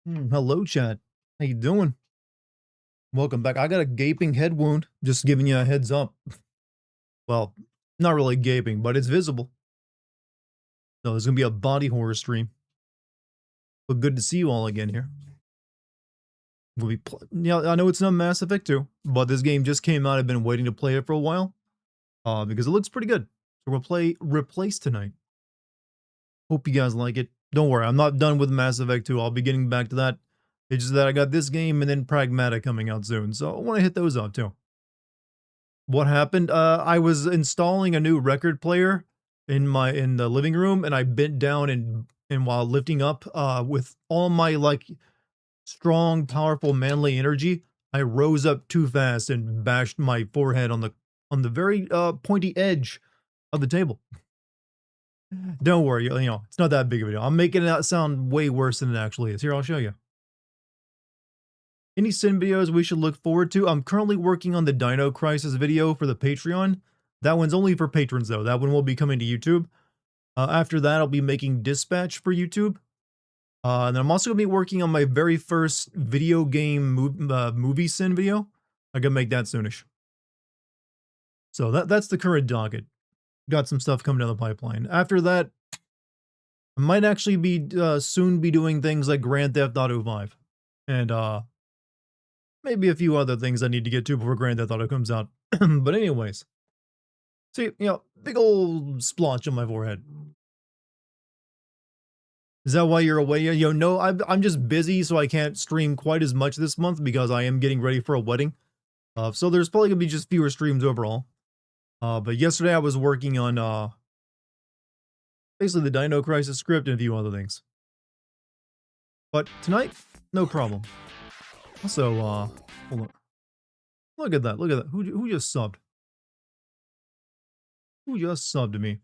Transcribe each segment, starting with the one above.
Hello, chat. How you doing? Welcome back. I got a gaping head wound. Just giving you a heads up. Well, not really gaping, but it's visible. So there's gonna be a body horror stream. But good to see you all again here. Yeah, I know it's not Mass Effect 2, but this game just came out. I've been waiting to play it for a while. Because it looks pretty good. So we'll play Replace tonight. Hope you guys like it. Don't worry, I'm not done with Mass Effect 2. I'll be getting back to that. It's just that I got this game and then Pragmatic coming out soon. So I want to hit those up too. What happened? I was installing a new record player in the living room, and I bent down and while lifting up, with all my like strong, powerful, manly energy, I rose up too fast and bashed my forehead on the very pointy edge of the table. Don't worry, it's not that big of a deal. I'm making it sound way worse than it actually is. Here, I'll show you. Any sin videos we should look forward to? I'm currently working on the Dino Crisis video for the Patreon. That one's only for patrons, though. That one will be coming to YouTube. After that, I'll be making Dispatch for YouTube. And then I'm also going to be working on my very first video game movie sin video. I'm going to make that soonish. So that's the current docket. Got some stuff coming down the pipeline. After that, I might actually be soon be doing things like Grand Theft Auto 5. And maybe a few other things I need to get to before Grand Theft Auto comes out. But anyways. See, big old splotch on my forehead. Is that why you're away? No, I'm just busy, so I can't stream quite as much this month because I am getting ready for a wedding. So there's probably gonna be just fewer streams overall. But yesterday I was working on basically the Dino Crisis script and a few other things. But tonight, no problem. Also, hold on. Look at that. Look at that. Who just subbed? Who just subbed to me?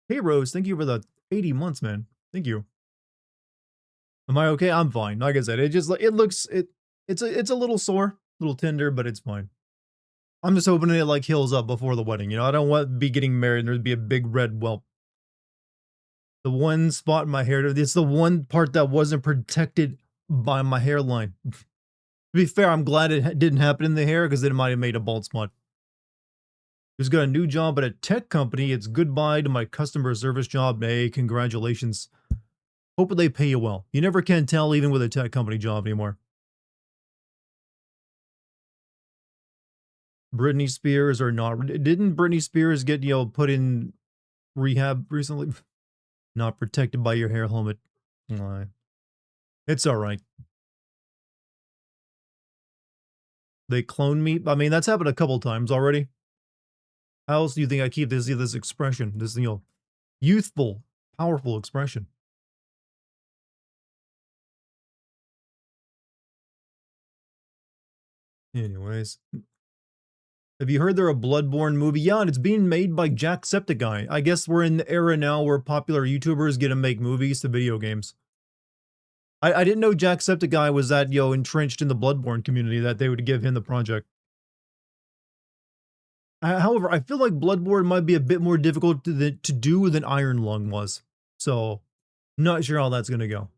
Hey Rose, thank you for the 80 months, man. Thank you. Am I okay? I'm fine. Like I said, it's a little sore, a little tender, but it's fine. I'm just hoping it like heals up before the wedding. I don't want to be getting married and there'd be a big red whelp. The one spot in my hair, it's the one part that wasn't protected by my hairline. To be fair, I'm glad it didn't happen in the hair because it might have made a bald spot. Who's got a new job at a tech company. It's goodbye to my customer service job. Hey, congratulations. Hope they pay you well. You never can tell even with a tech company job anymore. Britney Spears or not. Didn't Britney Spears get, put in rehab recently? Not protected by your hair helmet. It's all right. They cloned me. I mean, that's happened a couple times already. How else do you think I keep this expression? This, youthful, powerful expression. Anyways. Have you heard they're a Bloodborne movie? Yeah, and it's being made by Jacksepticeye. I guess we're in the era now where popular YouTubers get to make movies to video games. I didn't know Jacksepticeye was that, entrenched in the Bloodborne community that they would give him the project. However, I feel like Bloodborne might be a bit more difficult to do than Iron Lung was. So, not sure how that's going to go.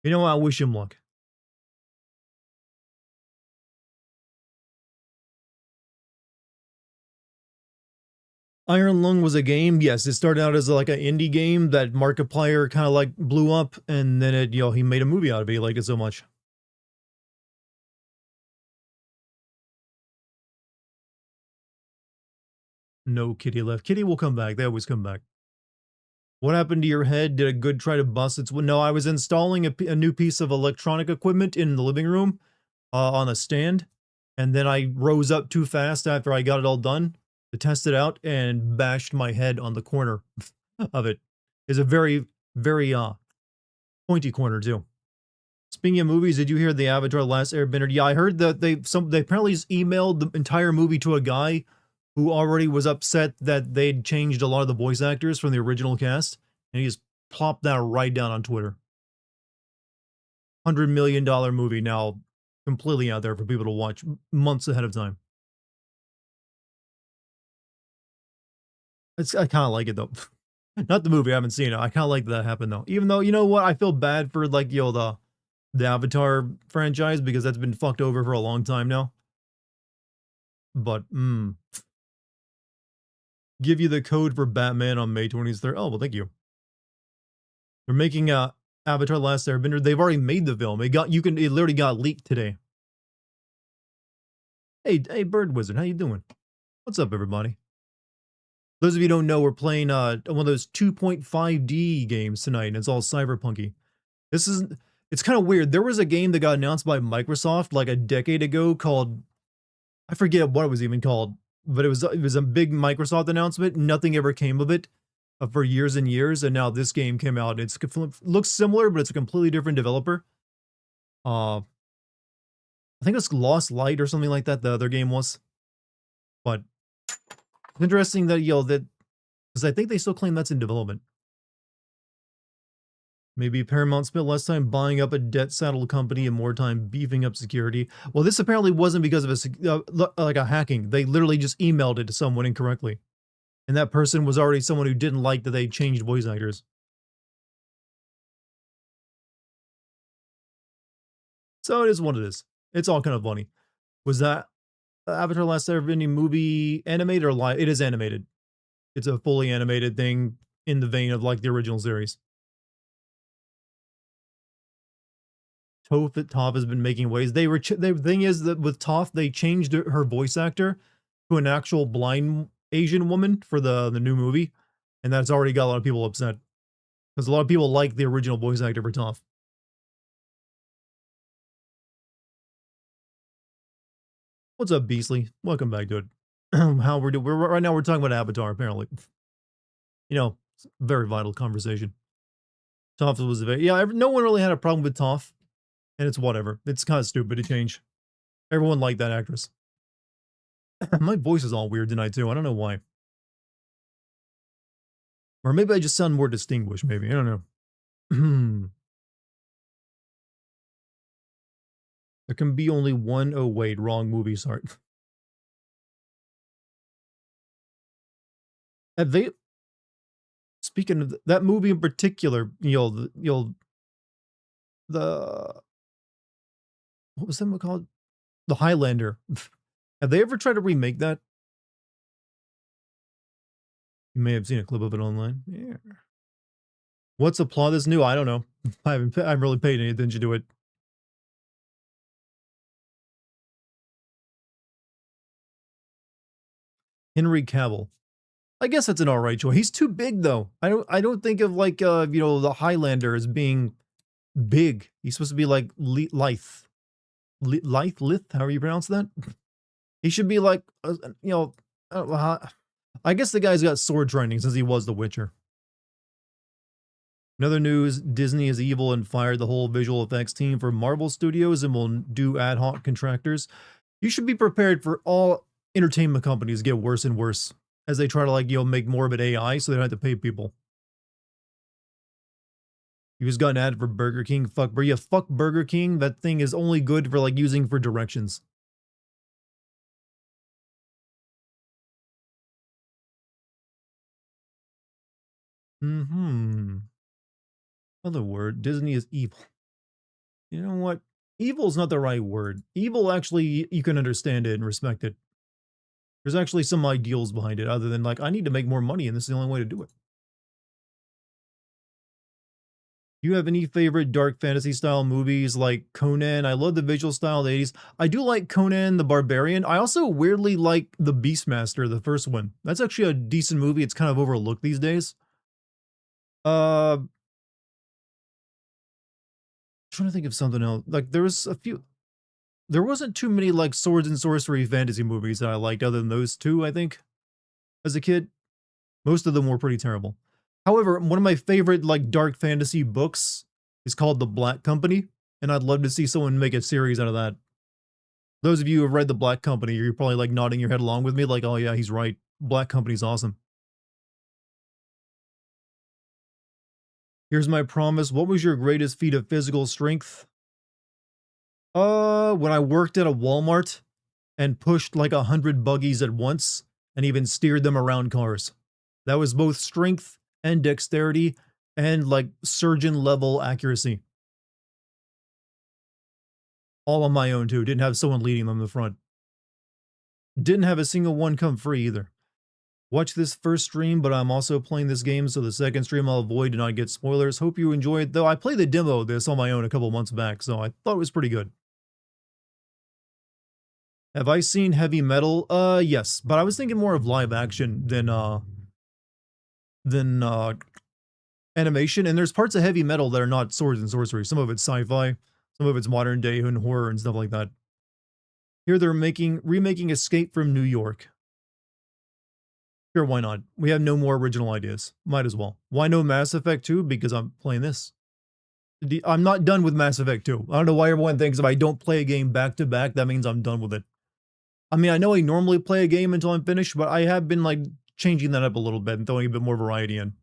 You know what? I wish him luck. Iron Lung was a game. Yes, it started out as like an indie game that Markiplier kind of like blew up, and then it, he made a movie out of it. He liked it so much. No, Kitty left. Kitty will come back. They always come back. What happened to your head? Did a good try to bust its? No, I was installing a new piece of electronic equipment in the living room on a stand, and then I rose up too fast after I got it all done to test it out and bashed my head on the corner of it. It's a very, very pointy corner too. Speaking of movies, did you hear the Avatar: Last Airbender? Yeah, I heard that they apparently emailed the entire movie to a guy who already was upset that they'd changed a lot of the voice actors from the original cast, and he just plopped that right down on Twitter. $100 million movie now completely out there for people to watch months ahead of time. I kind of like it though. Not the movie, I haven't seen it. I kind of like that happened though. Even though, you know what, I feel bad for like, the Avatar franchise because that's been fucked over for a long time now. But, give you the code for Batman on May 23rd. Oh, well, thank you. They're making Avatar: Last Airbender. They've already made the film. It literally got leaked today. Hey, Bird Wizard, how you doing? What's up, everybody? Those of you who don't know, we're playing one of those 2.5D games tonight, and it's all cyberpunky. It's kind of weird. There was a game that got announced by Microsoft like a decade ago called, I forget what it was even called, but it was a big Microsoft announcement. Nothing ever came of it for years and years, and now this game came out. It looks similar, but it's a completely different developer. I think it's Lost Light or something like that. The other game was, but it's interesting that that because I think they still claim that's in development. Maybe Paramount spent less time buying up a debt-saddled company and more time beefing up security. Well, this apparently wasn't because of like a hacking. They literally just emailed it to someone incorrectly. And that person was already someone who didn't like that they changed voice actors. So it is what it is. It's all kind of funny. Was that Avatar: Last Airbender movie animated or live? It is animated. It's a fully animated thing in the vein of like the original series. Toph has been making waves. The thing is that with Toph, they changed her voice actor to an actual blind Asian woman for the new movie, and that's already got a lot of people upset because a lot of people like the original voice actor for Toph. What's up, Beastly? Welcome back to it. How we're doing? Right now we're talking about Avatar. Apparently, very vital conversation. Toph was no one really had a problem with Toph. And it's whatever. It's kind of stupid to change. Everyone liked that actress. My voice is all weird tonight, too. I don't know why. Or maybe I just sound more distinguished, maybe. I don't know. There can be only one. Oh, wait. Wrong movie. Sorry. Have they... Speaking of that movie in particular, the... What was that called? The Highlander. Have they ever tried to remake that? You may have seen a clip of it online. Yeah. What's the plot that's new? I don't know. I haven't really paid any attention to it. Henry Cavill. I guess that's an alright choice. He's too big though. I don't think of like the Highlander as being big. He's supposed to be like lithe. Lithe, however you pronounce that. He should be like I guess the guy's got sword training since he was the Witcher. In other news, Disney is evil and fired the whole visual effects team for Marvel Studios and will do ad hoc contractors. You should be prepared for all entertainment companies to get worse and worse as they try to make more of it AI so they don't have to pay people. You just got an ad for Burger King. Fuck Burger King. That thing is only good for using for directions. Other word, Disney is evil. You know what? Evil is not the right word. Evil, actually, you can understand it and respect it. There's actually some ideals behind it other than I need to make more money and this is the only way to do it. You have any favorite dark fantasy style movies like Conan? I love the visual style of the 80s. I do like Conan the Barbarian. I also weirdly like The Beastmaster, the first one. That's actually a decent movie. It's kind of overlooked these days. I'm trying to think of something else. There was a few. There wasn't too many swords and sorcery fantasy movies that I liked other than those two, I think, as a kid. Most of them were pretty terrible. However, one of my favorite dark fantasy books is called The Black Company, and I'd love to see someone make a series out of that. Those of you who have read The Black Company, you're probably nodding your head along with me oh yeah, he's right. Black Company's awesome. Here's my promise. What was your greatest feat of physical strength? When I worked at a Walmart and pushed 100 buggies at once and even steered them around cars. That was both strength and dexterity and like surgeon level accuracy. All on my own too. Didn't have someone leading them in the front. Didn't have a single one come free either. Watch this first stream, but I'm also playing this game, so the second stream I'll avoid to not get spoilers. Hope you enjoy it, though. I played the demo of this on my own a couple months back, so I thought it was pretty good. Have I seen Heavy Metal? Yes, but I was thinking more of live action than animation, and there's parts of Heavy Metal that are not swords and sorcery. Some of it's sci-fi, some of it's modern day and horror and stuff like that. Here they're remaking Escape from New York. Sure, why not? We have no more original ideas. Might as well. Why no Mass Effect 2? Because I'm playing this. I'm not done with Mass Effect 2. I don't know why everyone thinks if I don't play a game back to back, that means I'm done with it. I mean, I know I normally play a game until I'm finished, but I have been like changing that up a little bit and throwing a bit more variety in.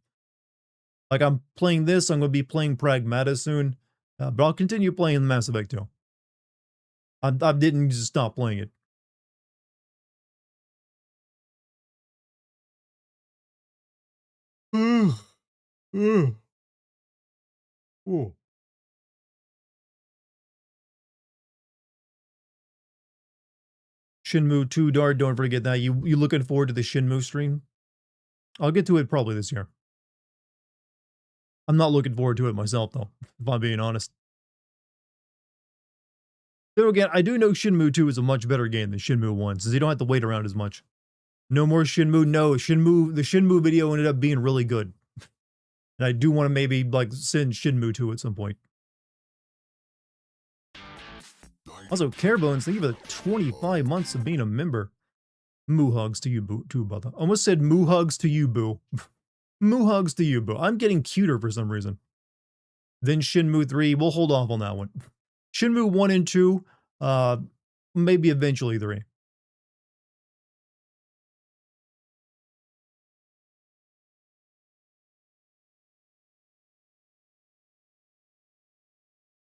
Like I'm playing this, I'm going to be playing Pragmata soon, but I'll continue playing Mass Effect 2. I didn't just stop playing it. Ooh. Shenmue 2, Dart, don't forget that. You looking forward to the Shenmue stream? I'll get to it probably this year. I'm not looking forward to it myself, though, if I'm being honest. Though again, I do know Shenmue 2 is a much better game than Shenmue 1, since you don't have to wait around as much. No more Shenmue, no, the Shenmue video ended up being really good. And I do want to maybe, like, send Shenmue 2 at some point. Also, Carebones, thank you for the 25 months of being a member. Moo hugs to you, boo, too, brother. Almost said moo hugs to you, boo. Moo hugs to you, boo. I'm getting cuter for some reason. Then Shenmue 3, we'll hold off on that one. Shenmue 1 and 2, maybe eventually 3.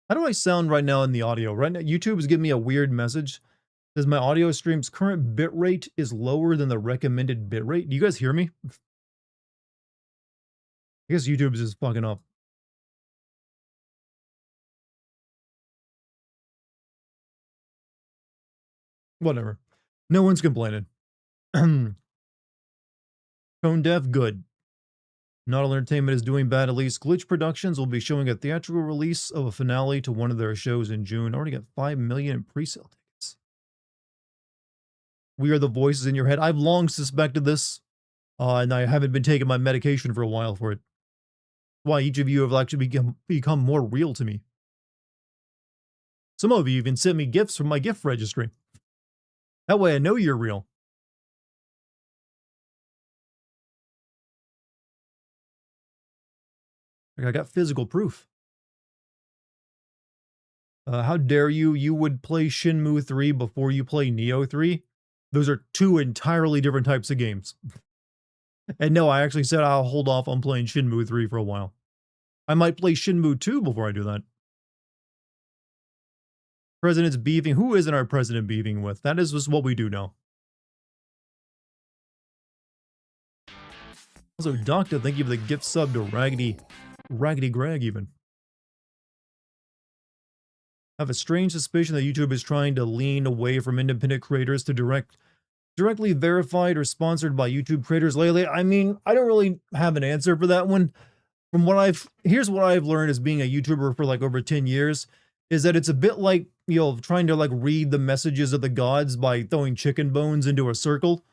How do I sound right now in the audio? Right now, YouTube is giving me a weird message. It says my audio stream's current bitrate is lower than the recommended bitrate. Do you guys hear me? I guess YouTube is just fucking up. Whatever. No one's complaining. Tone deaf, good. Not All Entertainment is doing bad, at least. Glitch Productions will be showing a theatrical release of a finale to one of their shows in June. Already got 5 million in pre-sale tickets. We are the voices in your head. I've long suspected this, and I haven't been taking my medication for a while for it. Why each of you have actually become more real to me. Some of you even sent me gifts from my gift registry. That way I know you're real. Like I got physical proof. How dare you? You would play Shenmue 3 before you play Neo 3? Those are two entirely different types of games. And no, I actually said I'll hold off on playing Shenmue 3 for a while. I might play Shenmue 2 before I do that. President's beefing. Who isn't our president beefing with? That is just what we do now. Also, Doctor, thank you for the gift sub to Raggedy Greg even. I have a strange suspicion that YouTube is trying to lean away from independent creators to directly verified or sponsored by YouTube creators lately. I mean, I don't really have an answer for that one. From what here's what I've learned as being a YouTuber for like over 10 years, is that it's a bit like, you know, trying to like read the messages of the gods by throwing chicken bones into a circle.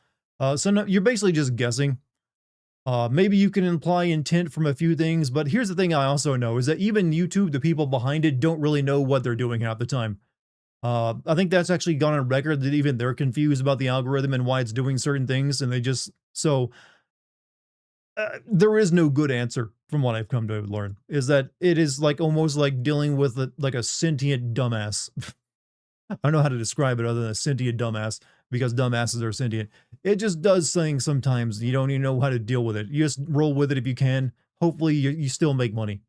So no, you're basically just guessing. Maybe you can imply intent from a few things, but here's the thing I also know is that even YouTube, the people behind it, don't really know what they're doing half the time. I think that's actually gone on record that even they're confused about the algorithm and why it's doing certain things, and they just, so there is no good answer from what I've come to learn, is that it is like almost like dealing with like a sentient dumbass. I don't know how to describe it other than a sentient dumbass, because dumbasses are sentient. It just does things sometimes. You don't even know how to deal with it. You just roll with it if you can. Hopefully you still make money.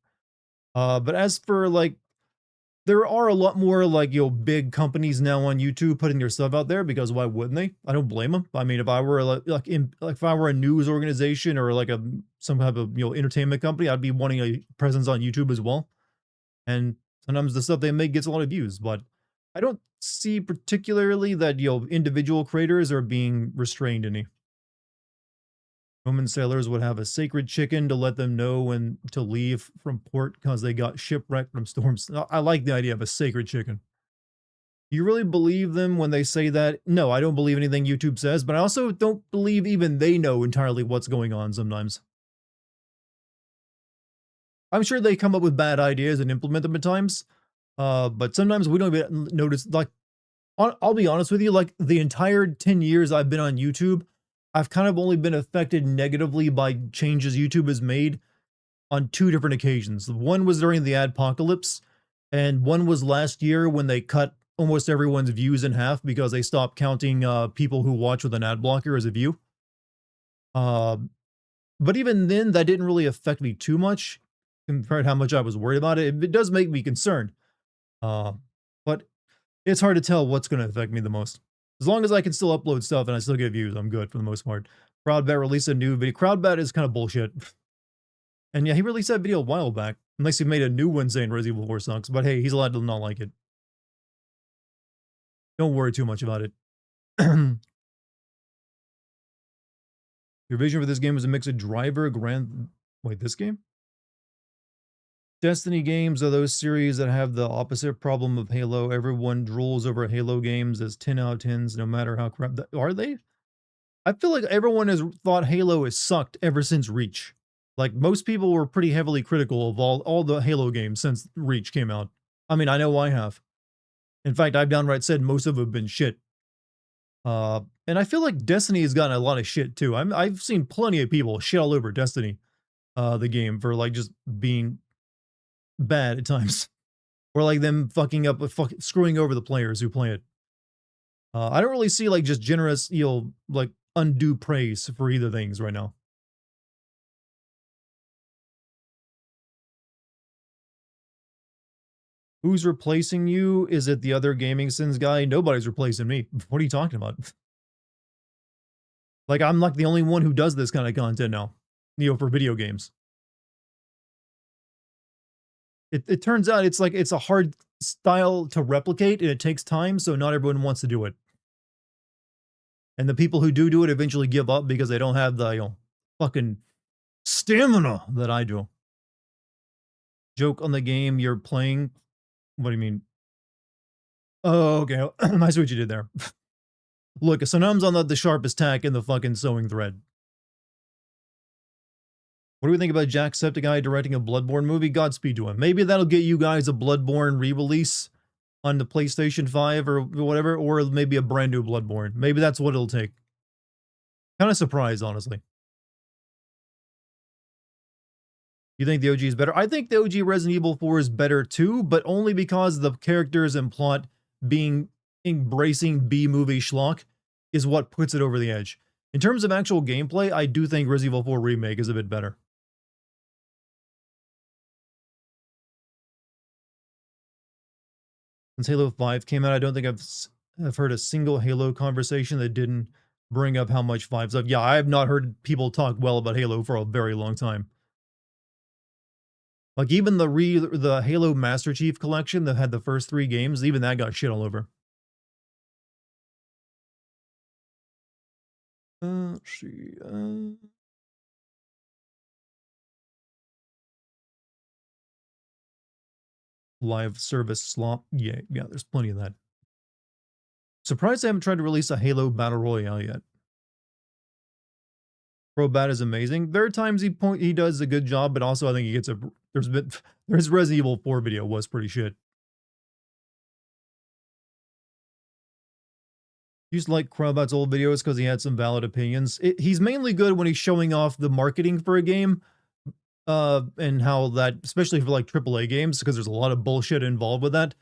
But as for like There are a lot more like, big companies now on YouTube putting their stuff out there because why wouldn't they? I don't blame them. I mean, if I were if I were a news organization or like some type of, entertainment company, I'd be wanting a presence on YouTube as well. And sometimes the stuff they make gets a lot of views, but I don't see particularly that, individual creators are being restrained any. Roman sailors would have a sacred chicken to let them know when to leave from port because they got shipwrecked from storms. I like the idea of a sacred chicken. You really believe them when they say that? No, I don't believe anything YouTube says, but I also don't believe even they know entirely what's going on sometimes. I'm sure they come up with bad ideas and implement them at times, but sometimes we don't even notice. Like, I'll be honest with you, like the entire 10 years I've been on YouTube, I've kind of only been affected negatively by changes YouTube has made on two different occasions. One was during the adpocalypse, and one was last year when they cut almost everyone's views in half because they stopped counting people who watch with an ad blocker as a view. Uh, but even then, that didn't really affect me too much compared to how much I was worried about it. It does make me concerned. Uh, but it's hard to tell what's going to affect me the most. As long as I can still upload stuff and I still get views, I'm good for the most part. Crowdbat released a new video. Crowdbat is kind of bullshit. And yeah, he released that video a while back. Unless he made a new one saying Resident Evil 4 sucks. But hey, he's allowed to not like it. Don't worry too much about it. Your vision for this game was a mix of Driver, Wait, this game? Destiny games are those series that have the opposite problem of Halo. Everyone drools over Halo games as 10 out of 10s, no matter how crap. Are they? I feel like everyone has thought Halo has sucked ever since Reach. Like, most people were pretty heavily critical of all the Halo games since Reach came out. I mean, I know I have. In fact, I've downright said most of them have been shit. And I feel like Destiny has gotten a lot of shit too. I've seen plenty of people shit all over Destiny, the game, for like just being bad at times. Or like them fucking up with screwing over the players who play it. I don't really see like just generous, like undue praise for either things right now. Who's replacing you? Is it the other Gaming Sins guy? Nobody's replacing me. What are you talking about? Like, I'm like the only one who does this kind of content now, for video games. It turns out it's a hard style to replicate and it takes time, so not everyone wants to do it. And the people who do it eventually give up because they don't have the, fucking stamina that I do. Joke on the game you're playing. What do you mean? Oh, okay. I see what you did there. Look, Sonam's on the sharpest tack in the fucking sewing thread. What do we think about Jacksepticeye directing a Bloodborne movie? Godspeed to him. Maybe that'll get you guys a Bloodborne re-release on the PlayStation 5 or whatever, or maybe a brand new Bloodborne. Maybe that's what it'll take. Kind of surprised, honestly. You think the OG is better? I think the OG Resident Evil 4 is better too, but only because the characters and plot being embracing B-movie schlock is what puts it over the edge. In terms of actual gameplay, I do think Resident Evil 4 Remake is a bit better. Since Halo 5 came out, I don't think I've heard a single Halo conversation that didn't bring up how much 5's up. Yeah, I have not heard people talk well about Halo for a very long time. Like, even the Halo Master Chief Collection that had the first 3 games, even that got shit all over. Let's see. Live service slop. Yeah, there's plenty of that. Surprised they haven't tried to release a Halo Battle Royale yet. Probat is amazing. There are times he does a good job, but also I think he gets there's Resident Evil 4 video was pretty shit. Used to like Crowbat's old videos because he had some valid opinions. He's mainly good when he's showing off the marketing for a game, and how that, especially for like AAA games, because there's a lot of bullshit involved with that.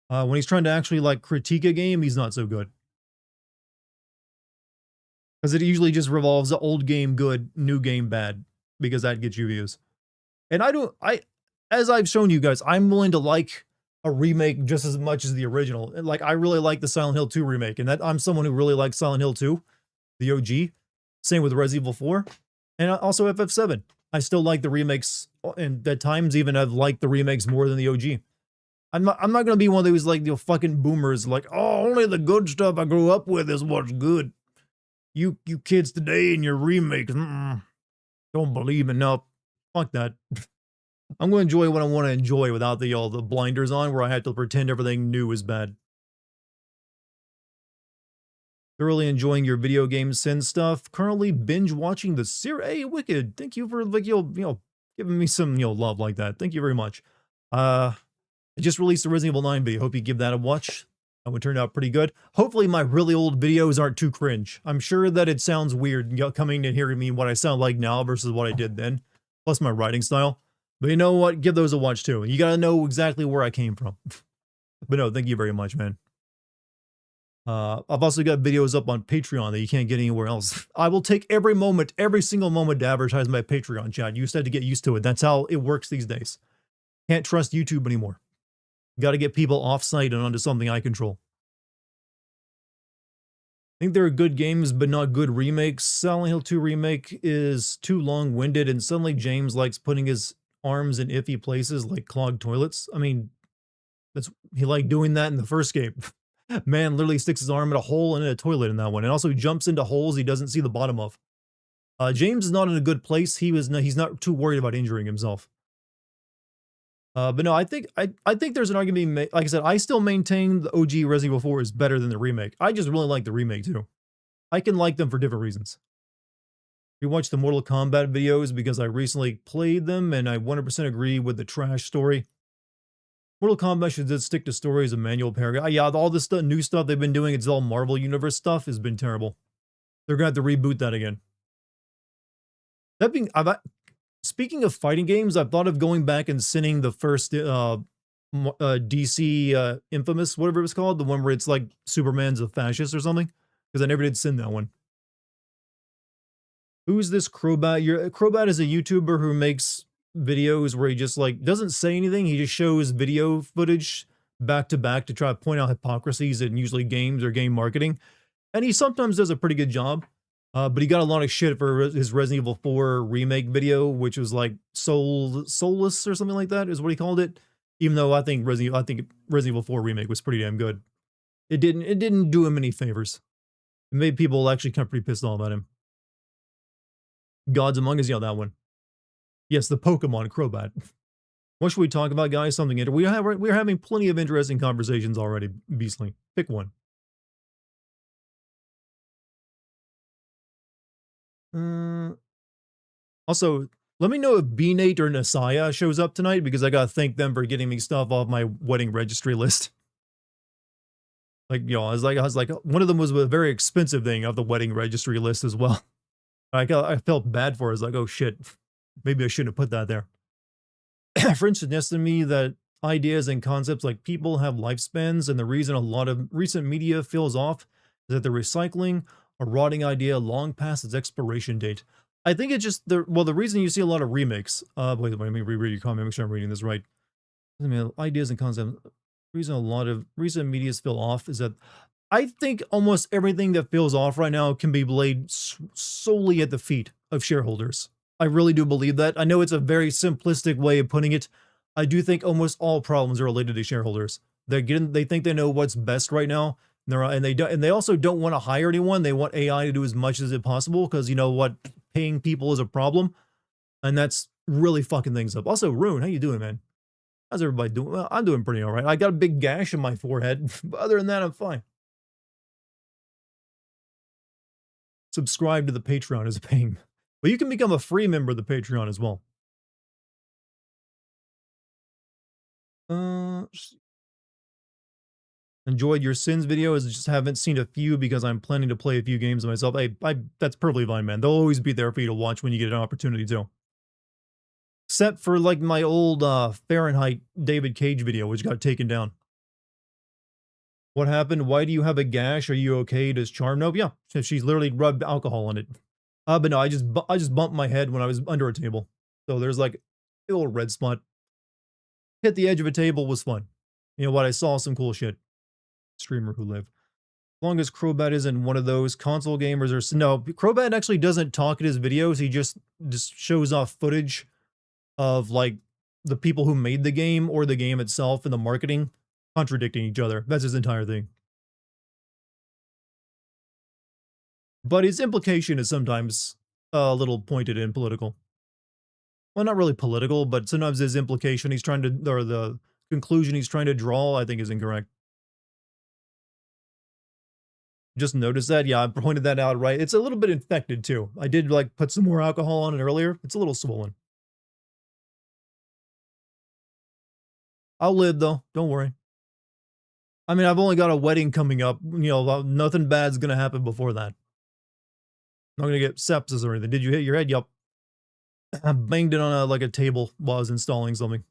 When he's trying to actually like critique a game, he's not so good. Because it usually just revolves the old game good, new game bad, because that gets you views. And as I've shown you guys, I'm willing to like a remake just as much as the original. And, like, I really like the Silent Hill 2 remake, and that I'm someone who really likes Silent Hill 2, the OG. Same with Resident Evil 4, and also FF7. I still like the remakes, and at times even I've liked the remakes more than the OG. I'm not gonna be one of those like fucking boomers like, oh, only the good stuff I grew up with is what's good. You kids today and your remakes, don't believe enough. Fuck that. I'm gonna enjoy what I want to enjoy without the all the blinders on where I have to pretend everything new is bad. Thoroughly enjoying your video game sin stuff. Currently binge watching the series. Hey, Wicked, thank you for like giving me some love like that. Thank you very much. I just released a Resident Evil 9 video. Hope you give that a watch. That one turned out pretty good. Hopefully my really old videos aren't too cringe. I'm sure that it sounds weird coming and hearing me what I sound like now versus what I did then, plus my writing style. But you know what? Give those a watch too. You gotta know exactly where I came from. But no, thank you very much, man. I've also got videos up on Patreon that you can't get anywhere else. I will take every moment, every single moment to advertise my Patreon, chat. You just had to get used to it. That's how it works these days. Can't trust YouTube anymore. Got to get people off-site and onto something I control. I think there are good games, but not good remakes. Silent Hill 2 remake is too long-winded, and suddenly James likes putting his arms in iffy places like clogged toilets. I mean, he liked doing that in the first game. Man literally sticks his arm in a hole in a toilet in that one, and also jumps into holes he doesn't see the bottom of. James is not in a good place. He's not too worried about injuring himself. But no, I think there's an argument being made. Like I said, I still maintain the OG Resident Evil 4 is better than the remake. I just really like the remake too. I can like them for different reasons. We watched the Mortal Kombat videos because I recently played them and I 100% agree with the trash story. Mortal Kombat should just stick to stories and manual paragraph. Yeah, all this new stuff they've been doing, it's all Marvel Universe stuff, has been terrible. They're going to have to reboot that again. That being, speaking of fighting games, I've thought of going back and sinning the first DC Infamous, whatever it was called, the one where it's like Superman's a fascist or something, because I never did sin that one. Who's this Crobat? Crobat is a YouTuber who makes videos where he just like doesn't say anything. He just shows video footage back to back to try to point out hypocrisies in usually games or game marketing. And he sometimes does a pretty good job. But he got a lot of shit for his Resident Evil 4 remake video, which was like soulless or something like that is what he called it. Even though I think Resident Evil 4 remake was pretty damn good. It didn't do him any favors. It made people actually kind of pretty pissed off at him. Gods Among Us, yeah, that one. Yes, the Pokemon Crobat. What should we talk about, guys? Something we're having plenty of interesting conversations already. Beastly, pick one. Also, let me know if B-Nate or Nasaya shows up tonight because I gotta thank them for getting me stuff off my wedding registry list. Like, I was like, one of them was a very expensive thing off the wedding registry list as well. I felt bad for it. I was like, oh shit, maybe I shouldn't have put that there. Friends suggested to me that ideas and concepts like people have lifespans, and the reason a lot of recent media feels off is that they're recycling a rotting idea long past its expiration date. I think it's just the reason you see a lot of remakes. Wait, let me reread your comment, make sure I'm reading this right. I mean, ideas and concepts. The reason a lot of recent medias feel off is that I think almost everything that feels off right now can be laid solely at the feet of shareholders. I really do believe that. I know it's a very simplistic way of putting it. I do think almost all problems are related to shareholders. They think they know what's best right now. And they also don't want to hire anyone. They want AI to do as much as it possible because you know what, paying people is a problem, and that's really fucking things up. Also, Rune, how you doing, man? How's everybody doing? Well, I'm doing pretty all right. I got a big gash in my forehead, but other than that, I'm fine. Subscribe to the Patreon as a paying. But you can become a free member of the Patreon as well. Enjoyed your Sins video. I just haven't seen a few because I'm planning to play a few games myself. That's perfectly fine, man. They'll always be there for you to watch when you get an opportunity to. Except for like my old Fahrenheit David Cage video, which got taken down. What happened? Why do you have a gash? Are you okay? Does Charm know? Yeah, she's literally rubbed alcohol on it. But no, I just bumped my head when I was under a table. So there's like a little red spot. Hit the edge of a table was fun. You know what? I saw some cool shit. Streamer who lived. As long as Crobat isn't one of those console gamers or no, Crobat actually doesn't talk in his videos. He just shows off footage of like the people who made the game or the game itself and the marketing contradicting each other. That's his entire thing. But his implication is sometimes a little pointed and political. Well, not really political, but sometimes his implication he's trying to, or the conclusion he's trying to draw, I think is incorrect. Just noticed that. Yeah, I pointed that out, right? It's a little bit infected too. I did like put some more alcohol on it earlier. It's a little swollen. I'll live though. Don't worry. I mean, I've only got a wedding coming up. You know, nothing bad's gonna happen before that. I'm not gonna get sepsis or anything. Did you hit your head? Yup. I banged it on a like a table while I was installing something.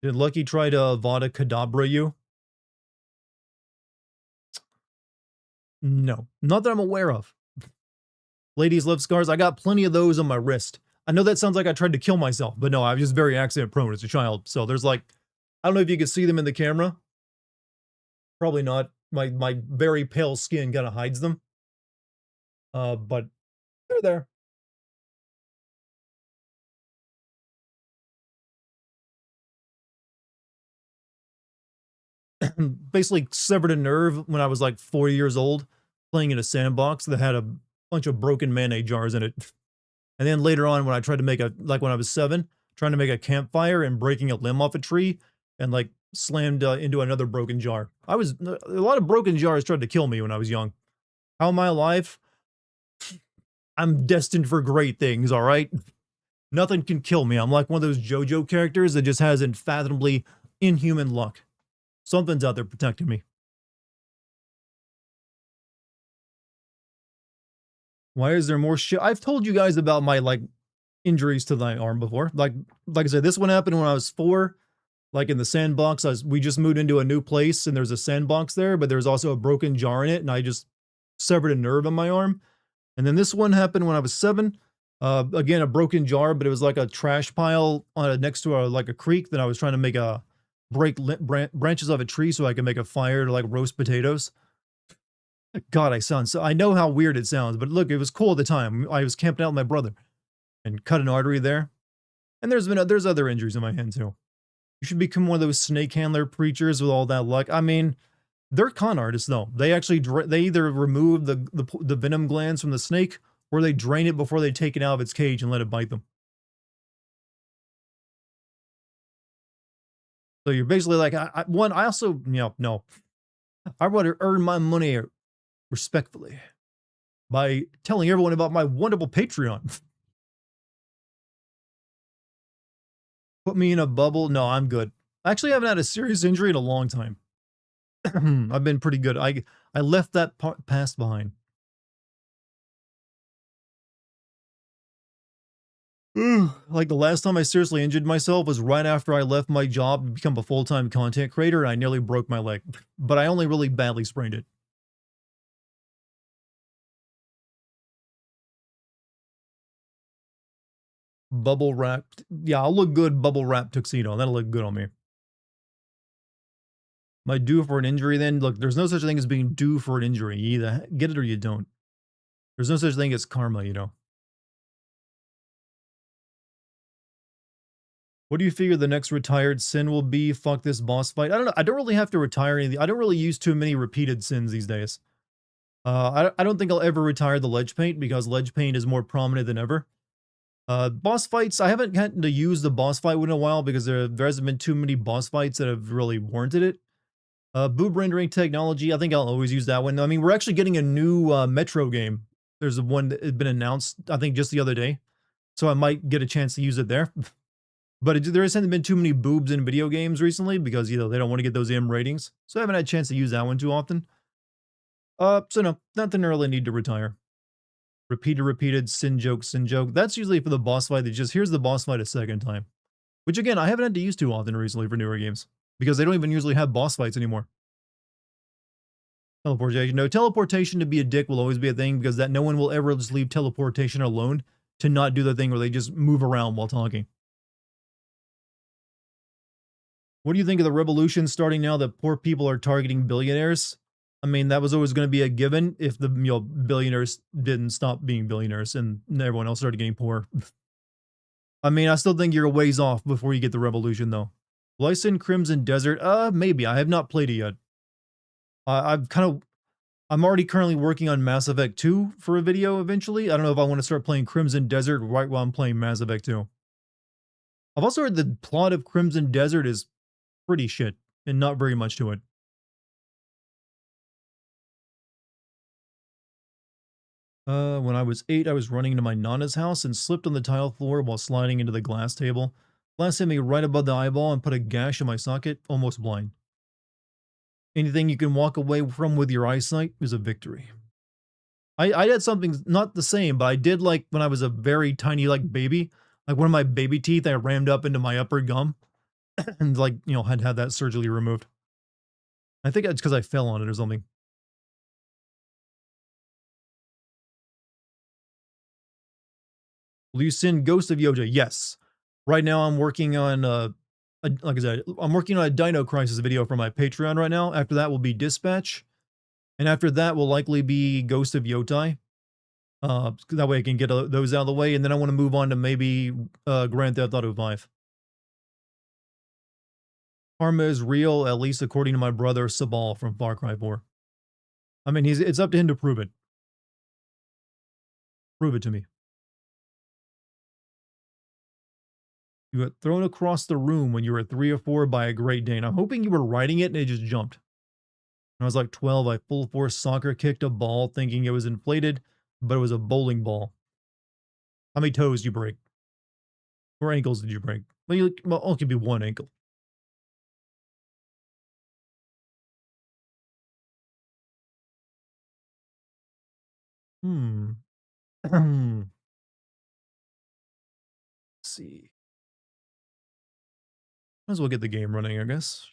Did Lucky try to Vada Kedavra you? No, not that I'm aware of. Ladies love scars. I got plenty of those on my wrist. I know that sounds like I tried to kill myself, but no, I was just very accident prone as a child. So there's like, I don't know if you can see them in the camera. Probably not. My very pale skin kind of hides them. But they're there. Basically severed a nerve when I was like 4 years old, playing in a sandbox that had a bunch of broken mayonnaise jars in it. And then later on, when I tried to make like when I was 7, trying to make a campfire and breaking a limb off a tree and like slammed into another broken jar. A lot of broken jars tried to kill me when I was young. How am I alive? I'm destined for great things, all right? Nothing can kill me. I'm like one of those JoJo characters that just has unfathomably inhuman luck. Something's out there protecting me. Why is there more shit? I've told you guys about my like injuries to my arm before. Like I said, this one happened when I was 4. Like in the sandbox, we just moved into a new place and there's a sandbox there, but there's also a broken jar in it, and I just severed a nerve in my arm. And then this one happened when I was 7. Again, a broken jar, but it was like a trash pile on next to like a creek that I was trying to make a branches of a tree so I could make a fire to like roast potatoes. God, I know how weird it sounds, but look, it was cool at the time. I was camping out with my brother and cut an artery there. And there's other injuries in my hand too. You should become one of those snake handler preachers with all that luck. I mean, they're con artists though. They actually they either remove the venom glands from the snake or they drain it before they take it out of its cage and let it bite them. So you're basically like, I also, you know, no. I want to earn my money respectfully by telling everyone about my wonderful Patreon. Put me in a bubble. No, I'm good. I actually haven't had a serious injury in a long time. I've been pretty good. I left that past behind. Like the last time I seriously injured myself was right after I left my job to become a full-time content creator, and I nearly broke my leg. But I only really badly sprained it. Bubble wrapped. Yeah, I'll look good bubble wrap tuxedo. That'll look good on me. Am I due for an injury then? Look, there's no such thing as being due for an injury. You either get it or you don't. There's no such thing as karma, you know. What do you figure the next retired sin will be? Fuck this boss fight. I don't know. I don't really have to retire anything. I don't really use too many repeated sins these days. I don't think I'll ever retire the ledge paint because ledge paint is more prominent than ever. Boss fights, I haven't gotten to use the boss fight in a while because there hasn't been too many boss fights that have really warranted it. Boob rendering technology, I think I'll always use that one. I mean, we're actually getting a new Metro game. There's one that had been announced, I think, just the other day. So I might get a chance to use it there. But there hasn't been too many boobs in video games recently because, you know, they don't want to get those M ratings. So I haven't had a chance to use that one too often. So no, nothing to really need to retire. Repeated, sin joke. That's usually for the boss fight that just, here's the boss fight a second time. Which again, I haven't had to use too often recently for newer games. Because they don't even usually have boss fights anymore. Teleportation. No, teleportation to be a dick will always be a thing because that no one will ever just leave teleportation alone to not do the thing where they just move around while talking. What do you think of the revolution starting now that poor people are targeting billionaires? I mean, that was always going to be a given if the billionaires didn't stop being billionaires and everyone else started getting poor. I mean, I still think you're a ways off before you get the revolution, though. Will I send Crimson Desert? Maybe. I have not played it yet. I'm already currently working on Mass Effect 2 for a video eventually. I don't know if I want to start playing Crimson Desert right while I'm playing Mass Effect 2. I've also heard the plot of Crimson Desert is pretty shit and not very much to it. When I was 8, I was running into my Nana's house and slipped on the tile floor while sliding into the glass table. Glass hit me right above the eyeball and put a gash in my socket, almost blind. Anything you can walk away from with your eyesight is a victory. I did something not the same, but I did like when I was a very tiny like baby, like one of my baby teeth I rammed up into my upper gum and like, had had that surgically removed. I think it's because I fell on it or something. Will you send Ghost of Yoja? Yes. Right now I'm working on like I said, I'm working on a Dino Crisis video for my Patreon right now. After that will be Dispatch. And after that will likely be Ghost of Yotai. That way I can get those out of the way, and then I want to move on to maybe Grand Theft Auto 5. Karma is real, at least according to my brother Sabal from Far Cry 4. I mean, it's up to him to prove it. Prove it to me. You got thrown across the room when you were 3 or 4 by a Great Dane. I'm hoping you were riding it and it just jumped. When I was like 12, I full force soccer kicked a ball thinking it was inflated, but it was a bowling ball. How many toes did you break? Or ankles did you break? Well, it could be one ankle. Let's see. Might as well get the game running, I guess.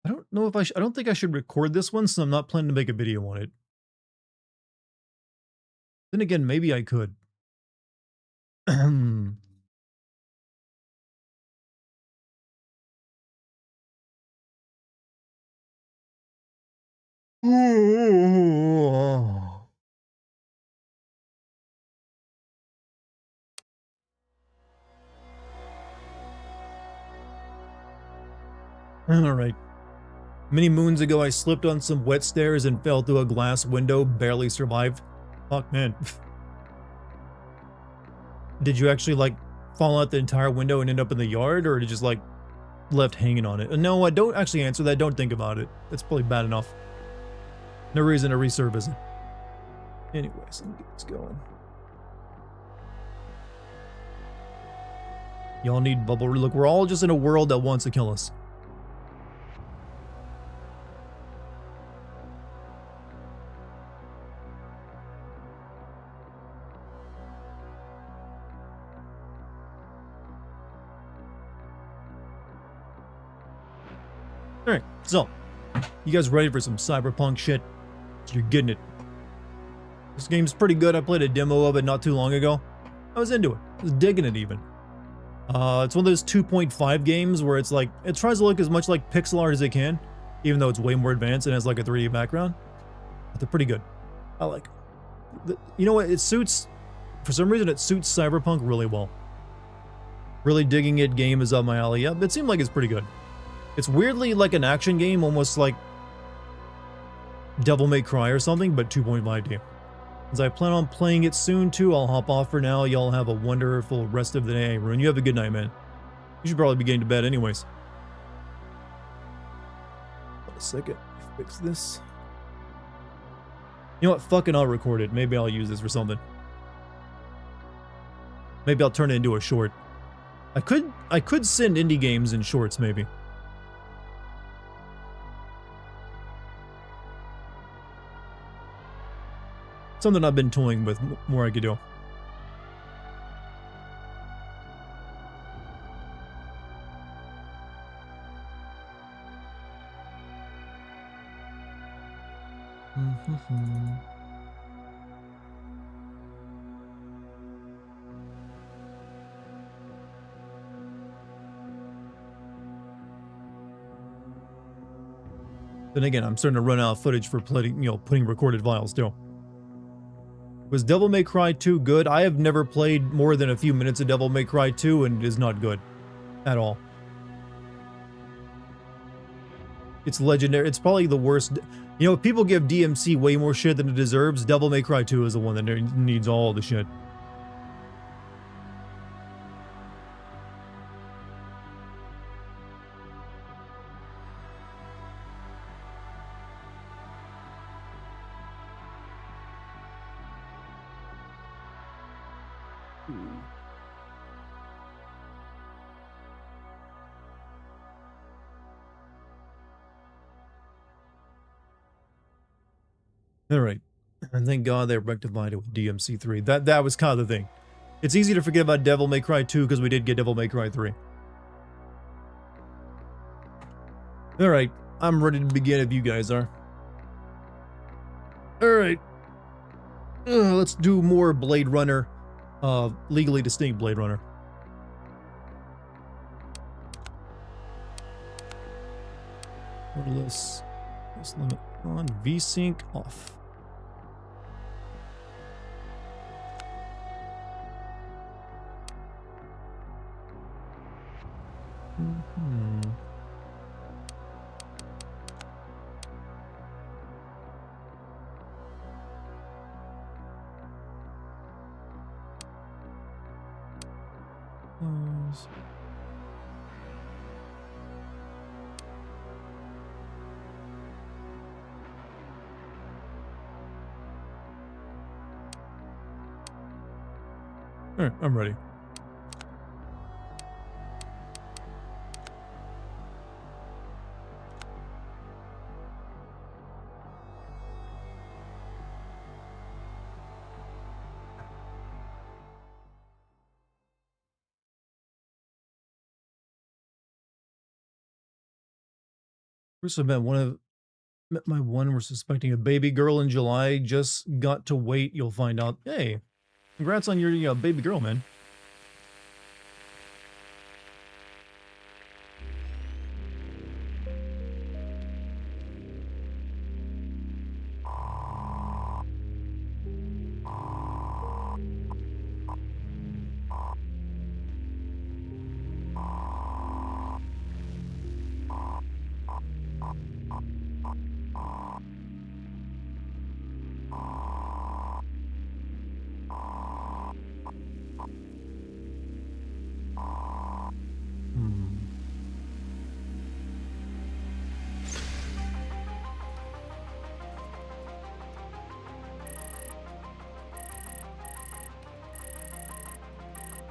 I don't know if I don't think I should record this one, so I'm not planning to make a video on it. Then again, maybe I could. Alright. Many moons ago, I slipped on some wet stairs and fell through a glass window, barely survived. Fuck, man. Did you actually, like, fall out the entire window and end up in the yard, or did you just, like, left hanging on it? No, I don't actually answer that. Don't think about it. That's probably bad enough. No reason to resurface it. Anyways, let me get this going. Y'all need bubble. Look, we're all just in a world that wants to kill us. Alright, so, you guys ready for some cyberpunk shit? You're getting it. This game's pretty good. I played a demo of it not too long ago. I was into it. I was digging it even. It's one of those 2.5 games where it's like, it tries to look as much like pixel art as it can, even though it's way more advanced and has like a 3D background. But they're pretty good. I like it. You know what? It suits, for some reason, it suits cyberpunk really well. Really digging it. Game is up my alley. Yeah, it seemed like it's pretty good. It's weirdly like an action game, almost like Devil May Cry or something, but 2.5D. As I plan on playing it soon too, I'll hop off for now. Y'all have a wonderful rest of the day. Rune, you have a good night, man. You should probably be getting to bed anyways. Wait a second. Fix this. You know what? Fucking I'll record it. Maybe I'll use this for something. Maybe I'll turn it into a short. I could send indie games in shorts, maybe. Something I've been toying with more I could do. Then again, I'm starting to run out of footage for putting recorded files too. Was Devil May Cry 2 good? I have never played more than a few minutes of Devil May Cry 2 and it is not good. At all. It's legendary. It's probably the worst. You know, if people give DMC way more shit than it deserves, Devil May Cry 2 is the one that needs all the shit. All right, and thank God they rectified it with DMC 3. That was kind of the thing. It's easy to forget about Devil May Cry 2 because we did get Devil May Cry 3. All right, I'm ready to begin if you guys are. All right, let's do more Blade Runner, legally distinct Blade Runner. Borderless, this limit on, VSync off. All right, I'm ready. First, I met my one. We're suspecting a baby girl in July. Just got to wait. You'll find out. Hey, congrats on your baby girl, man.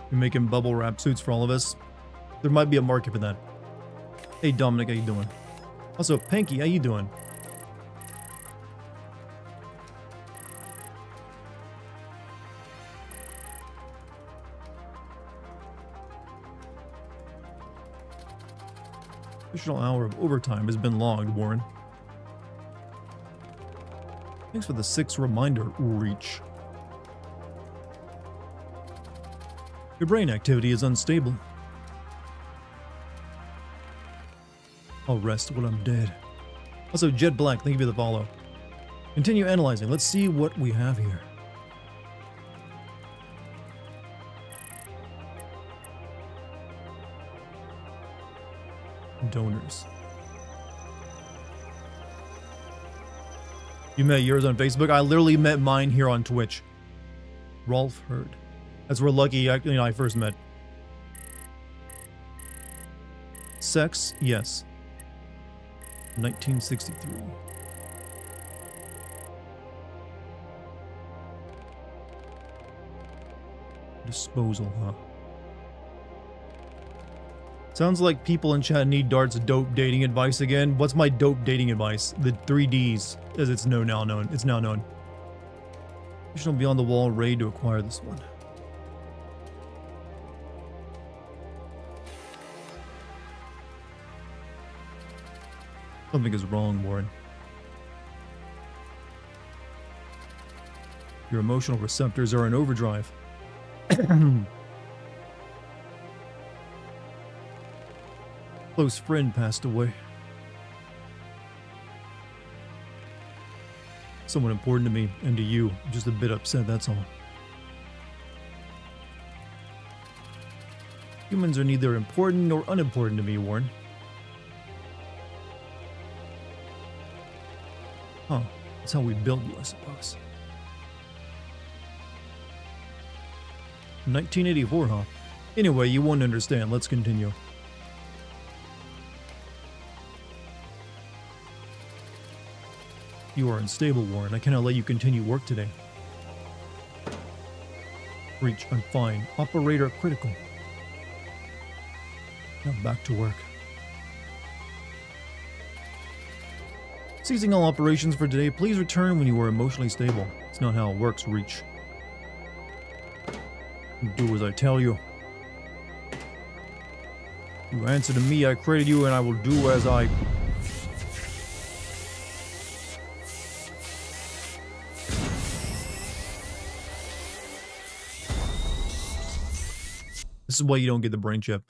You're making bubble wrap suits for all of us. There might be a market for that. Hey Dominic, how you doing? Also, Panky, how you doing? Additional hour of overtime has been logged, Warren. Thanks for the 6th reminder, Reach. Your brain activity is unstable. I'll rest when I'm dead. Also, Jet Black, thank you for the follow. Continue analyzing. Let's see what we have here. Donors. You met yours on Facebook? I literally met mine here on Twitch. Rolf Hurd. That's where Lucky, I first met. Sex? Yes. 1963. Disposal, huh? Sounds like people in chat need Dart's dope dating advice again. What's my dope dating advice? The 3Ds, as it's now known. It's now known. Additional beyond the wall raid to acquire this one. Something is wrong, Warren. Your emotional receptors are in overdrive. Close friend passed away. Someone important to me and to you. I'm just a bit upset, that's all. Humans are neither important nor unimportant to me, Warren. Huh. That's how we build you, I suppose. 1984, huh? Anyway, you won't understand. Let's continue. You are unstable, Warren. I cannot let you continue work today. Reach, I'm fine. Operator critical. Now back to work. Ceasing all operations for today. Please return when you are emotionally stable. It's not how it works, Reach. Do as I tell you. You answer to me, I created you, and I will do as I... This is why you don't get the brain chip.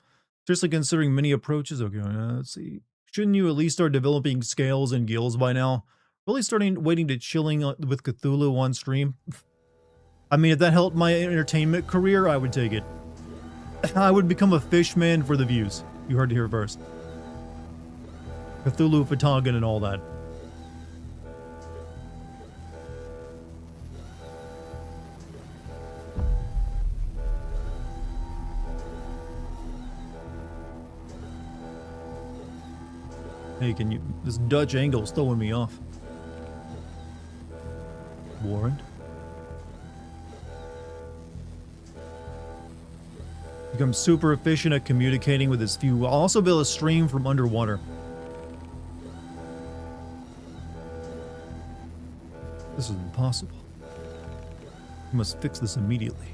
Seriously considering many approaches? Okay, let's see. Shouldn't you at least start developing scales and guilds by now? Really waiting to chilling with Cthulhu on stream? I mean, if that helped my entertainment career, I would take it. I would become a fishman for the views. You heard it here first. Cthulhu, Dartigan, and all that. Hey, can you... This Dutch angle is throwing me off. Warren? Become super efficient at communicating with his few. I'll also build a stream from underwater. This is impossible. You must fix this immediately.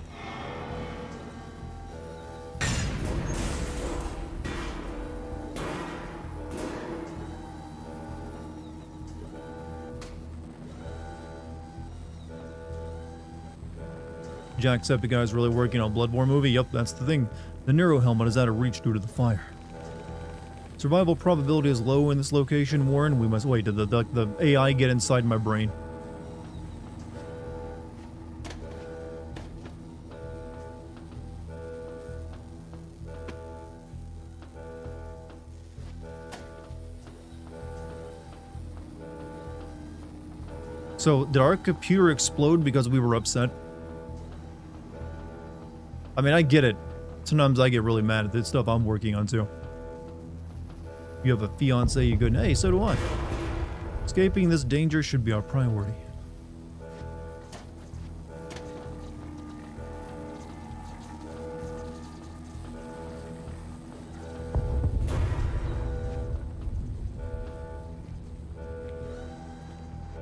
Jacksepticeye is really working on Bloodborne movie. Yep, that's the thing. The Neuro helmet is out of reach due to the fire. Survival probability is low in this location, Warren. We must wait. Did the AI get inside my brain? So, did our computer explode because we were upset? I mean, I get it. Sometimes I get really mad at the stuff I'm working on, too. You have a fiancé, you go, hey, so do I. Escaping this danger should be our priority.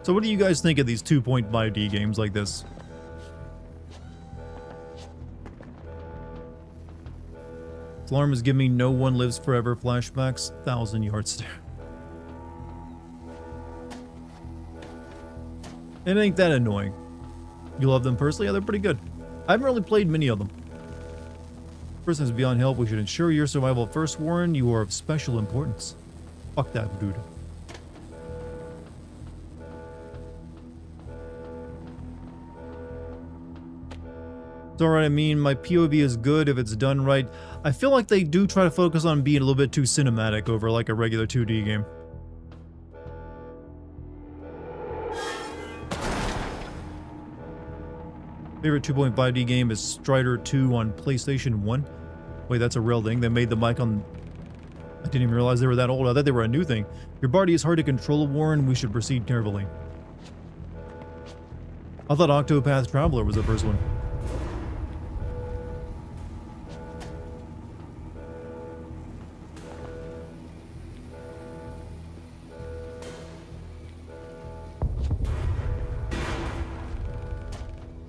So what do you guys think of these 2.5D games like this? Alarm is giving me no one lives forever flashbacks. 1,000 yard stare. It ain't that annoying. You love them personally? Yeah, they're pretty good. I haven't really played many of them. Person is beyond help. We should ensure your survival first, Warren. You are of special importance. Fuck that dude. It's alright, I mean, my POV is good if it's done right. I feel like they do try to focus on being a little bit too cinematic over like a regular 2D game. Favorite 2.5D game is Strider 2 on PlayStation 1. Wait, that's a real thing. They made the mic on... I didn't even realize they were that old. I thought they were a new thing. Your body is hard to control, Warren. We should proceed carefully. I thought Octopath Traveler was the first one.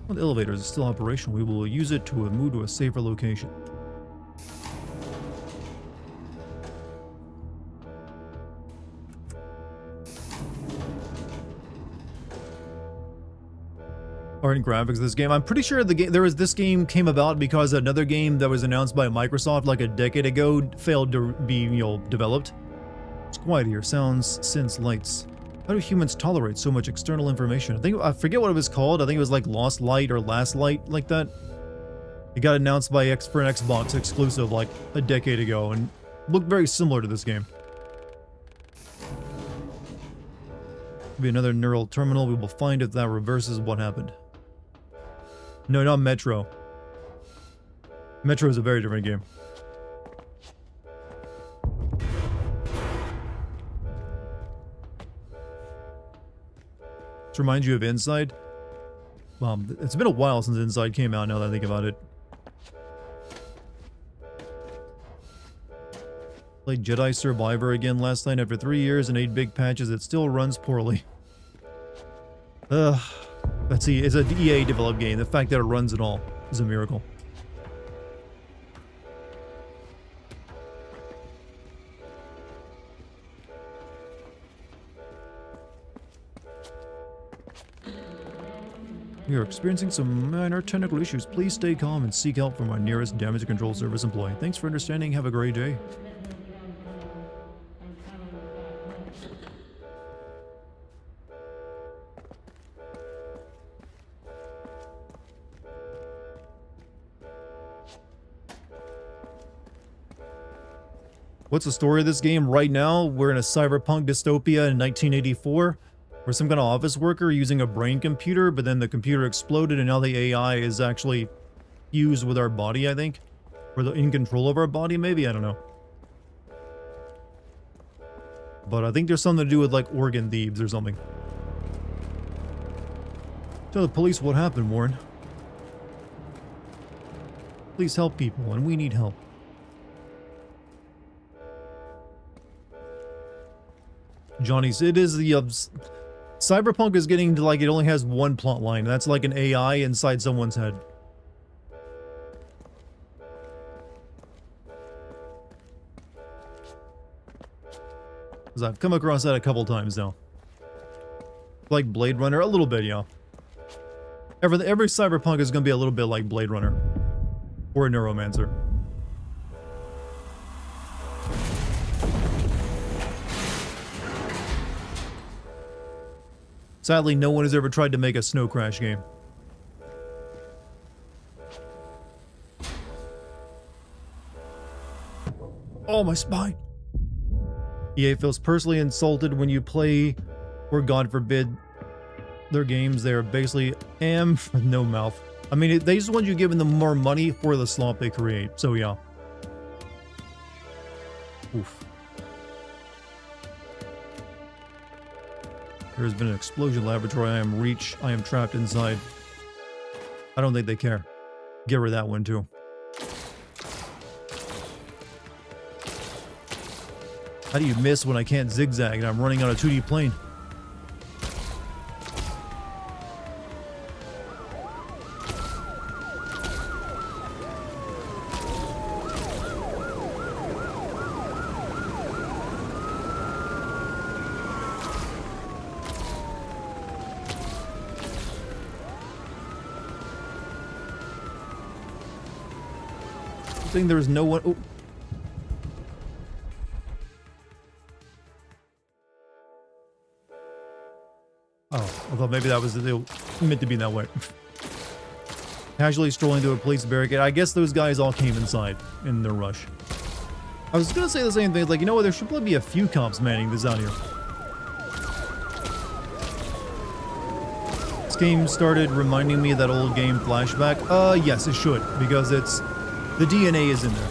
The elevator is still operational. We will use it to move to a safer location. Art and graphics of this game. I'm pretty sure this game came about because another game that was announced by Microsoft like a decade ago failed to be, developed. It's quiet here. Sounds, synths, lights. How do humans tolerate so much external information? I forget what it was called. I think it was like Lost Light or Last Light, like that. It got announced by for an Xbox exclusive like a decade ago and looked very similar to this game. Be another neural terminal. We will find if that reverses what happened. No, not Metro. Metro is a very different game. This reminds you of Inside. It's been a while since Inside came out now that I think about it. Played Jedi Survivor again last night. After 3 years and 8 big patches, it still runs poorly. Let's see, it's an EA developed game. The fact that it runs at all is a miracle. We are experiencing some minor technical issues. Please stay calm and seek help from our nearest damage control service employee. Thanks for understanding. Have a great day. What's the story of this game? Right now, we're in a cyberpunk dystopia in 1984. We're some kind of office worker using a brain computer, but then the computer exploded and now the AI is actually fused with our body, I think. Or in control of our body, maybe? I don't know. But I think there's something to do with like organ thieves or something. Tell the police what happened, Warren. Please help people, and we need help. Johnny's, it is the Cyberpunk is getting to like it only has one plot line. That's like an AI inside someone's head. Because I've come across that a couple times now. Like Blade Runner, a little bit, yeah. Every Cyberpunk is going to be a little bit like Blade Runner. Or a Neuromancer. Sadly, no one has ever tried to make a Snow Crash game. Oh, my spine! EA feels personally insulted when you play, or God forbid, their games. They are basically with no mouth. I mean, they just want you giving them more money for the slop they create, so yeah. Oof. There has been an explosion laboratory. I am trapped inside. I don't think they care. Get rid of that one too. How do you miss when I can't zigzag and I'm running on a 2D plane? There is no one. Oh. I thought maybe that was meant to be that way. Casually strolling through a police barricade. I guess those guys all came inside in their rush. I was gonna say the same thing. Like, you know what? There should probably be a few cops manning this out here. This game started reminding me of that old game Flashback. Yes, it should, because it's the DNA is in there.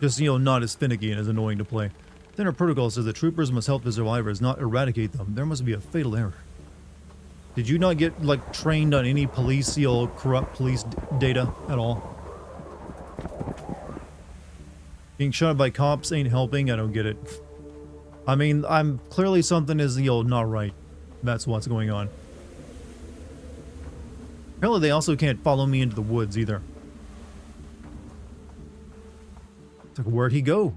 Just, you know, not as finicky and as annoying to play. Then our protocol says the troopers must help the survivors, not eradicate them. There must be a fatal error. Did you not get, like, trained on any police, you know, corrupt police data at all? Being shot by cops ain't helping, I don't get it. I mean, I'm clearly something is, you know, not right. That's what's going on. Apparently they also can't follow me into the woods either. It's like, where'd he go?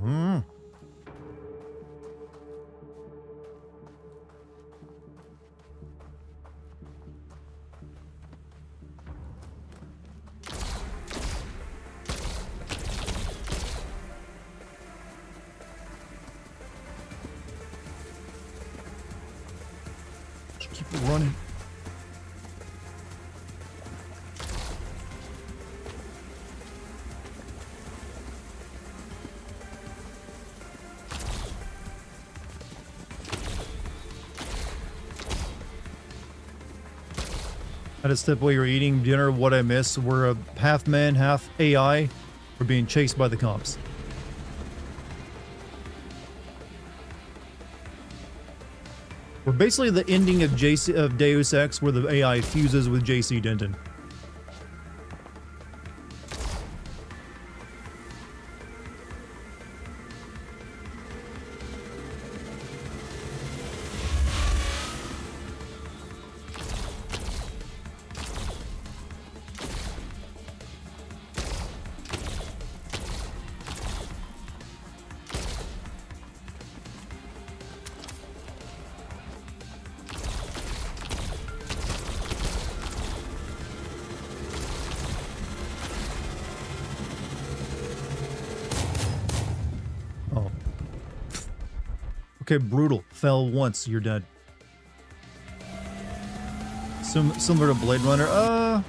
run. Had to step while you're eating dinner. What I miss? We're a half man, half AI. We're being chased by the cops. We're basically the ending of Deus Ex, where the AI fuses with JC Denton. Oh. Okay, brutal. Fell once, you're dead. Similar to Blade Runner? I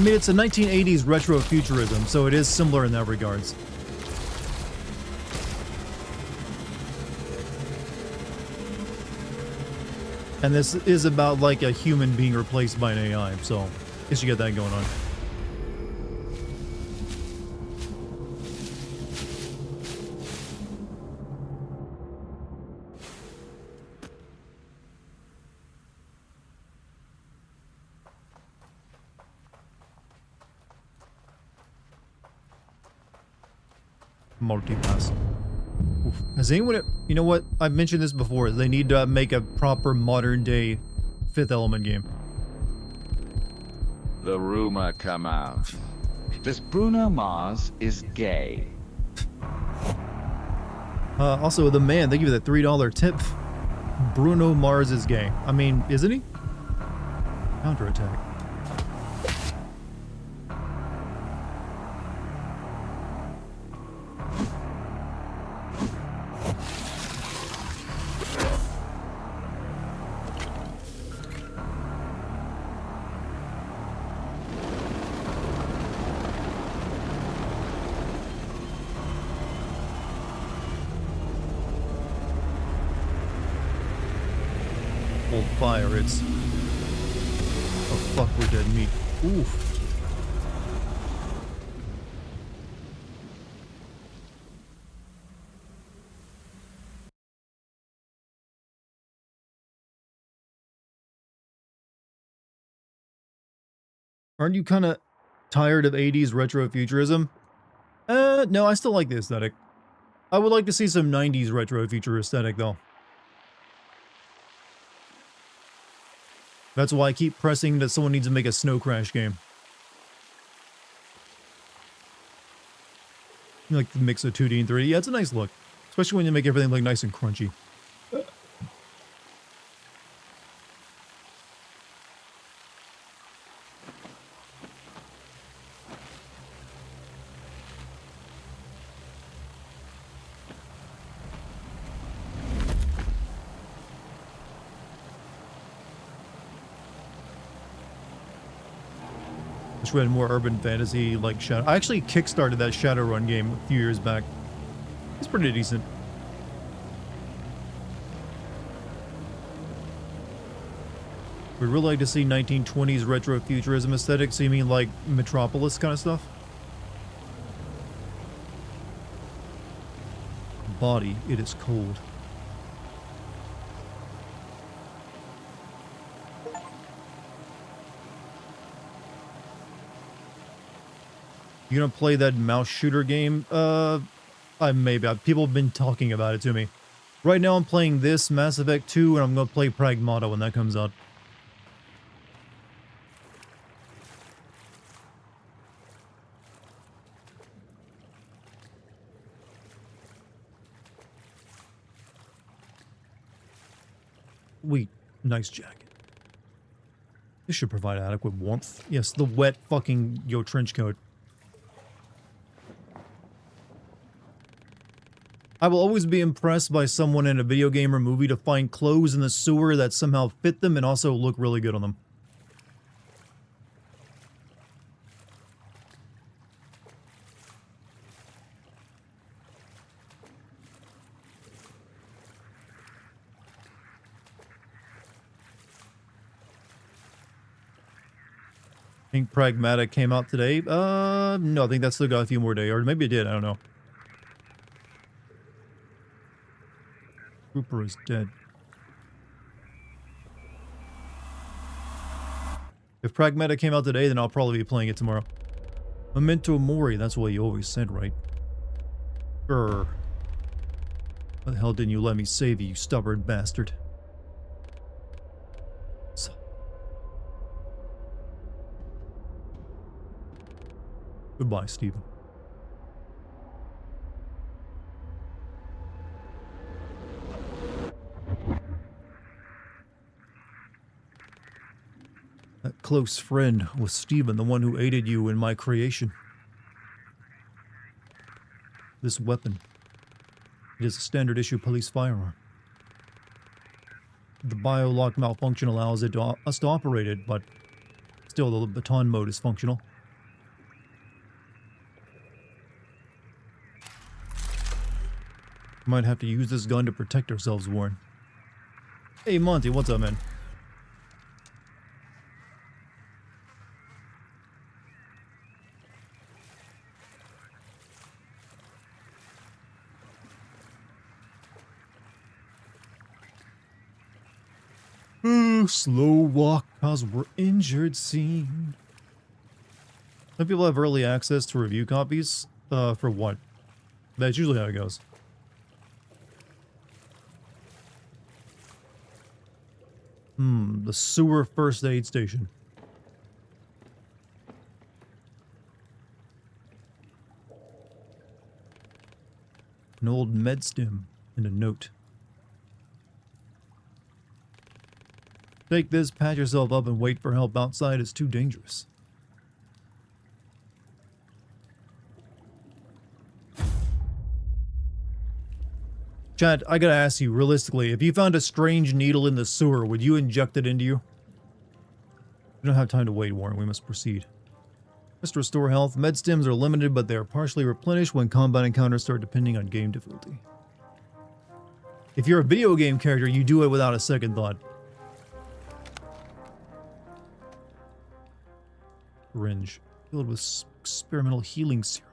mean, it's a 1980s retro futurism, so it is similar in that regards. And this is about, like, a human being replaced by an AI, so I guess you get that going on. Multipass. Oof. Has anyone... You know what? I've mentioned this before. They need to make a proper modern-day Fifth Element game. The rumor come out. This Bruno Mars is gay. Also, the man, they give you the $3 tip. Bruno Mars is gay. I mean, isn't he? Counterattack. Hold fire, it's... Oh fuck, we're dead meat. Oof. Aren't you kind of tired of 80s retro futurism? No, I still like the aesthetic. I would like to see some 90s retro future aesthetic, though. That's why I keep pressing that someone needs to make a Snow Crash game. You like the mix of 2D and 3D? Yeah, it's a nice look. Especially when you make everything look nice and crunchy. Wish we had more urban fantasy like Shadow. I actually kickstarted that Shadowrun game a few years back. It's pretty decent. We'd really like to see 1920s retro futurism aesthetic. So you mean like Metropolis kind of stuff? Body, it is cold. You gonna play that mouse shooter game? Maybe. People have been talking about it to me. Right now I'm playing this, Mass Effect 2, and I'm gonna play Pragmata when that comes out. Sweet. Nice jacket. This should provide adequate warmth. Yes, the wet fucking trench coat. I will always be impressed by someone in a video game or movie to find clothes in the sewer that somehow fit them and also look really good on them. I think Pragmatic came out today. No, I think that still got a few more days, or maybe it did, I don't know. Trooper is dead. If Pragmatic came out today, then I'll probably be playing it tomorrow. Memento Mori, that's what you always said, right? Grr. Why the hell didn't you let me save you, you stubborn bastard? Goodbye, Steven. That close friend was Steven, the one who aided you in my creation. This weapon. It is a standard issue police firearm. The biolock malfunction allows us to operate it, but still the baton mode is functional. Might have to use this gun to protect ourselves, Warren. Hey, Monty, what's up, man? Ooh, slow walk, cause we're injured, scene. Some people have early access to review copies. For what? That's usually how it goes. The sewer first aid station. An old med stim and a note. Take this, patch yourself up, and wait for help outside. It's too dangerous. Chad, I gotta ask you, realistically, if you found a strange needle in the sewer, would you inject it into you? We don't have time to wait, Warren. We must proceed. Just to restore health, med stims are limited, but they are partially replenished when combat encounters start depending on game difficulty. If you're a video game character, you do it without a second thought. Syringe filled with experimental healing serum.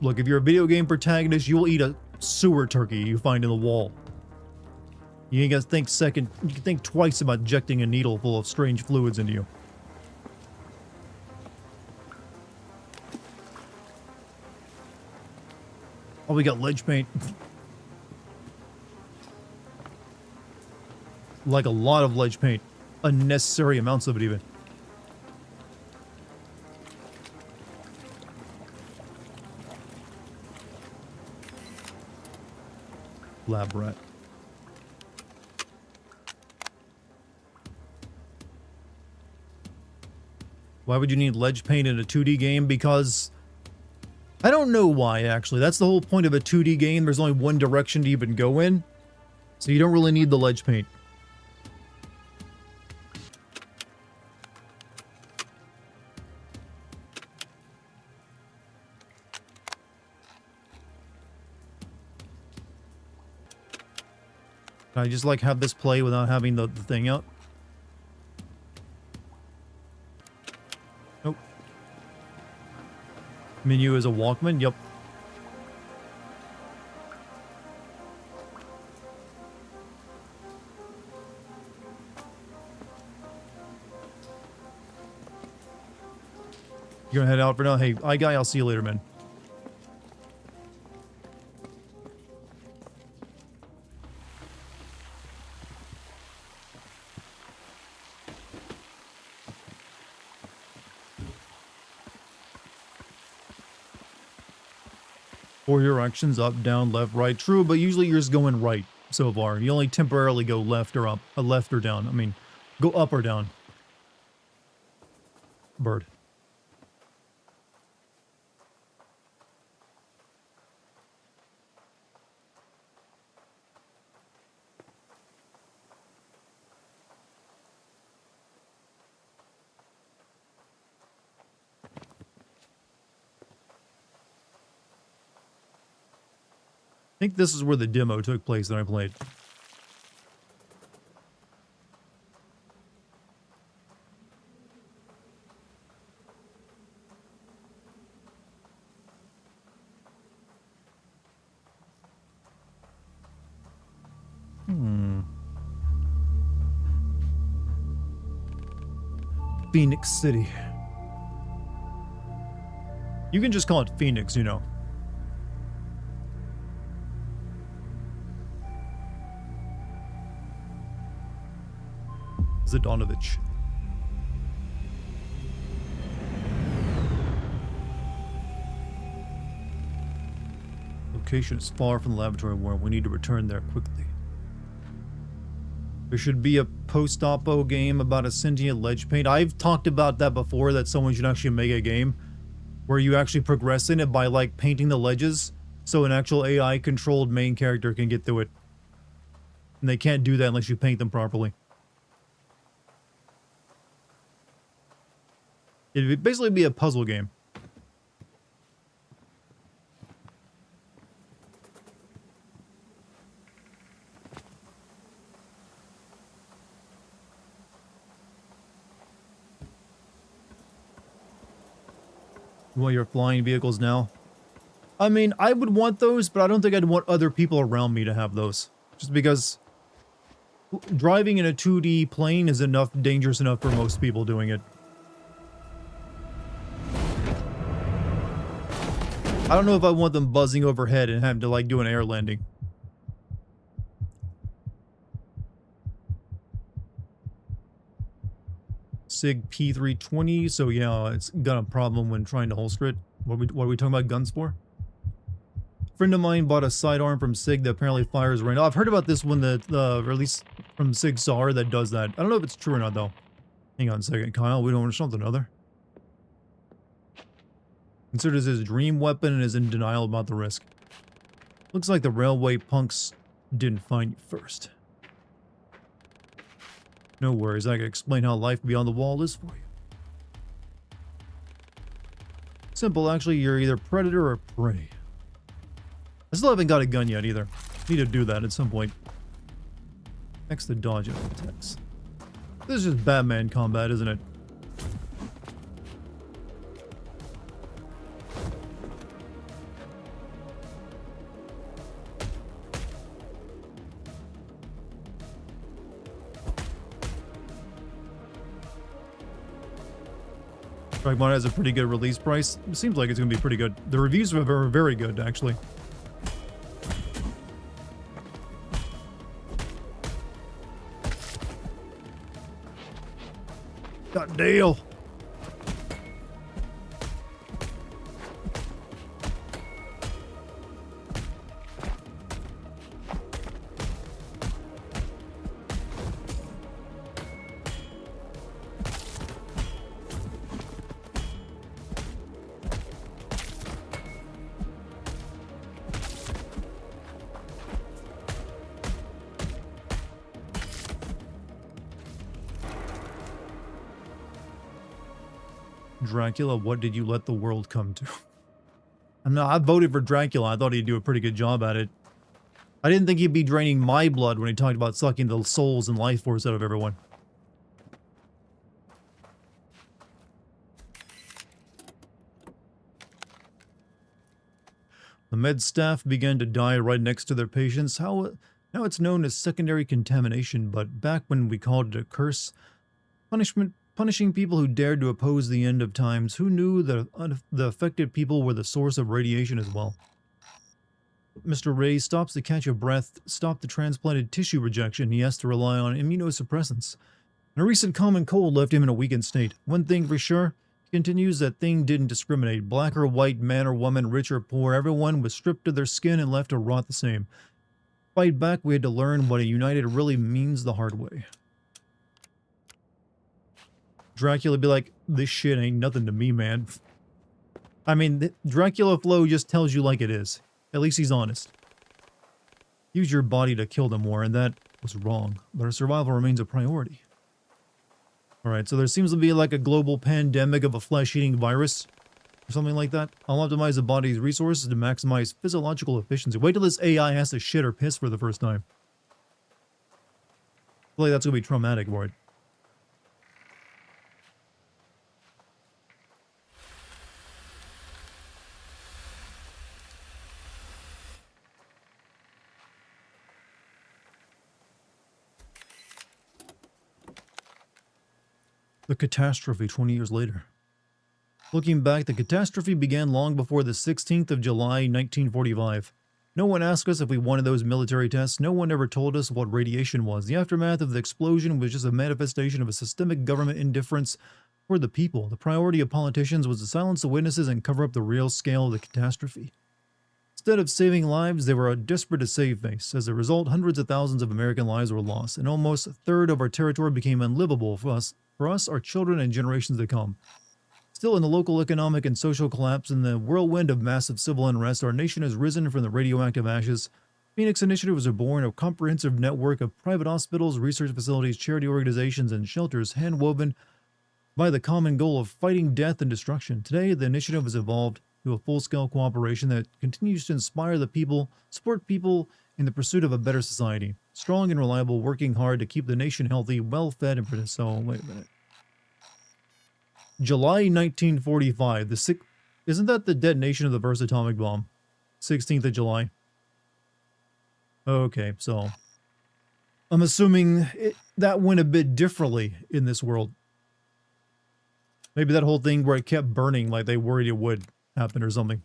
Look, if you're a video game protagonist, you'll eat a sewer turkey you find in the wall. You ain't gotta think you can think twice about injecting a needle full of strange fluids into you. Oh, we got ledge paint. Like a lot of ledge paint. Unnecessary amounts of it even. Lab rat. Why would you need ledge paint in a 2D game? Because I don't know why, actually. That's the whole point of a 2D game. There's only one direction to even go in. So you don't really need the ledge paint. Can I just like have this play without having the thing out? Nope. Menu is a Walkman? Yep. You're gonna head out for now? Hey, guy, I'll see you later, man. Or your actions up, down, left, right. True, but usually you're just going right so far. You only temporarily go left or up, left or down. I mean, go up or down. Bird. think this is where the demo took place that I played. Phoenix City. You can just call it Phoenix, you know. Zadanovich. Location is far from the laboratory where we need to return there quickly. There should be a post-oppo game about a sentient ledge paint. I've talked about that before, that someone should actually make a game where you actually progress in it by, like, painting the ledges so an actual AI-controlled main character can get through it. And they can't do that unless you paint them properly. It would basically be a puzzle game. You want your flying vehicles now? I mean, I would want those, but I don't think I'd want other people around me to have those. Just because driving in a 2D plane is dangerous enough for most people doing it. I don't know if I want them buzzing overhead and having to, like, do an air landing. SIG P320, so yeah, it's got a problem when trying to holster it. What are we talking about guns for? A friend of mine bought a sidearm from SIG that apparently fires right now. I've heard about this one, the release from SIG SAR that does that. I don't know if it's true or not, though. Hang on a second, Kyle. We don't want something other. Considers his dream weapon and is in denial about the risk. Looks like the railway punks didn't find you first. No worries, I can explain how life beyond the wall is for you. Simple, actually, you're either predator or prey. I still haven't got a gun yet, either. Need to do that at some point. Next to dodge and attacks. This is just Batman combat, isn't it? Strikemon has a pretty good release price. It seems like it's going to be pretty good. The reviews are very, very good, actually. God damn. Dracula, what did you let the world come to? I voted for Dracula. I thought he'd do a pretty good job at it. I didn't think he'd be draining my blood when he talked about sucking the souls and life force out of everyone. The med staff began to die right next to their patients. Now it's known as secondary contamination, but back when we called it a curse, punishing people who dared to oppose the end of times. Who knew that the affected people were the source of radiation as well? Mr. Ray stops to catch a breath, stop the transplanted tissue rejection. He has to rely on immunosuppressants. And a recent common cold left him in a weakened state. One thing for sure, he continues, that thing didn't discriminate. Black or white, man or woman, rich or poor, everyone was stripped of their skin and left to rot the same. Fight back, we had to learn what a united really means the hard way. Dracula be like, this shit ain't nothing to me, man. I mean, Dracula flow just tells you like it is. At least he's honest. Use your body to kill them more, and that was wrong. But our survival remains a priority. Alright, so there seems to be like a global pandemic of a flesh-eating virus. or something like that. I'll optimize the body's resources to maximize physiological efficiency. Wait till this AI has to shit or piss for the first time. I feel like that's gonna be traumatic for it. The catastrophe 20 years later. Looking back, the catastrophe began long before the 16th of July, 1945. No one asked us if we wanted those military tests. No one ever told us what radiation was. The aftermath of the explosion was just a manifestation of a systemic government indifference for the people. The priority of politicians was to silence the witnesses and cover up the real scale of the catastrophe. Instead of saving lives, they were desperate to save face. As a result, hundreds of thousands of American lives were lost, and almost a third of our territory became unlivable for us, our children, and generations to come. Still, in the local economic and social collapse and the whirlwind of massive civil unrest, our nation has risen from the radioactive ashes. Phoenix initiatives are born, a comprehensive network of private hospitals, research facilities, charity organizations, and shelters hand-woven by the common goal of fighting death and destruction. Today, the initiative has evolved to a full-scale cooperation that continues to inspire the people, support people in the pursuit of a better society. Strong and reliable, working hard to keep the nation healthy, well-fed, and produced. So, wait a minute. July 1945. Isn't that the detonation of the first atomic bomb? 16th of July. Okay, so I'm assuming that went a bit differently in this world. Maybe that whole thing where it kept burning like they worried it would happen or something.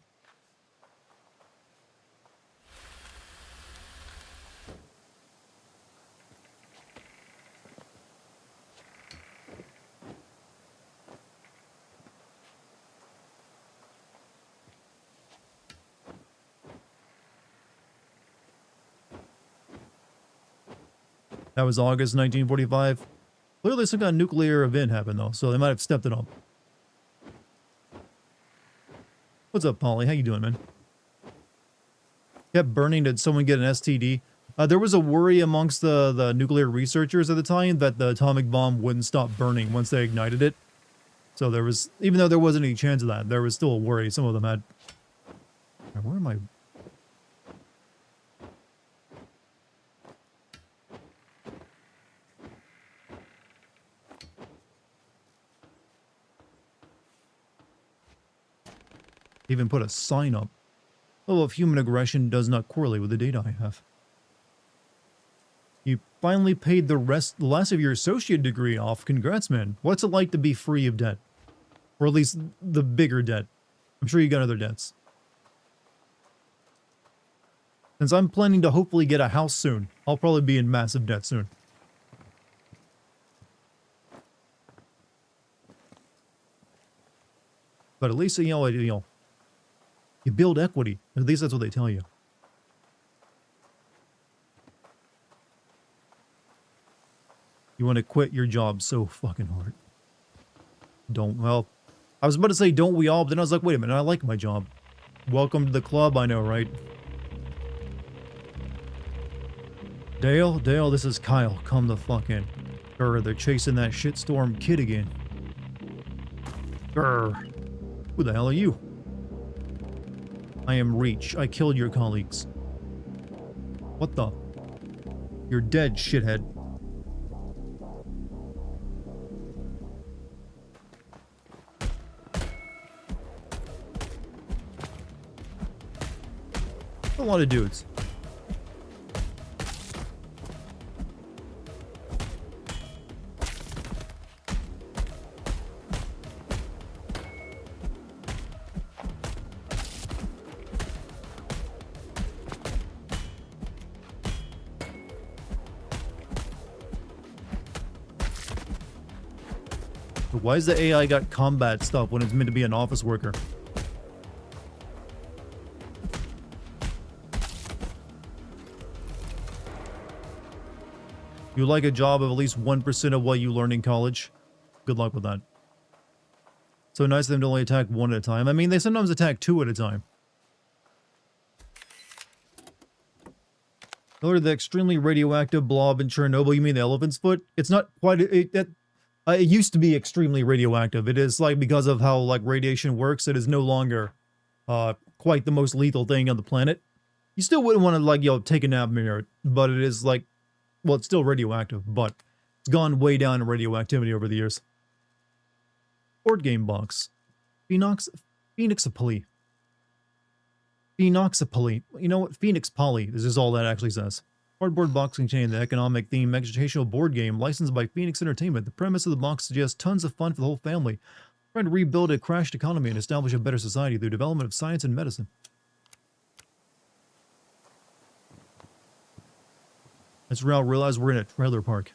That was August 1945. Clearly some kind of nuclear event happened though, so they might have stepped it up. What's up, Polly? How you doing, man? Kept burning. Did someone get an STD? There was a worry amongst the nuclear researchers at the time that the atomic bomb wouldn't stop burning once they ignited it. So there was, even though there wasn't any chance of that, there was still a worry. Some of them had. Where am I? Even put a sign up. Level of human aggression does not correlate with the data I have. You finally paid the last of your associate degree off. Congrats, man. What's it like to be free of debt? Or at least the bigger debt. I'm sure you got other debts. Since I'm planning to hopefully get a house soon, I'll probably be in massive debt soon. But at least, you build equity. At least that's what they tell you. You want to quit your job so fucking hard. Well, I was about to say don't we all, but then I was like, wait a minute, I like my job. Welcome to the club, I know, right? Dale, this is Kyle. Come the fuck in. Grr, they're chasing that shitstorm kid again. Grr. Who the hell are you? I am Reach. I killed your colleagues. What the? You're dead, shithead. A lot of dudes. Why is the AI got combat stuff when it's meant to be an office worker? You like a job of at least 1% of what you learn in college? Good luck with that. So nice of them to only attack one at a time. I mean, they sometimes attack two at a time. Or the extremely radioactive blob in Chernobyl, you mean the elephant's foot? It's not quite... It used to be extremely radioactive. It is like, because of how like radiation works, it is no longer quite the most lethal thing on the planet. You still wouldn't want to like, take a nap near it, but it is like, well, it's still radioactive, but it's gone way down in radioactivity over the years. Board game box. Phoenixapoly. Phoenixapoly. You know what? Phoenix Poly. This is all that actually says. Cardboard box containing the economic theme educational board game licensed by Phoenix Entertainment. The premise of the box suggests tons of fun for the whole family. Trying to rebuild a crashed economy and establish a better society through development of science and medicine. Let's now realize we're in a trailer park.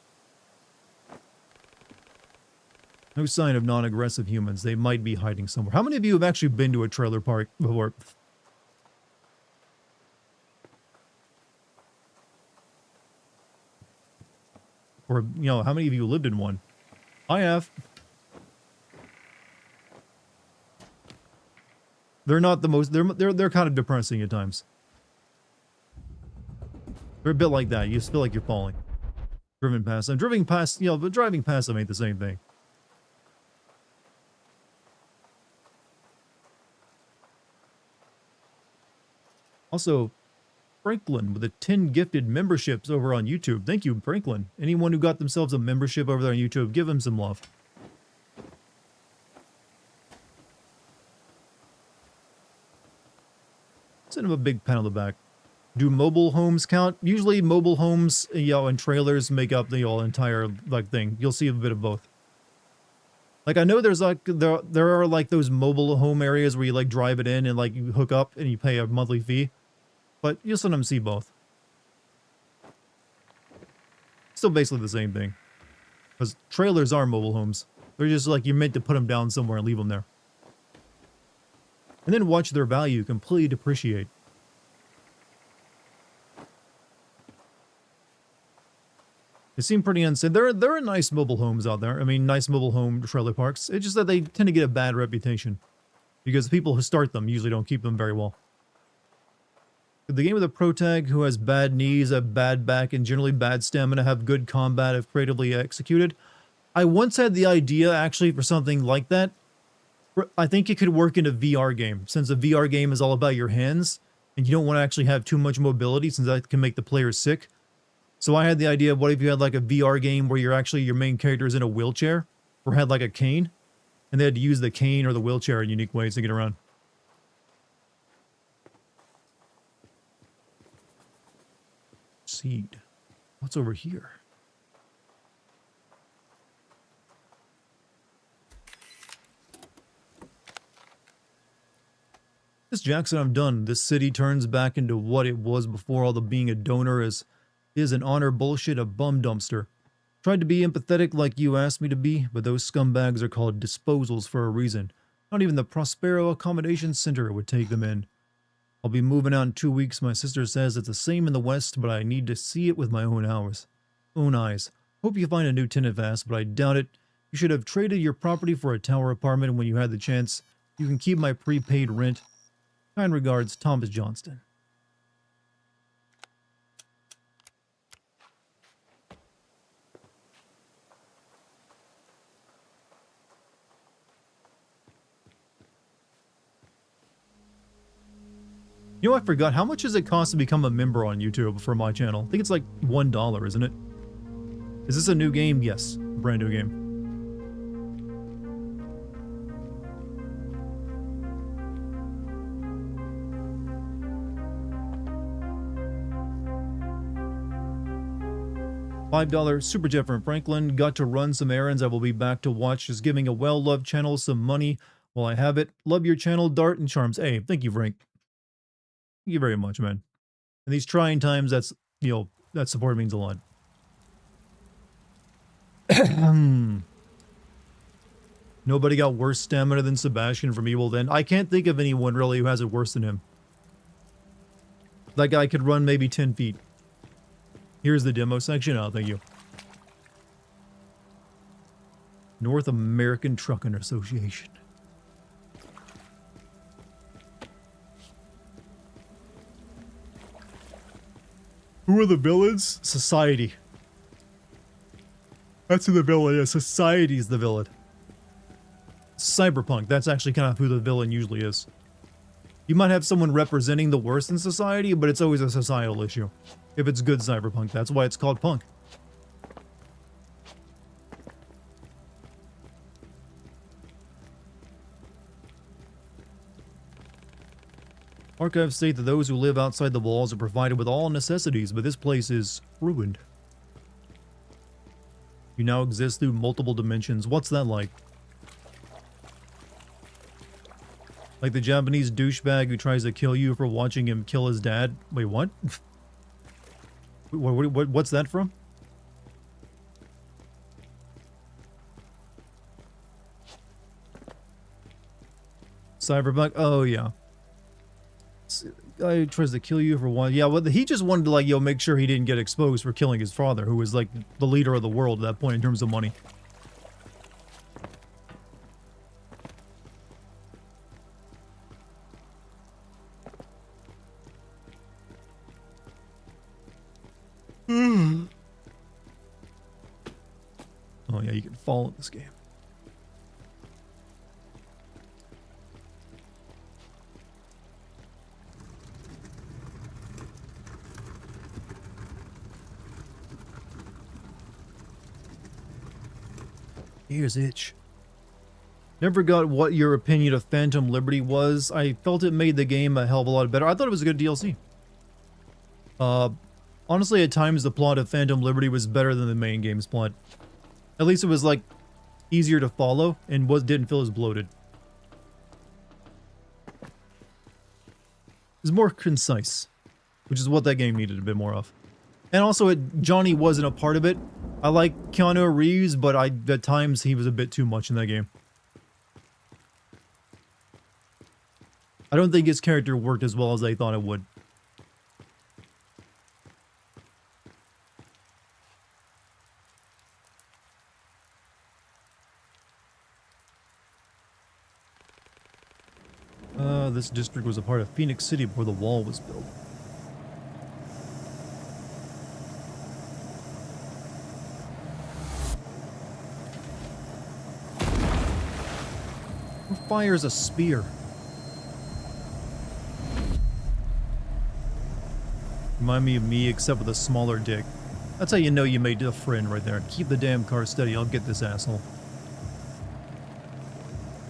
No sign of non-aggressive humans. They might be hiding somewhere. How many of you have actually been to a trailer park before? Or, how many of you lived in one? I have. They're not the most, they're kind of depressing at times. They're a bit like that. You just feel like you're falling. Driven past them. Driving past, but driving past them ain't the same thing. Also, Franklin with the 10 gifted memberships over on YouTube. Thank you, Franklin. Anyone who got themselves a membership over there on YouTube, give them some love. Send him a big pat on the back. Do mobile homes count? Usually mobile homes, and trailers make up the entire thing. You'll see a bit of both. Like, I know there's there are like those mobile home areas where you like drive it in and like you hook up and you pay a monthly fee. But you'll sometimes see both. Still basically the same thing. Because trailers are mobile homes. They're just like, you're meant to put them down somewhere and leave them there. And then watch their value completely depreciate. They seem pretty insane. There are nice mobile homes out there. I mean, nice mobile home trailer parks. It's just that they tend to get a bad reputation. Because the people who start them usually don't keep them very well. Could the game with a protag who has bad knees, a bad back, and generally bad stamina have good combat if creatively executed? I once had the idea, actually, for something like that. I think it could work in a VR game, since a VR game is all about your hands, and you don't want to actually have too much mobility, since that can make the player sick. So I had the idea of what if you had like a VR game where your main character is in a wheelchair, or had like a cane, and they had to use the cane or the wheelchair in unique ways to get around. Seed. What's over here? This Jackson, I'm done. This city turns back into what it was before all the being a donor is an honor bullshit, a bum dumpster. Tried to be empathetic like you asked me to be, but those scumbags are called disposals for a reason. Not even the Prospero Accommodation Center would take them in. I'll be moving out in 2 weeks. My sister says it's the same in the West, but I need to see it with my own eyes. Hope you find a new tenant fast, but I doubt it. You should have traded your property for a tower apartment when you had the chance. You can keep my prepaid rent. Kind regards, Thomas Johnston. You know, I forgot. How much does it cost to become a member on YouTube for my channel? I think it's like $1, isn't it? Is this a new game? Yes. Brand new game. $5 Super Jet from Franklin. Got to run some errands. I will be back to watch. Just giving a well-loved channel some money while I have it. Love your channel, Dart and Charms. Hey, thank you, Frank. Thank you very much, man. In these trying times, that's, that support means a lot. Nobody got worse stamina than Sebastian from Evil Then. I can't think of anyone really who has it worse than him. That guy could run maybe 10 feet. Here's the demo section. Oh, thank you. North American Trucking Association. Who are the villains? Society. That's who the villain is. Society's the villain. Cyberpunk, that's actually kind of who the villain usually is. You might have someone representing the worst in society, but it's always a societal issue. If it's good cyberpunk, that's why it's called punk. Archives state that those who live outside the walls are provided with all necessities, but this place is ruined. You now exist through multiple dimensions. What's that like? Like the Japanese douchebag who tries to kill you for watching him kill his dad? Wait, what? What's that from? Cyberpunk? Oh, yeah. Guy tries to kill you for one. Yeah, well, he just wanted to, like, make sure he didn't get exposed for killing his father, who was, like, the leader of the world at that point in terms of money. Oh, yeah, you can fall in this game. Ears itch. Never got what your opinion of Phantom Liberty was. I felt it made the game a hell of a lot better. I thought it was a good DLC. Honestly, at times the plot of Phantom Liberty was better than the main game's plot. At least it was, like, easier to follow and didn't feel as bloated. It was more concise, which is what that game needed a bit more of. And also, Johnny wasn't a part of it. I like Keanu Reeves, but at times he was a bit too much in that game. I don't think his character worked as well as they thought it would. This district was a part of Phoenix City before the wall was built. Who fires a spear? Remind me of me, except with a smaller dick. That's how you know you made a friend right there. Keep the damn car steady, I'll get this asshole.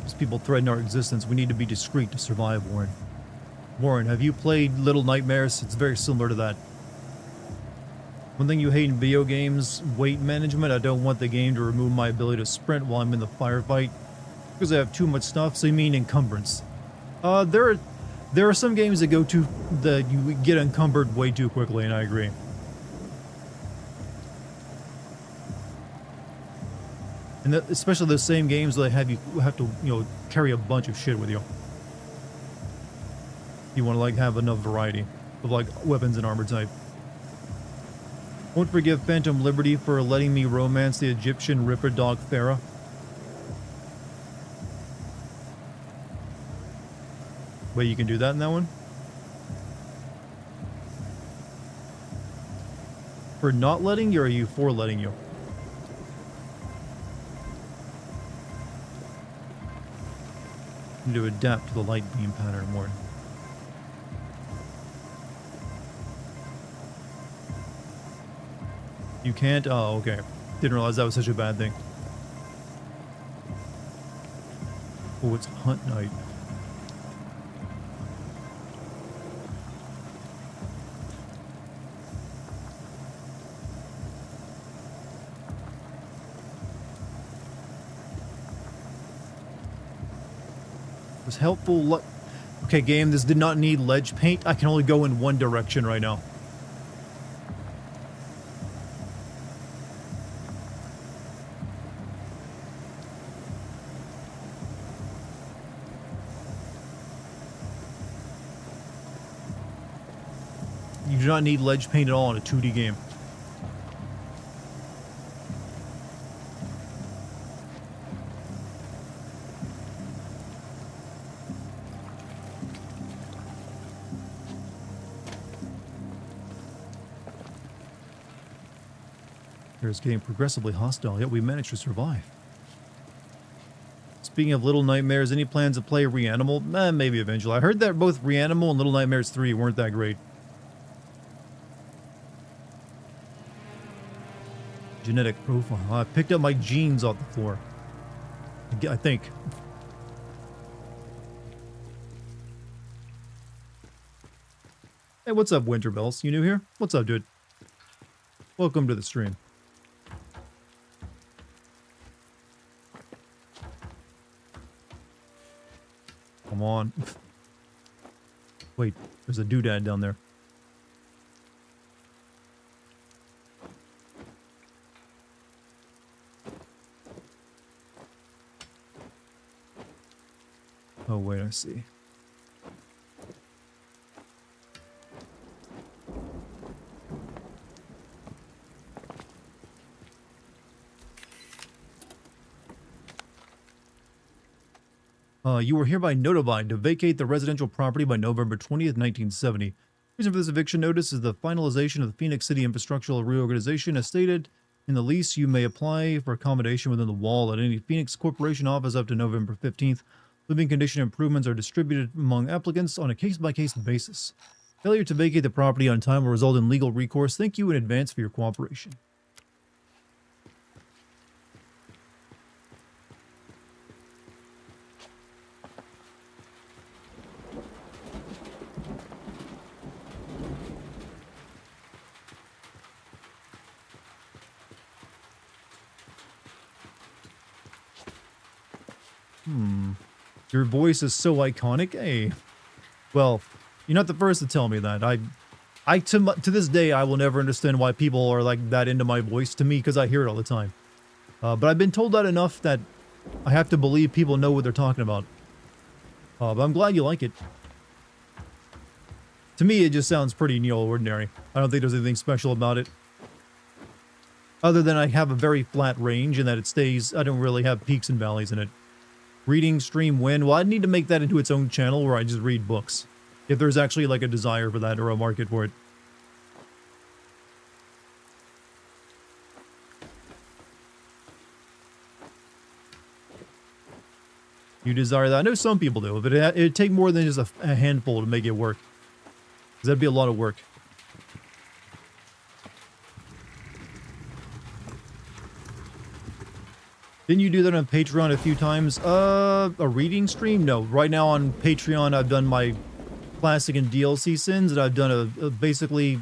These people threaten our existence. We need to be discreet to survive, Warren. Warren, have you played Little Nightmares? It's very similar to that. One thing you hate in video games, weight management. I don't want the game to remove my ability to sprint while I'm in the firefight, because I have too much stuff. So you mean encumbrance? There are some games that that you get encumbered way too quickly, and I agree. And especially the same games that have to carry a bunch of shit with you. You want to like have enough variety of like weapons and armor type. Won't forgive Phantom Liberty for letting me romance the Egyptian ripper dog Farah. Wait, you can do that in that one? For not letting you, or are you for letting you? Need to adapt to the light beam pattern more. You can't? Oh, okay. Didn't realize that was such a bad thing. Oh, it's hunt night. Was helpful. Okay, game, this did not need ledge paint. I can only go in one direction right now. You do not need ledge paint at all in a 2D game. atmosphere is getting progressively hostile, yet we managed to survive. Speaking of Little Nightmares, any plans to play Reanimal? Maybe eventually. I heard that both Reanimal and Little Nightmares 3 weren't that great. Genetic profile. I picked up my genes off the floor. I think. Hey, what's up, Winterbells? You new here? What's up, dude? Welcome to the stream. Come on. Wait, there's a doodad down there. Oh, wait, I see. You were hereby notified to vacate the residential property by November 20th, 1970. Reason for this eviction notice is the finalization of the Phoenix City infrastructural reorganization. As stated in the lease, you may apply for accommodation within the wall at any Phoenix Corporation office up to November 15th. Living condition improvements are distributed among applicants on a case-by-case basis. Failure to vacate the property on time will result in legal recourse. Thank you in advance for your cooperation. Your voice is so iconic. Hey, well, you're not the first to tell me that. To this day, I will never understand why people are like that into my voice to me because I hear it all the time. But I've been told that enough that I have to believe people know what they're talking about. But I'm glad you like it. To me, it just sounds pretty, ordinary. I don't think there's anything special about it. Other than I have a very flat range and that it stays, I don't really have peaks and valleys in it. Reading stream when? Well, I'd need to make that into its own channel where I just read books. If there's actually like a desire for that or a market for it. You desire that? I know some people do, but it'd take more than just a handful to make it work. Because that'd be a lot of work. Didn't you do that on Patreon a few times? A reading stream? No. Right now on Patreon, I've done my classic and DLC sins, and I've done a basically...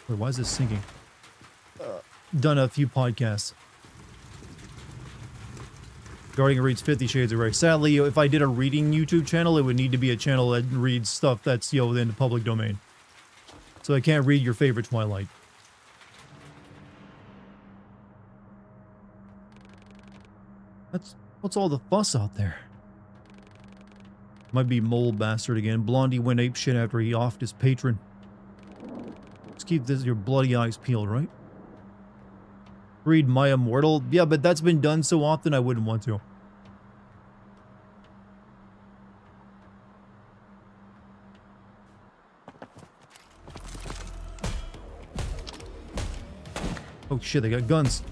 Wait, why is this sinking? Done a few podcasts. Dartigan reads 50 Shades of Grey. Sadly, if I did a reading YouTube channel, it would need to be a channel that reads stuff that's, within the public domain. So I can't read your favorite Twilight. What's all the fuss out there? Might be Mole Bastard again. Blondie went apeshit after he offed his patron. Just keep your bloody eyes peeled, right? Read My Immortal? Yeah, but that's been done so often I wouldn't want to. Oh shit, they got guns.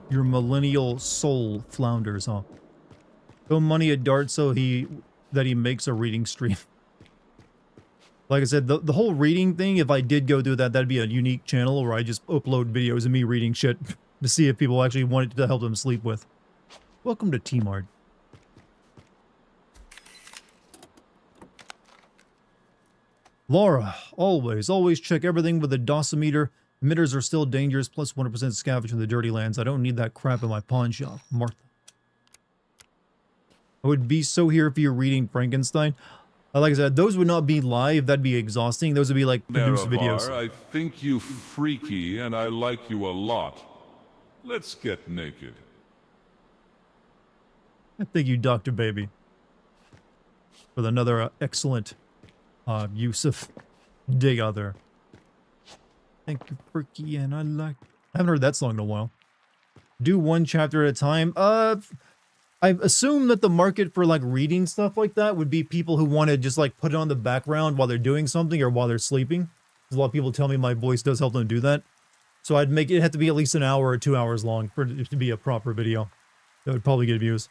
Your millennial soul flounders, huh? Throw money at Dart so he makes a reading stream. Like I said, the whole reading thing, if I did go do that, that'd be a unique channel where I just upload videos of me reading shit to see if people actually want it to help them sleep with. Welcome to T-Mart. Laura, always check everything with a dosimeter. Emitters are still dangerous, plus 100% scavenge in the dirty lands. I don't need that crap in my pawn shop. Martha. I would be so here if you're reading Frankenstein. Like I said, those would not be live. That'd be exhausting. Those would be like produced videos. I think you freaky and I like you a lot. Let's get naked. Thank you, Dr. Baby, for another excellent use of Dig Other. Thank you, Perky, and I haven't heard that song in a while. Do one chapter at a time. I assume that the market for like reading stuff like that would be people who want to just like put it on the background while they're doing something or while they're sleeping. A lot of people tell me my voice does help them do that. So I'd make it have to be at least an hour or 2 hours long for it to be a proper video. That would probably get views.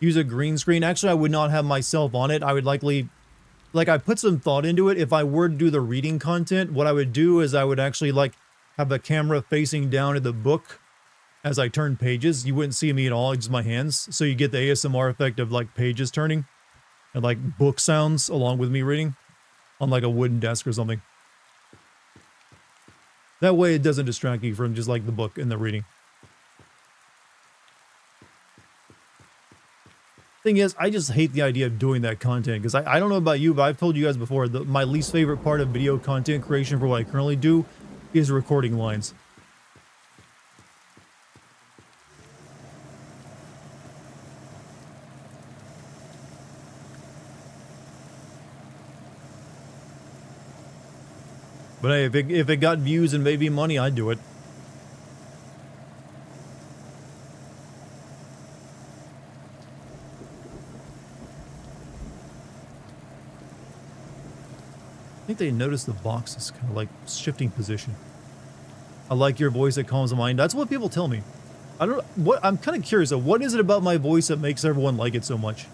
Use a green screen. Actually, I would not have myself on it. I would likely, like, I put some thought into it. If I were to do the reading content, what I would do is I would actually, like, have a camera facing down at the book as I turn pages. You wouldn't see me at all, just my hands. So you get the ASMR effect of, like, pages turning and, like, book sounds along with me reading on, like, a wooden desk or something. That way it doesn't distract you from just, like, the book and the reading. Thing is, I just hate the idea of doing that content because I don't know about you, but I've told you guys before that my least favorite part of video content creation for what I currently do is recording lines. But hey, if it got views and maybe money, I'd do it. I think they noticed the box is kind of like shifting position. I like your voice, it calms the mind. That's what people tell me. I don't what I'm kind of curious of what is it about my voice that makes everyone like it so much?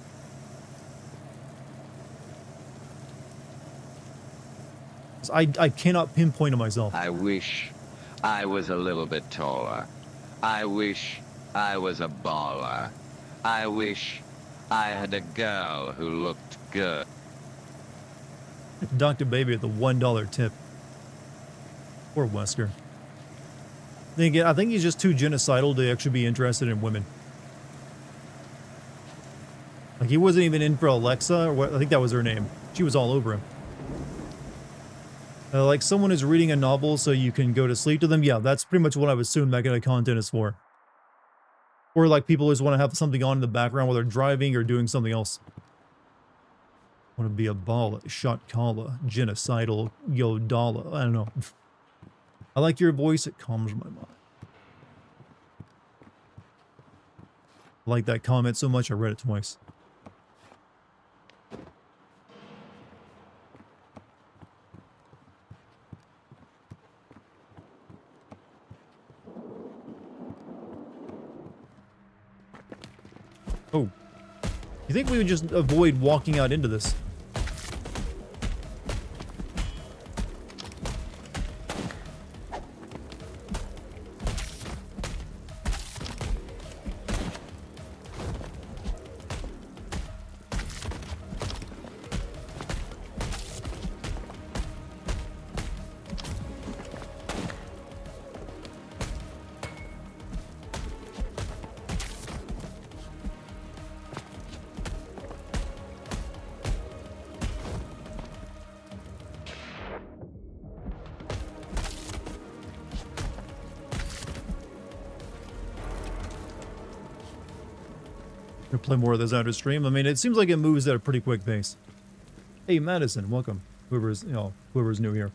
I cannot pinpoint it myself. I wish I was a little bit taller. I wish I was a baller. I wish I had a girl who looked good. Dr. Baby at the $1 tip. Poor Wesker. I think he's just too genocidal to actually be interested in women. Like, he wasn't even in for Alexa, or what? I think that was her name. She was all over him. Like, someone is reading a novel so you can go to sleep to them. Yeah, that's pretty much what I would assume that kind of content is for. Or, like, people just want to have something on in the background while they're driving or doing something else. Want to be a baller, shot caller, genocidal, yodala. I don't know. I like your voice, it calms my mind. I like that comment so much I read it twice. Oh. You think we would just avoid walking out into this? Play more of this after stream. I mean, it seems like it moves at a pretty quick pace. Hey, Madison, welcome. Whoever's new here.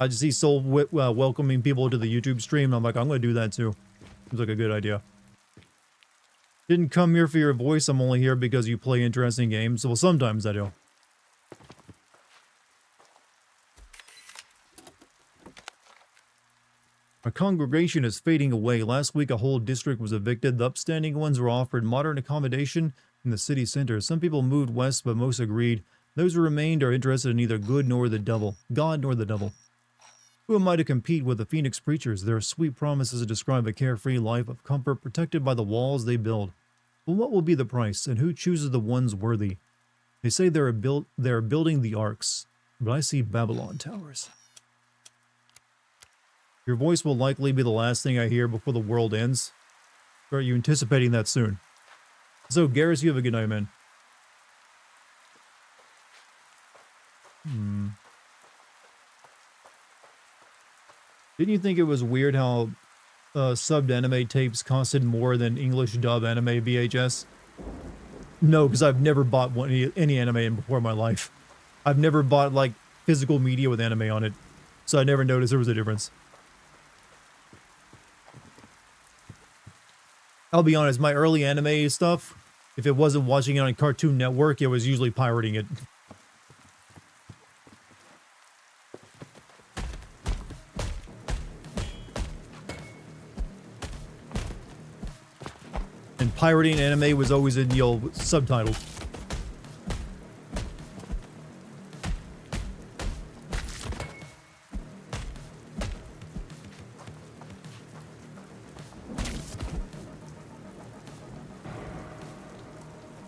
I just see Soul welcoming people to the YouTube stream. I'm like, I'm going to do that too. Seems like a good idea. Didn't come here for your voice. I'm only here because you play interesting games. Well, sometimes I do. Our congregation is fading away. Last week, a whole district was evicted. The upstanding ones were offered modern accommodation in the city center. Some people moved west, but most agreed. Those who remained are interested in neither good nor the devil. God nor the devil. Who am I to compete with the Phoenix preachers? Their sweet promises describe a carefree life of comfort protected by the walls they build. But what will be the price, and who chooses the ones worthy? They say they are building the arks, but I see Babylon towers. Your voice will likely be the last thing I hear before the world ends. Or are you anticipating that soon? So, Garrus, you have a good night, man. Didn't you think it was weird how subbed anime tapes costed more than English dub anime VHS? No, because I've never bought any anime in before in my life. I've never bought, like, physical media with anime on it, so I never noticed there was a difference. I'll be honest, my early anime stuff, if it wasn't watching it on Cartoon Network, it was usually pirating it. And pirating anime was always in, subtitled.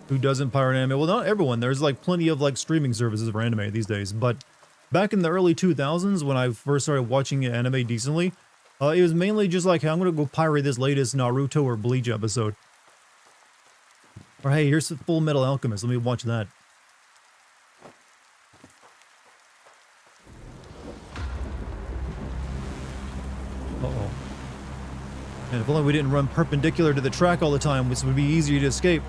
Who doesn't pirate anime? Well, not everyone. There's like plenty of like streaming services for anime these days. But back in the early 2000s, when I first started watching anime decently, it was mainly just like, hey, I'm gonna go pirate this latest Naruto or Bleach episode. Or hey, here's Full Metal Alchemist. Let me watch that. Uh-oh. And if only we didn't run perpendicular to the track all the time, this would be easier to escape.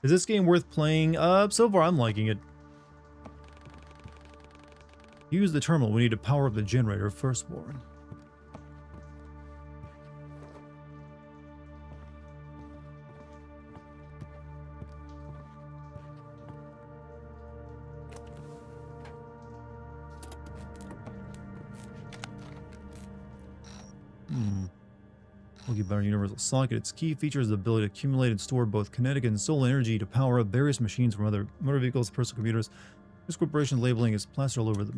Is this game worth playing? So far I'm liking it. Use the terminal. We need to power up the generator first, Warren. About our universal socket. Its key feature is the ability to accumulate and store both kinetic and solar energy to power up various machines from other motor vehicles, personal computers. This corporation labeling is plastered all over the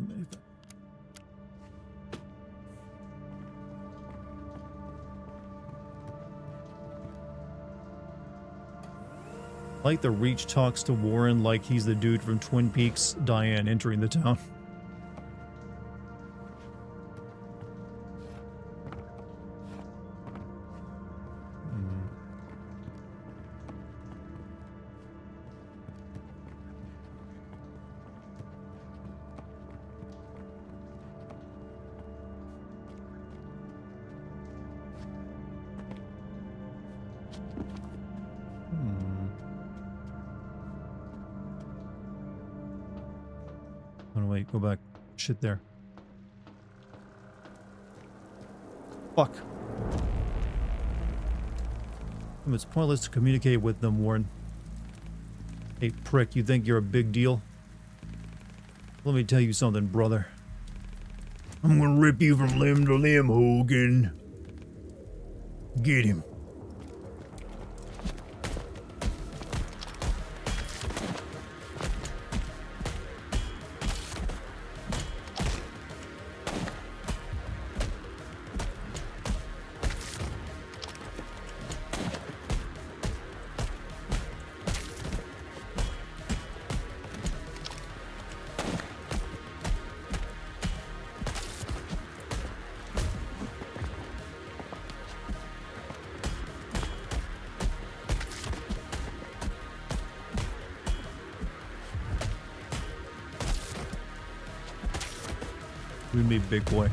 like the Reach talks to Warren like he's the dude from Twin Peaks, Diane entering the town. Wait, go back. Shit there. Fuck. It's pointless to communicate with them, Warren. Hey, prick, you think you're a big deal? Let me tell you something, brother. I'm gonna rip you from limb to limb, Hogan. Get him. You and me, big boy.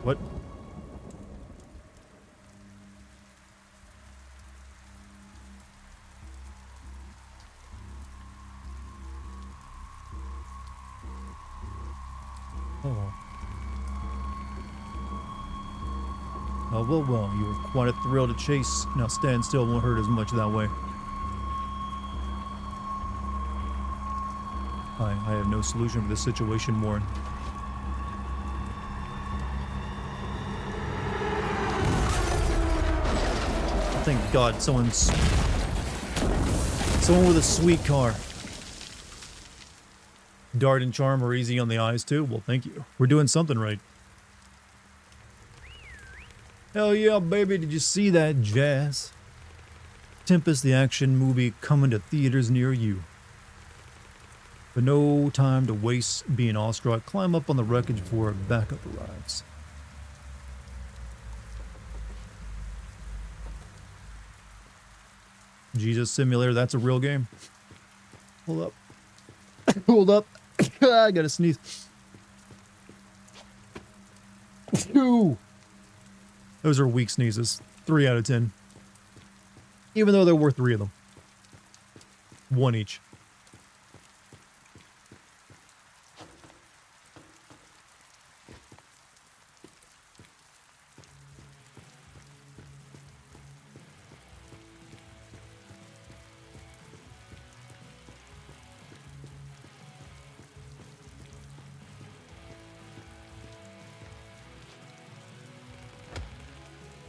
What? Well, you were quite a thrill to chase. Now stand still, won't hurt as much that way. I have no solution for this situation, Warren. Thank God someone with a sweet car. Dart and Charm are easy on the eyes too. Well, thank you. We're doing something right. Hell yeah, baby. Did you see that jazz? Tempest, the action movie, coming to theaters near you. But no time to waste being awestruck. Climb up on the wreckage before backup arrives. Jesus Simulator, that's a real game. Hold up. Hold up. I gotta sneeze. Two. Those are weak sneezes. 3 out of 10. Even though there were 3 of them. 1 each.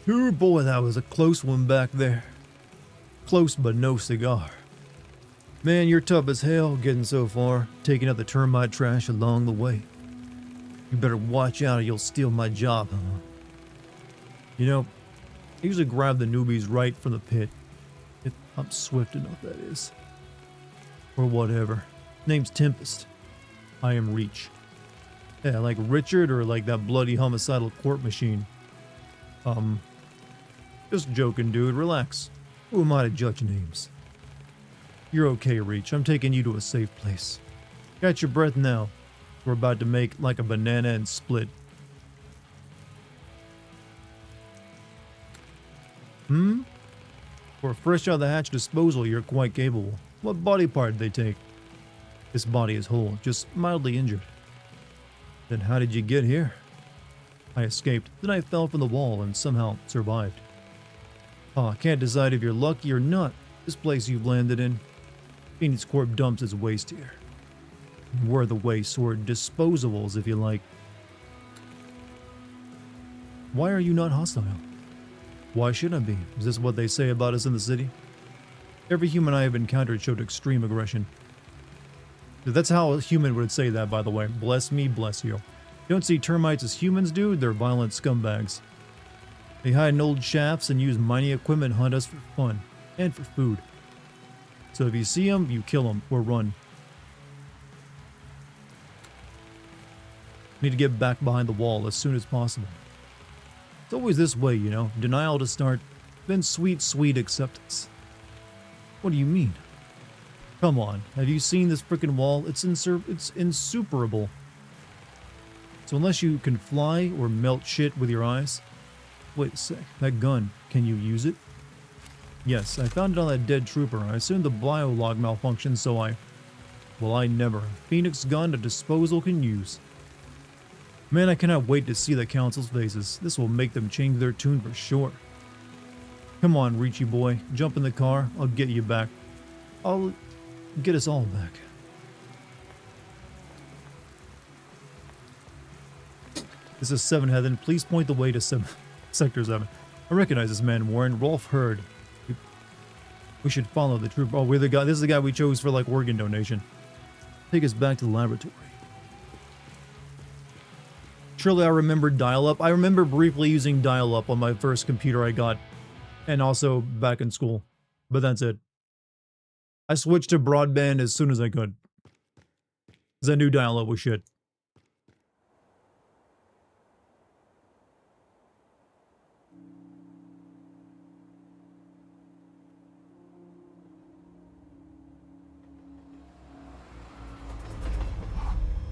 Ooh, boy, that was a close one back there. Close but no cigar. Man, you're tough as hell getting so far, taking out the termite trash along the way. You better watch out or you'll steal my job, huh? You know, I usually grab the newbies right from the pit. If I'm swift enough, that is. Or whatever. Name's Tempest. I am Reach. Yeah, like Richard or like that bloody homicidal court machine. Just joking, dude. Relax. Who am I to judge names? You're okay, Reach. I'm taking you to a safe place. Catch your breath now. We're about to make like a banana and split. For a fresh out of the hatch disposal, you're quite capable. What body part did they take? This body is whole, just mildly injured. Then how did you get here? I escaped. Then I fell from the wall and somehow survived. Oh, I can't decide if you're lucky or not. This place you've landed in. Phoenix Corp dumps its waste here. We're the waste, or disposables if you like. Why are you not hostile? Why should I be? Is this what they say about us in the city? Every human I have encountered showed extreme aggression. That's how a human would say that, by the way. Bless me, bless you. You don't see termites as humans do, they're violent scumbags. They hide in old shafts and use mining equipment to hunt us for fun and for food. So if you see them, you kill them or run. Need to get back behind the wall as soon as possible. It's always this way, you know. Denial to start, then sweet, sweet acceptance. What do you mean? Come on, have you seen this frickin' wall? It's insuperable. So unless you can fly or melt shit with your eyes... Wait a sec, that gun, can you use it? Yes, I found it on that dead trooper. I assumed the biolog malfunctioned, so well, I never. Phoenix gun a disposal can use. Man, I cannot wait to see the council's faces. This will make them change their tune for sure. Come on, Reachy boy, jump in the car, I'll get you back. I'll get us all back. This is 7 Heaven, please point the way to Sector 7. I recognize this man, Warren. Rolf Hurd. We should follow the troop. Oh, we're the guy. This is the guy we chose for like organ donation. Take us back to the laboratory. Surely I remember dial-up. I remember briefly using dial-up on my first computer I got. And also back in school. But that's it. I switched to broadband as soon as I could. Because I knew dial-up was shit.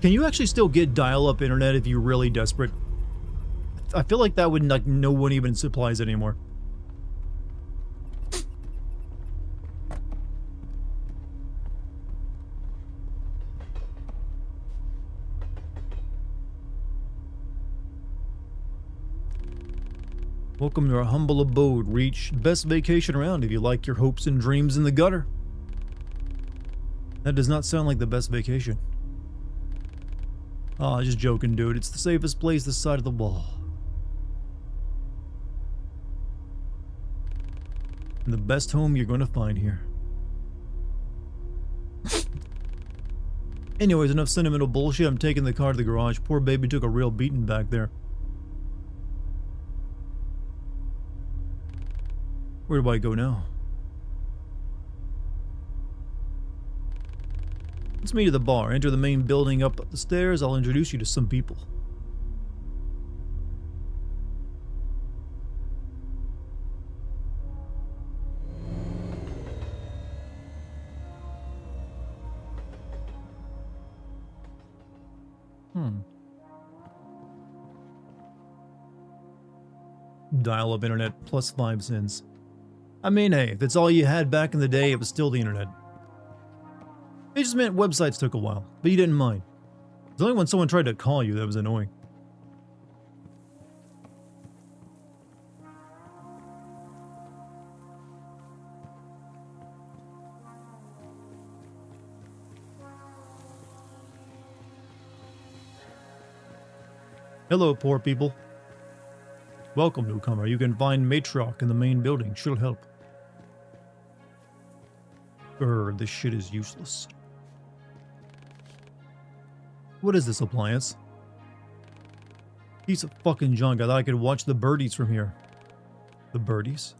Can you actually still get dial-up internet if you're really desperate? I feel like that would, like, no one even supplies it anymore. Welcome to our humble abode, Reach. Best vacation around if you like your hopes and dreams in the gutter. That does not sound like the best vacation. Aw, just joking, dude. It's the safest place this side of the wall. And the best home you're gonna find here. Anyways, enough sentimental bullshit. I'm taking the car to the garage. Poor baby took a real beating back there. Where do I go now? Let's meet at the bar. Enter the main building up the stairs. I'll introduce you to some people. Dial-up internet plus 5 cents. I mean, hey, if that's all you had back in the day, it was still the internet. It just meant websites took a while, but you didn't mind. It's only when someone tried to call you that was annoying. Hello, poor people. Welcome, newcomer. You can find Matriarch in the main building. She'll help. This shit is useless. What is this appliance? Piece of fucking junk. I thought I could watch the birdies from here. The birdies?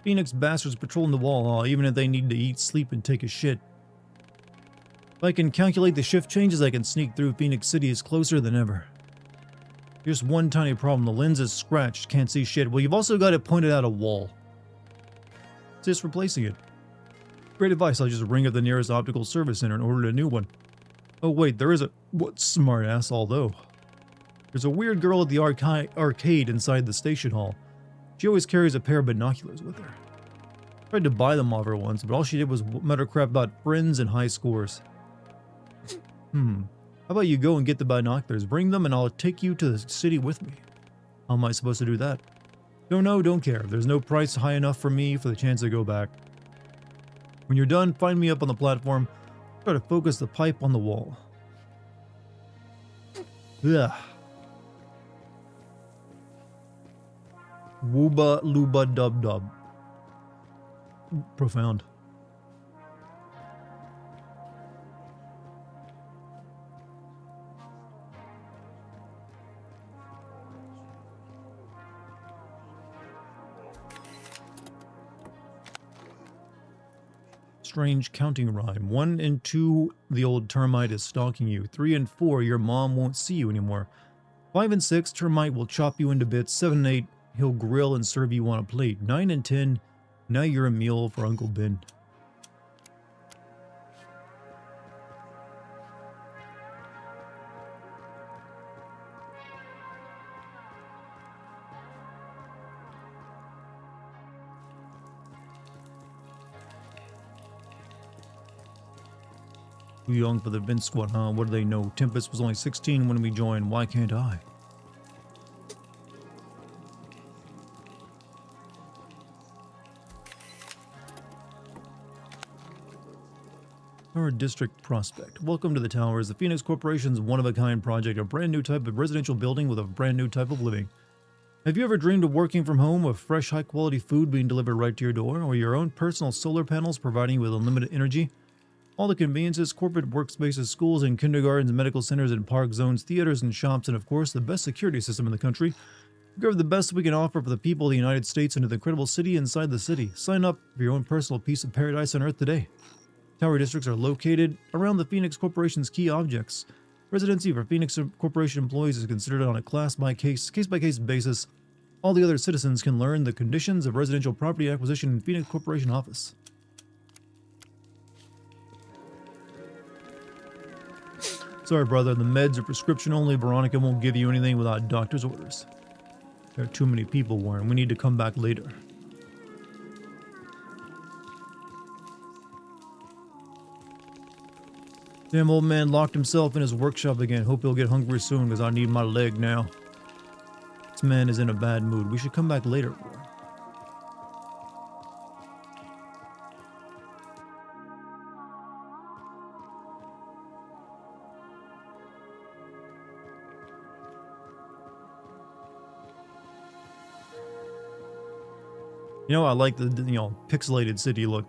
Phoenix bastards patrolling the wall, even if they need to eat, sleep, and take a shit. If I can calculate the shift changes, I can sneak through. Phoenix City is closer than ever. Here's one tiny problem. The lens is scratched. Can't see shit. Well, you've also got it pointed at a wall. Just replacing it. Great advice. I'll just ring up the nearest optical service center and order a new one. Oh wait, there is a... What smart ass, although. There's a weird girl at the arcade inside the station hall. She always carries a pair of binoculars with her. Tried to buy them off her once, but all she did was mutter crap about friends and high scores. How about you go and get the binoculars, bring them, and I'll take you to the city with me. How am I supposed to do that? Don't know, don't care. There's no price high enough for me for the chance to go back. When you're done, find me up on the platform. Try to focus the pipe on the wall. Ugh. Wooba looba dub dub. Profound. Strange counting rhyme. 1 and 2, the old termite is stalking you. 3 and 4, your mom won't see you anymore. 5 and 6, termite will chop you into bits. 7 and 8, he'll grill and serve you on a plate. 9 and 10, now you're a meal for Uncle Ben. Too young for the Vince squad, huh? What do they know? Tempest was only 16 when we joined. Why can't I? Tower District Prospect. Welcome to the Towers, the Phoenix Corporation's one-of-a-kind project, a brand new type of residential building with a brand new type of living. Have you ever dreamed of working from home with fresh, high-quality food being delivered right to your door, or your own personal solar panels providing you with unlimited energy? All the conveniences, corporate workspaces, schools and kindergartens, medical centers and park zones, theaters and shops, and of course the best security system in the country. Give the best we can offer for the people of the United States and to the incredible city inside the city. Sign up for your own personal piece of paradise on Earth today. Tower districts are located around the Phoenix Corporation's key objects. Residency for Phoenix Corporation employees is considered on a case-by-case basis. All the other citizens can learn the conditions of residential property acquisition in Phoenix Corporation office. Sorry, brother, the meds are prescription only. Veronica won't give you anything without doctor's orders. There are too many people, Warren. We need to come back later. Damn old man locked himself in his workshop again. Hope he'll get hungry soon because I need my leg now. This man is in a bad mood. We should come back later. You know, I like the, you know, pixelated city look.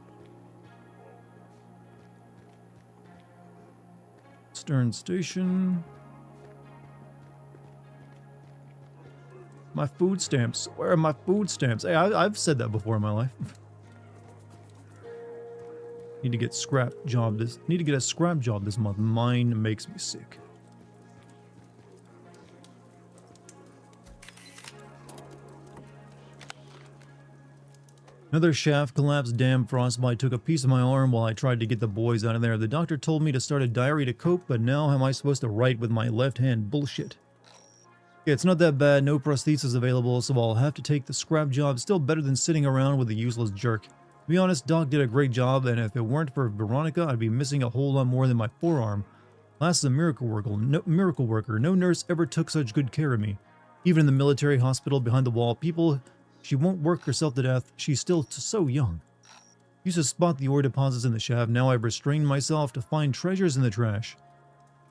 Stern Station. My food stamps. Where are my food stamps? Hey, I've said that before in my life. Need to get scrap job this. Need to get a scrap job this month. Mine makes me sick. Another shaft collapsed. Damn, frostbite took a piece of my arm while I tried to get the boys out of there. The doctor told me to start a diary to cope, but now how am I supposed to write with my left hand? Bullshit. Yeah, it's not that bad. No prosthesis available, so I'll have to take the scrap job. Still better than sitting around with a useless jerk. To be honest, Doc did a great job, and if it weren't for Veronica, I'd be missing a whole lot more than my forearm. Last is a miracle worker. No nurse ever took such good care of me. Even in the military hospital behind the wall, she won't work herself to death. She's still so young. Used to spot the ore deposits in the shaft. Now I've restrained myself to find treasures in the trash.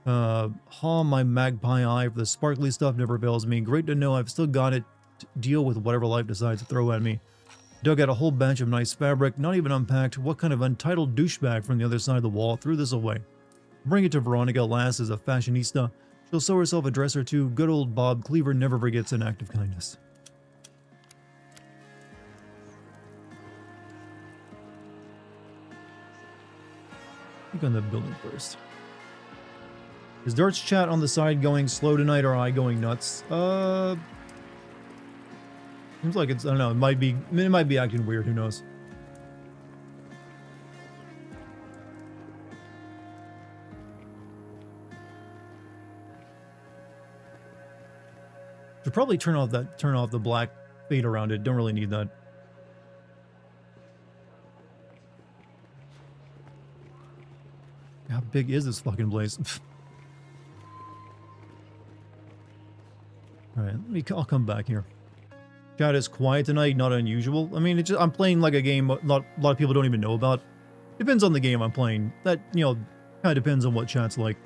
My magpie eye for the sparkly stuff never fails me. Great to know I've still got it to deal with whatever life decides to throw at me. Dug out a whole batch of nice fabric, not even unpacked. What kind of untitled douchebag from the other side of the wall threw this away? Bring it to Veronica. Lass is a fashionista. She'll sew herself a dress or two. Good old Bob Cleaver never forgets an act of kindness. Click on the building first. Is Dart's chat on the side going slow tonight, or am I going nuts? Seems like it's, I don't know, it might be acting weird, who knows. Should probably turn off the black fade around it. Don't really need that. How big is this fucking place? Alright, I'll come back here. Chat is quiet tonight, not unusual. I mean, I'm playing like a game a lot of people don't even know about. Depends on the game I'm playing. That, you know, kind of depends on what chat's like.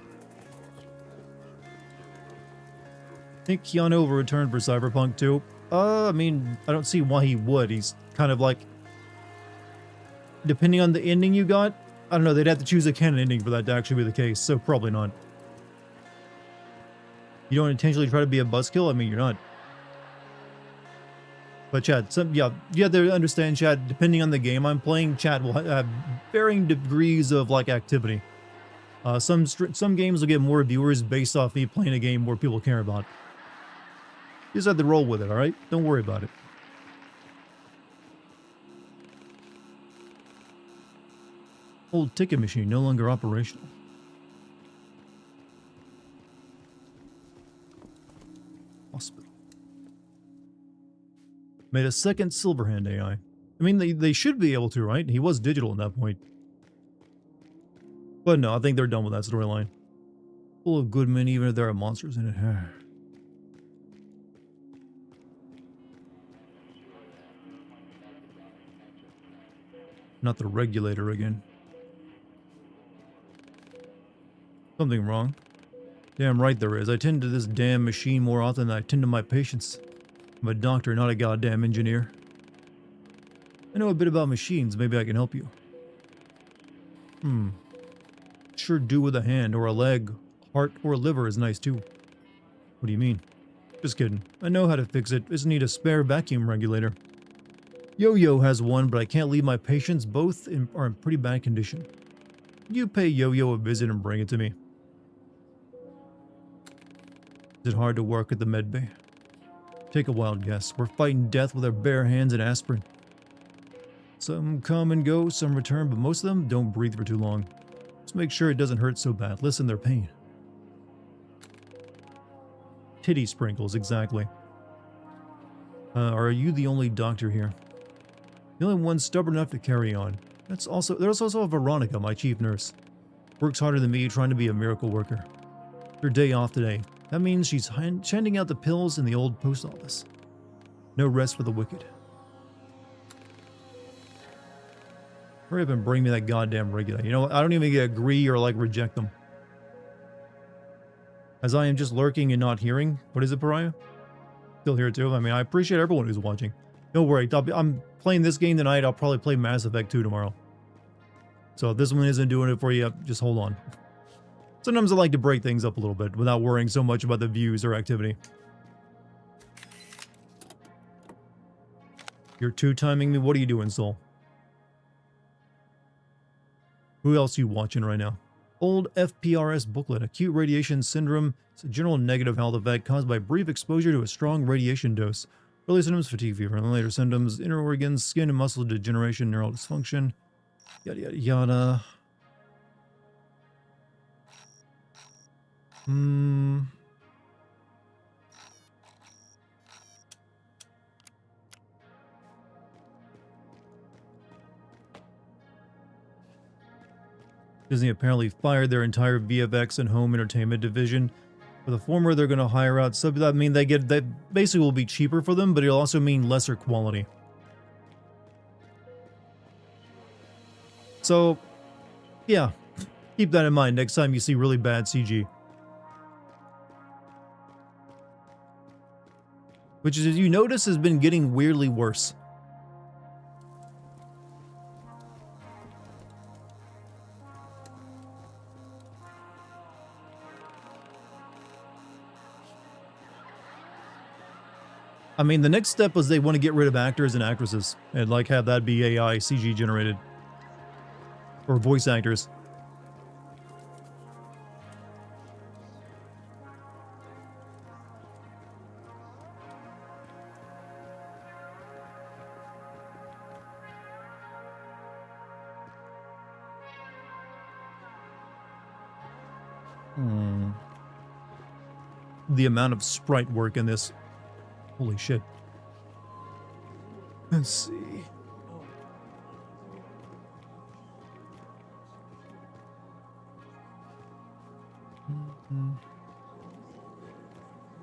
I think Keanu will return for Cyberpunk 2. I mean, I don't see why he would. He's kind of like... Depending on the ending you got, I don't know, they'd have to choose a canon ending for that to actually be the case, so probably not. You don't intentionally try to be a buzzkill? I mean, you're not. But chat, you have to understand, chat, depending on the game I'm playing, chat will have varying degrees of, like, activity. Some games will get more viewers based off me playing a game more people care about. You just have to roll with it, alright? Don't worry about it. Old ticket machine, no longer operational. Hospital. Made a second Silverhand AI. I mean, they should be able to, right? He was digital at that point. But no, I think they're done with that storyline. Full of good men, even if there are monsters in it. Not the regulator again. Something wrong. Damn right there is. I tend to this damn machine more often than I tend to my patients. I'm a doctor, not a goddamn engineer. I know a bit about machines. Maybe I can help you. Sure do with a hand or a leg. Heart or liver is nice too. What do you mean? Just kidding. I know how to fix it. Just need a spare vacuum regulator. Yo-Yo has one, but I can't leave my patients. Both are in pretty bad condition. You pay Yo-Yo a visit and bring it to me. Is it hard to work at the med bay? Take a wild guess. We're fighting death with our bare hands and aspirin. Some come and go, some return, but most of them don't breathe for too long. Just make sure it doesn't hurt so bad. Listen their pain. Titty sprinkles, exactly. Are you the only doctor here? The only one stubborn enough to carry on. There's also Veronica, my chief nurse. Works harder than me, trying to be a miracle worker. Her day off today. That means she's handing out the pills in the old post office. No rest for the wicked. Hurry up and bring me that goddamn regulator. You know what? I don't even agree or like reject them. As I am just lurking and not hearing. What is it, Pariah? Still here too. I mean, I appreciate everyone who's watching. Don't worry, I'm playing this game tonight. I'll probably play Mass Effect 2 tomorrow. So if this one isn't doing it for you, just hold on. Sometimes I like to break things up a little bit without worrying so much about the views or activity. You're two-timing me? What are you doing, Soul? Who else are you watching right now? Old FPRS booklet. Acute radiation syndrome. It's a general negative health effect caused by brief exposure to a strong radiation dose. Early symptoms, fatigue, fever, and later symptoms, inner organs, skin and muscle degeneration, neural dysfunction, yada yada yada. Disney apparently fired their entire VFX and home entertainment division. For the former, they're going to hire out sub. That mean that basically will be cheaper for them, but it'll also mean lesser quality. So, yeah, keep that in mind next time you see really bad CG. Which, as you notice, has been getting weirdly worse. I mean, the next step was they want to get rid of actors and actresses and like have that be AI CG generated. Or voice actors. The amount of sprite work in this. Holy shit. Let's see.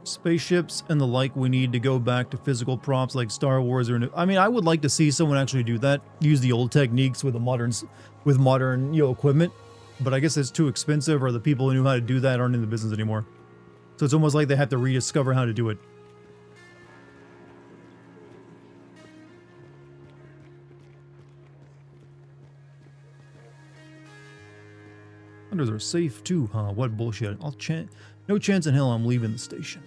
Spaceships and the like, we need to go back to physical props like Star Wars or... I mean, I would like to see someone actually do that. Use the old techniques with modern, you know, equipment. But I guess it's too expensive, or the people who knew how to do that aren't in the business anymore. So it's almost like they have to rediscover how to do it. Hunters are safe too, huh? What bullshit. No chance in hell I'm leaving the station.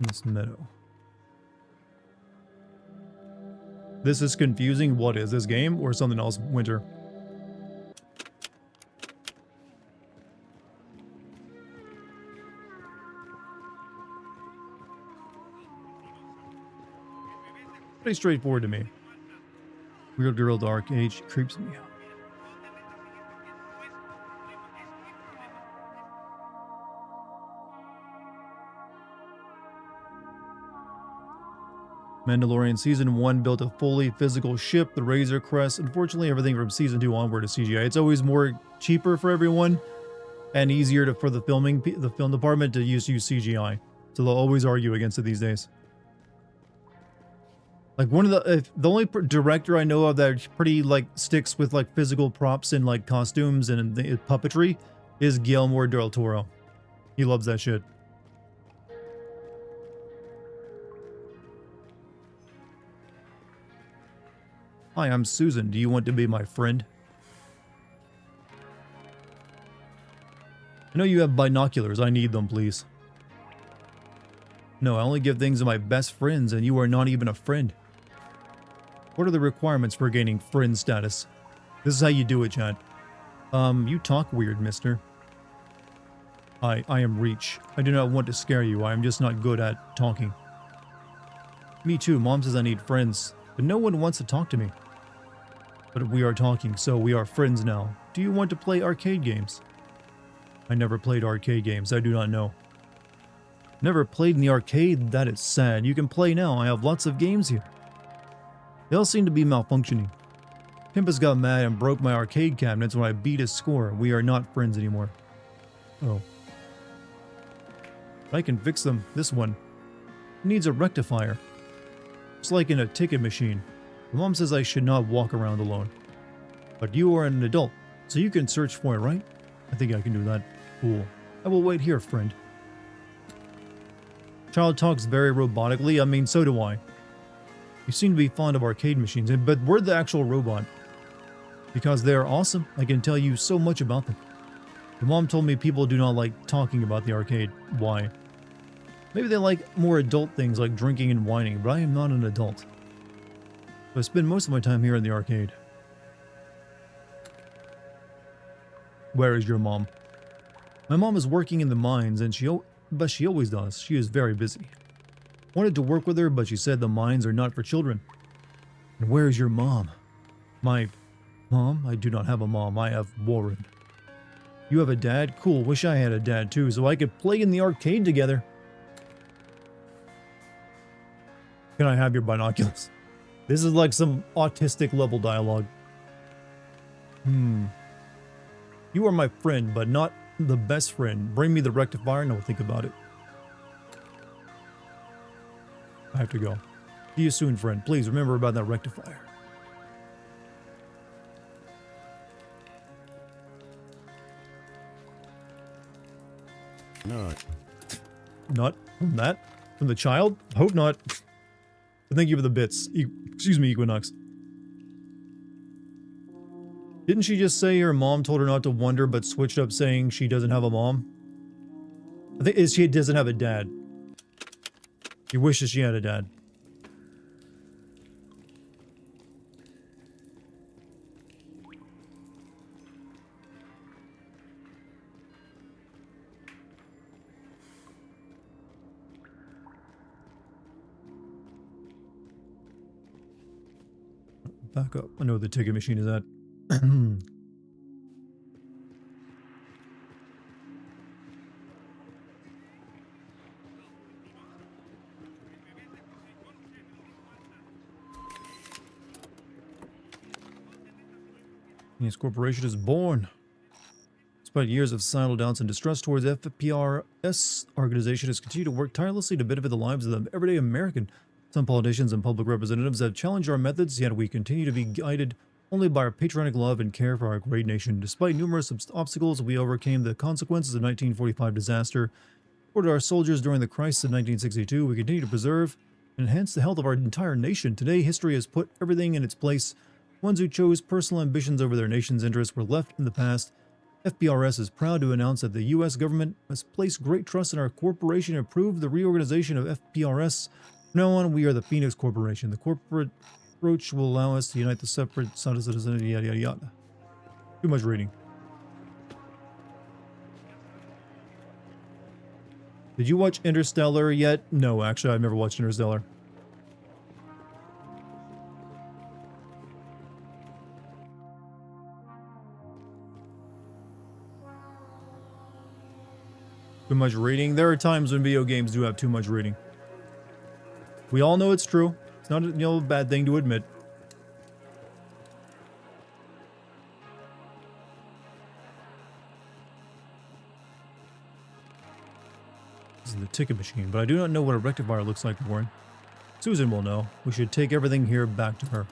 This meadow. This is confusing. What is this game or something else? Winter. Pretty straightforward to me. Weird girl, dark age creeps me out. Mandalorian Season 1 built a fully physical ship, the Razor Crest. Unfortunately, everything from Season 2 onward is CGI. It's always more cheaper for everyone and easier for the film department to use CGI. So they'll always argue against it these days. Like the only director I know of that pretty like sticks with like physical props and like costumes and puppetry is Guillermo del Toro. He loves that shit. Hi, I'm Susan. Do you want to be my friend? I know you have binoculars. I need them, please. No, I only give things to my best friends, and you are not even a friend. What are the requirements for gaining friend status? This is how you do it, Chad. You talk weird, mister. I am Reach. I do not want to scare you. I am just not good at talking. Me too. Mom says I need friends, but no one wants to talk to me. But we are talking, so we are friends now. Do you want to play arcade games? I never played arcade games. I do not know. Never played in the arcade? That is sad. You can play now. I have lots of games here. They all seem to be malfunctioning. Pimpus got mad and broke my arcade cabinets when I beat his score. We are not friends anymore. Oh. I can fix them. This one needs a rectifier. looks like in a ticket machine. My mom says I should not walk around alone. But you are an adult, so you can search for it, right? I think I can do that. Cool. I will wait here, friend. Child talks very robotically. I mean, so do I. You seem to be fond of arcade machines, but we're the actual robot. Because they are awesome, I can tell you so much about them. Your mom told me people do not like talking about the arcade. Why? Maybe they like more adult things like drinking and whining, but I am not an adult. So I spend most of my time here in the arcade. Where is your mom? My mom is working in the mines, and she always does. She is very busy. Wanted to work with her, but she said the mines are not for children. And where is your mom? My mom? I do not have a mom. I have Warren. You have a dad? Cool. Wish I had a dad too, so I could play in the arcade together. Can I have your binoculars? This is like some autistic level dialogue. You are my friend, but not the best friend. Bring me the rectifier and I'll think about it. I have to go. See you soon, friend. Please remember about that rectifier. No. Not from that? From the child? Hope not. But thank you for the bits. Excuse me, Equinox. Didn't she just say her mom told her not to wonder, but switched up saying she doesn't have a mom? I think she doesn't have a dad. She wishes she had a dad. Back up. I know where the ticket machine is at. This corporation is born. Despite years of silent doubts and distrust towards FPRS, organization has continued to work tirelessly to benefit the lives of the everyday American. Some politicians and public representatives have challenged our methods, yet we continue to be guided only by our patriotic love and care for our great nation. Despite numerous obstacles, we overcame the consequences of the 1945 disaster, supported our soldiers during the crisis of 1962. We continue to preserve and enhance the health of our entire nation. Today, history has put everything in its place. Ones who chose personal ambitions over their nation's interests were left in the past. FPRS is proud to announce that the U.S. government has placed great trust in our corporation and approved the reorganization of FPRS. From now on, we are the Phoenix Corporation. The corporate approach will allow us to unite the separate citizens, yada yada yada. Too much reading. Did you watch Interstellar yet? No, actually, I've never watched Interstellar. Too much reading. There are times when video games do have too much reading. We all know it's true. It's not a bad thing to admit. This is the ticket machine, but I do not know what a rectifier looks like, Warren. Susan will know. We should take everything here back to her.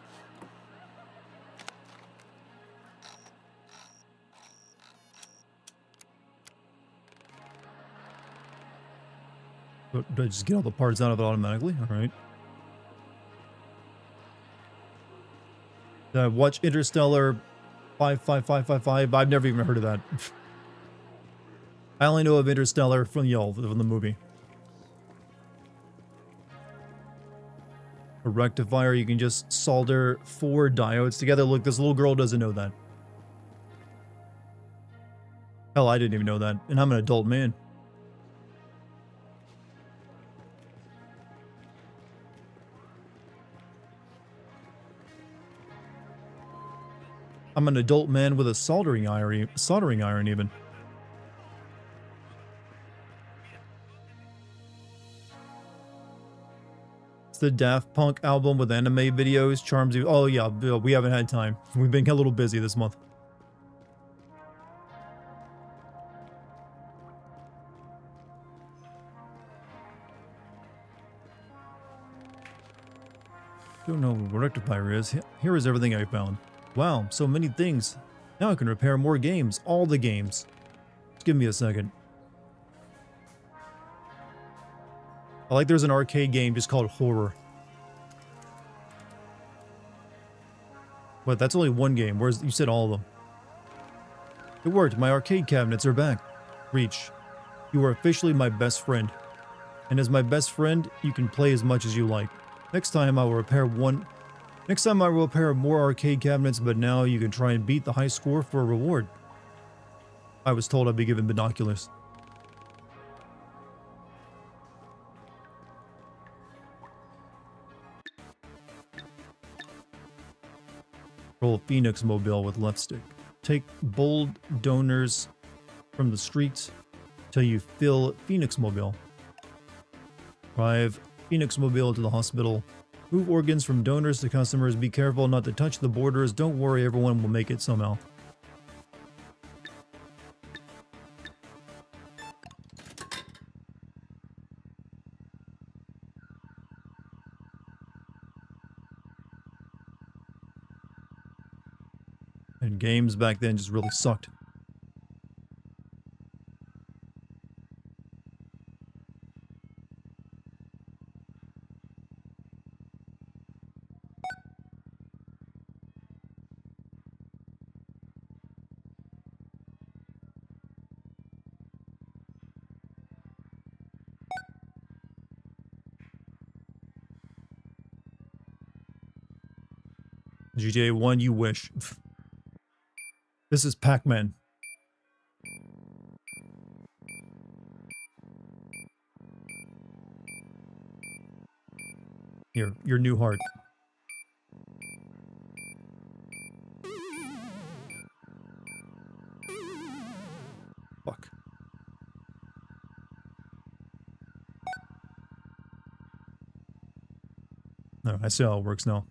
Did I just get all the parts out of it automatically? Alright. Did I watch Interstellar 55555? I've never even heard of that. I only know of Interstellar from the movie. A rectifier, you can just solder 4 diodes together. Look, this little girl doesn't know that. Hell, I didn't even know that. And I'm an adult man. I'm an adult man with a soldering iron even. It's the Daft Punk album with anime videos, charms. Oh yeah, we haven't had time. We've been a little busy this month. Don't know what rectifier is. Here is everything I found. Wow, so many things. Now I can repair more games. All the games. Just give me a second. I like there's an arcade game just called Horror. But that's only one game, whereas you said all of them. It worked. My arcade cabinets are back. Reach. You are officially my best friend. And as my best friend, you can play as much as you like. Next time I will repair more arcade cabinets, but now you can try and beat the high score for a reward. I was told I'd be given binoculars. Roll Phoenix Mobile with left stick. Take bold donors from the streets till you fill Phoenix Mobile. Drive Phoenix Mobile to the hospital. Move organs from donors to customers. Be careful not to touch the borders. Don't worry, everyone will make it somehow. And games back then just really sucked. GTA 1, you wish. This is Pac-Man. Here, your new heart. Fuck. No, I see how it works now.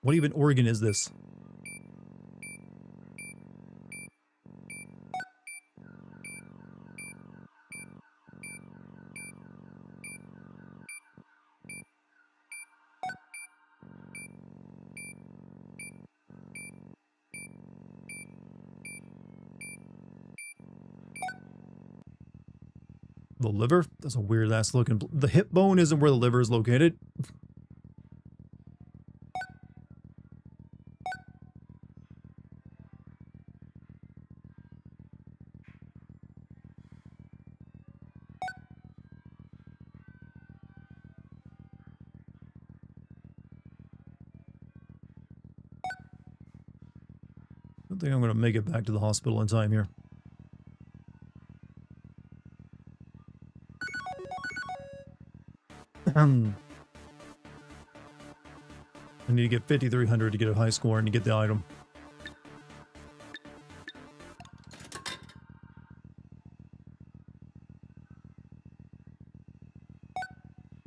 What even organ is this? The liver? That's a weird ass looking. The hip bone isn't where the liver is located. I don't think I'm going to make it back to the hospital in time here. I need to get 5,300 to get a high score and to get the item.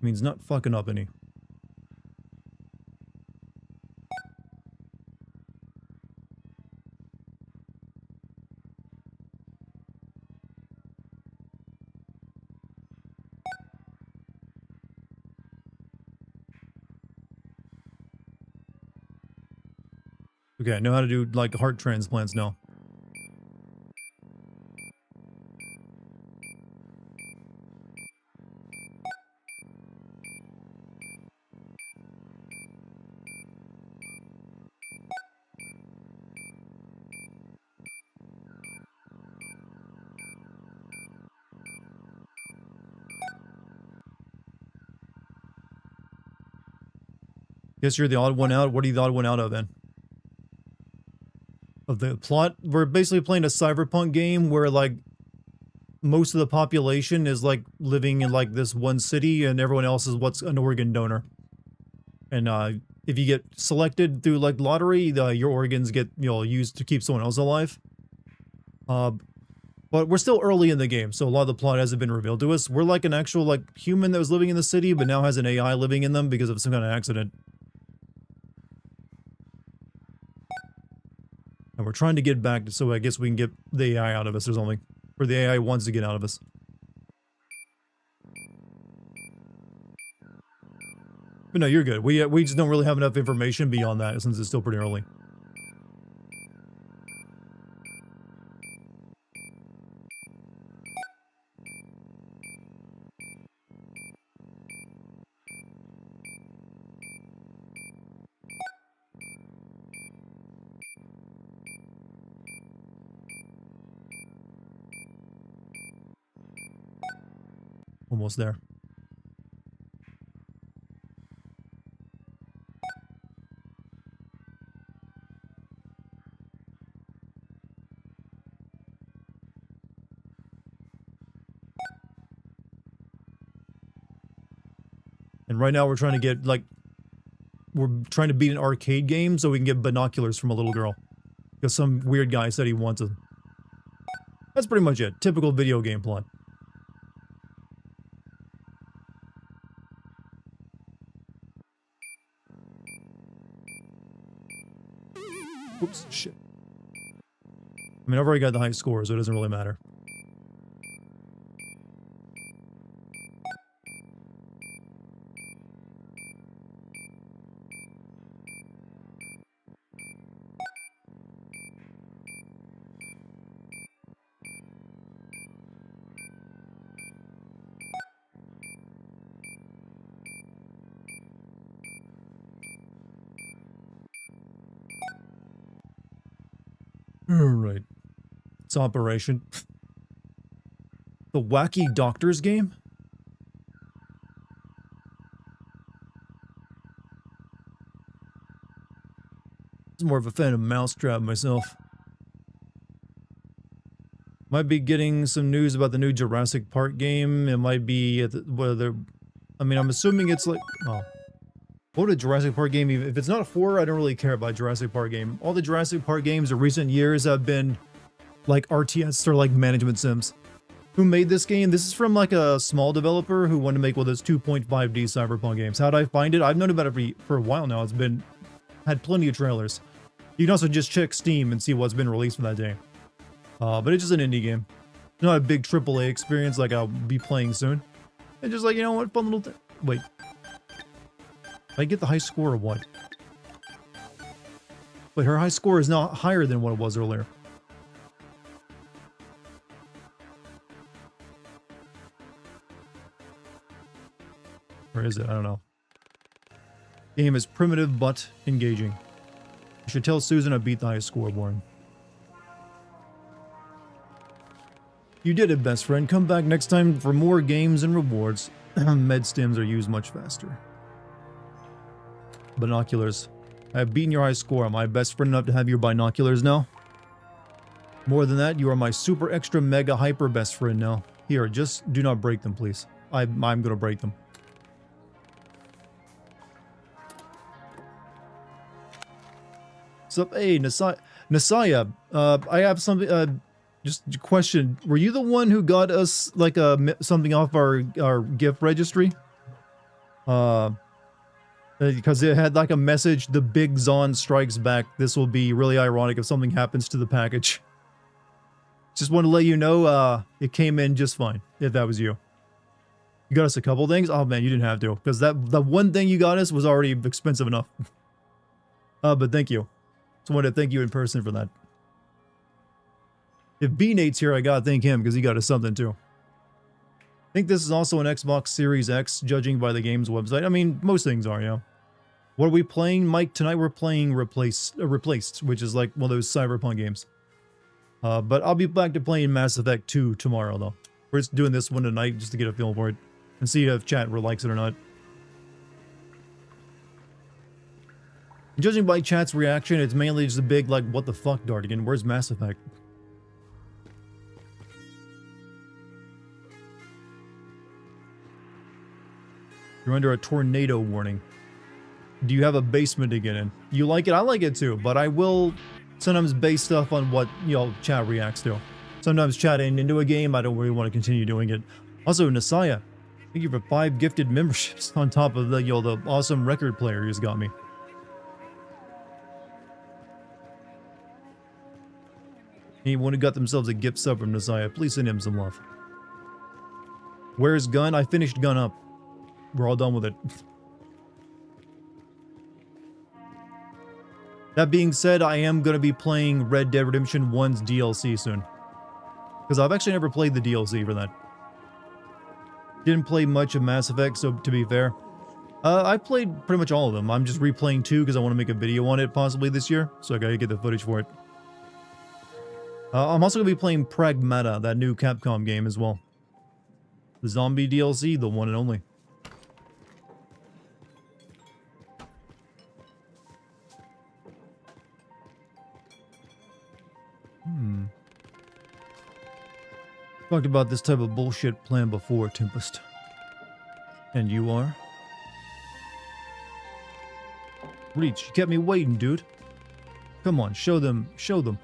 Means not fucking up any. Okay, I know how to do, like, heart transplants now. Guess you're the odd one out. What are you the odd one out of, then? Of the plot? We're basically playing a cyberpunk game where, like, most of the population is like living in like this one city, and everyone else is what's an organ donor. And if you get selected through like lottery, your organs get used to keep someone else alive. But we're still early in the game, so a lot of the plot hasn't been revealed to us. We're like an actual like human that was living in the city, but now has an AI living in them because of some kind of accident. And we're trying to get back, so I guess we can get the AI out of us or something. Or the AI wants to get out of us. But no, you're good. We just don't really have enough information beyond that since it's still pretty early. Almost there. And right now we're trying to get, like, we're trying to beat an arcade game so we can get binoculars from a little girl. Because some weird guy said he wants them. That's pretty much it. Typical video game plot. Oops, shit. I mean, I've already got the high score, so it doesn't really matter. Alright. It's Operation. The Wacky Doctors game? I'm more of a fan of Mousetrap myself. Might be getting some news about the new Jurassic Park game. It might be at whether... I mean, I'm assuming it's like... Oh. What would a Jurassic Park game even... If it's not a horror, I don't really care about Jurassic Park game. All the Jurassic Park games of recent years have been like RTS or like management sims. Who made this game? This is from like a small developer who wanted to make one of those 2.5D Cyberpunk games. How'd I find it? I've known about it for a while now. It's been... had plenty of trailers. You can also just check Steam and see what's been released from that day. But it's just an indie game. Not a big AAA experience like I'll be playing soon. It's just like, you know what, fun little thing. Wait. Did I get the high score or what? But her high score is now higher than what it was earlier. Or is it? I don't know. Game is primitive but engaging. You should tell Susan I beat the high score, Warren. You did it, best friend. Come back next time for more games and rewards. Med stims are used much faster. Binoculars. I have beaten your high score. Am I best friend enough to have your binoculars now? More than that, you are my super extra mega hyper best friend now. Here, just do not break them, please. I'm gonna break them. So, hey, Nasaya, I have something, just a question. Were you the one who got us, like, something off our gift registry? Because it had, like, a message, the big Zon strikes back. This will be really ironic if something happens to the package. Just want to let you know, it came in just fine, if that was you. You got us a couple things? Oh, man, you didn't have to. Because that one thing you got us was already expensive enough. But thank you. Just wanted to thank you in person for that. If B-Nate's here, I gotta thank him because he got us something too. I think this is also an Xbox Series X, judging by the game's website. I mean, most things are, yeah. What are we playing, Mike? Tonight we're playing Replaced, which is like one of those Cyberpunk games. But I'll be back to playing Mass Effect 2 tomorrow, though. We're just doing this one tonight just to get a feel for it. And see if chat likes it or not. Judging by chat's reaction, it's mainly just a big, like, what the fuck, Dartigan? Where's Mass Effect? You're under a tornado warning. Do you have a basement to get in? You like it? I like it too, but I will sometimes base stuff on what, chat reacts to. Sometimes chatting into a game, I don't really want to continue doing it. Also, Nasaya, thank you for 5 gifted memberships on top of the, the awesome record player he's got me. Anyone who got themselves a gift sub from Nasaya, please send him some love. Where's Gun? I finished Gun up. We're all done with it. That being said, I am going to be playing Red Dead Redemption 1's DLC soon. Because I've actually never played the DLC for that. Didn't play much of Mass Effect, so to be fair. I played pretty much all of them. I'm just replaying 2 because I want to make a video on it possibly this year. So I gotta get the footage for it. I'm also going to be playing Pragmata, that new Capcom game as well. The zombie DLC, the one and only. Talked about this type of bullshit plan before, Tempest. And you are? Reach, you kept me waiting, dude. Come on, show them, show them.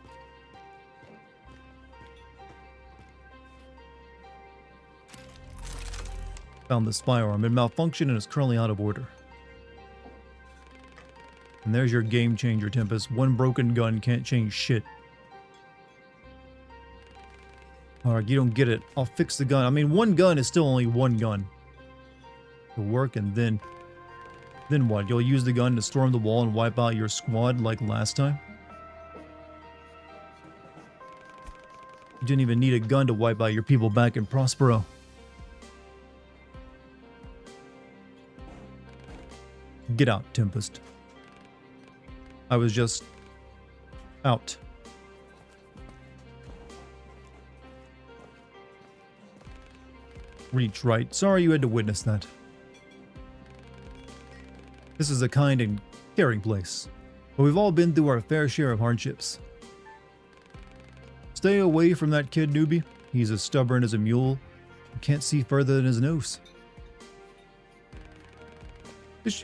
Found this firearm. It malfunctioned and is currently out of order. And there's your game changer, Tempest. One broken gun can't change shit. Alright, you don't get it. I'll fix the gun. I mean, one gun is still only one gun. It'll work, and then what? You'll use the gun to storm the wall and wipe out your squad like last time? You didn't even need a gun to wipe out your people back in Prospero. Get out, Tempest. I was just out. Reach, right. Sorry you had to witness that. This is a kind and caring place, but we've all been through our fair share of hardships. Stay away from that kid, newbie. He's as stubborn as a mule and can't see further than his nose.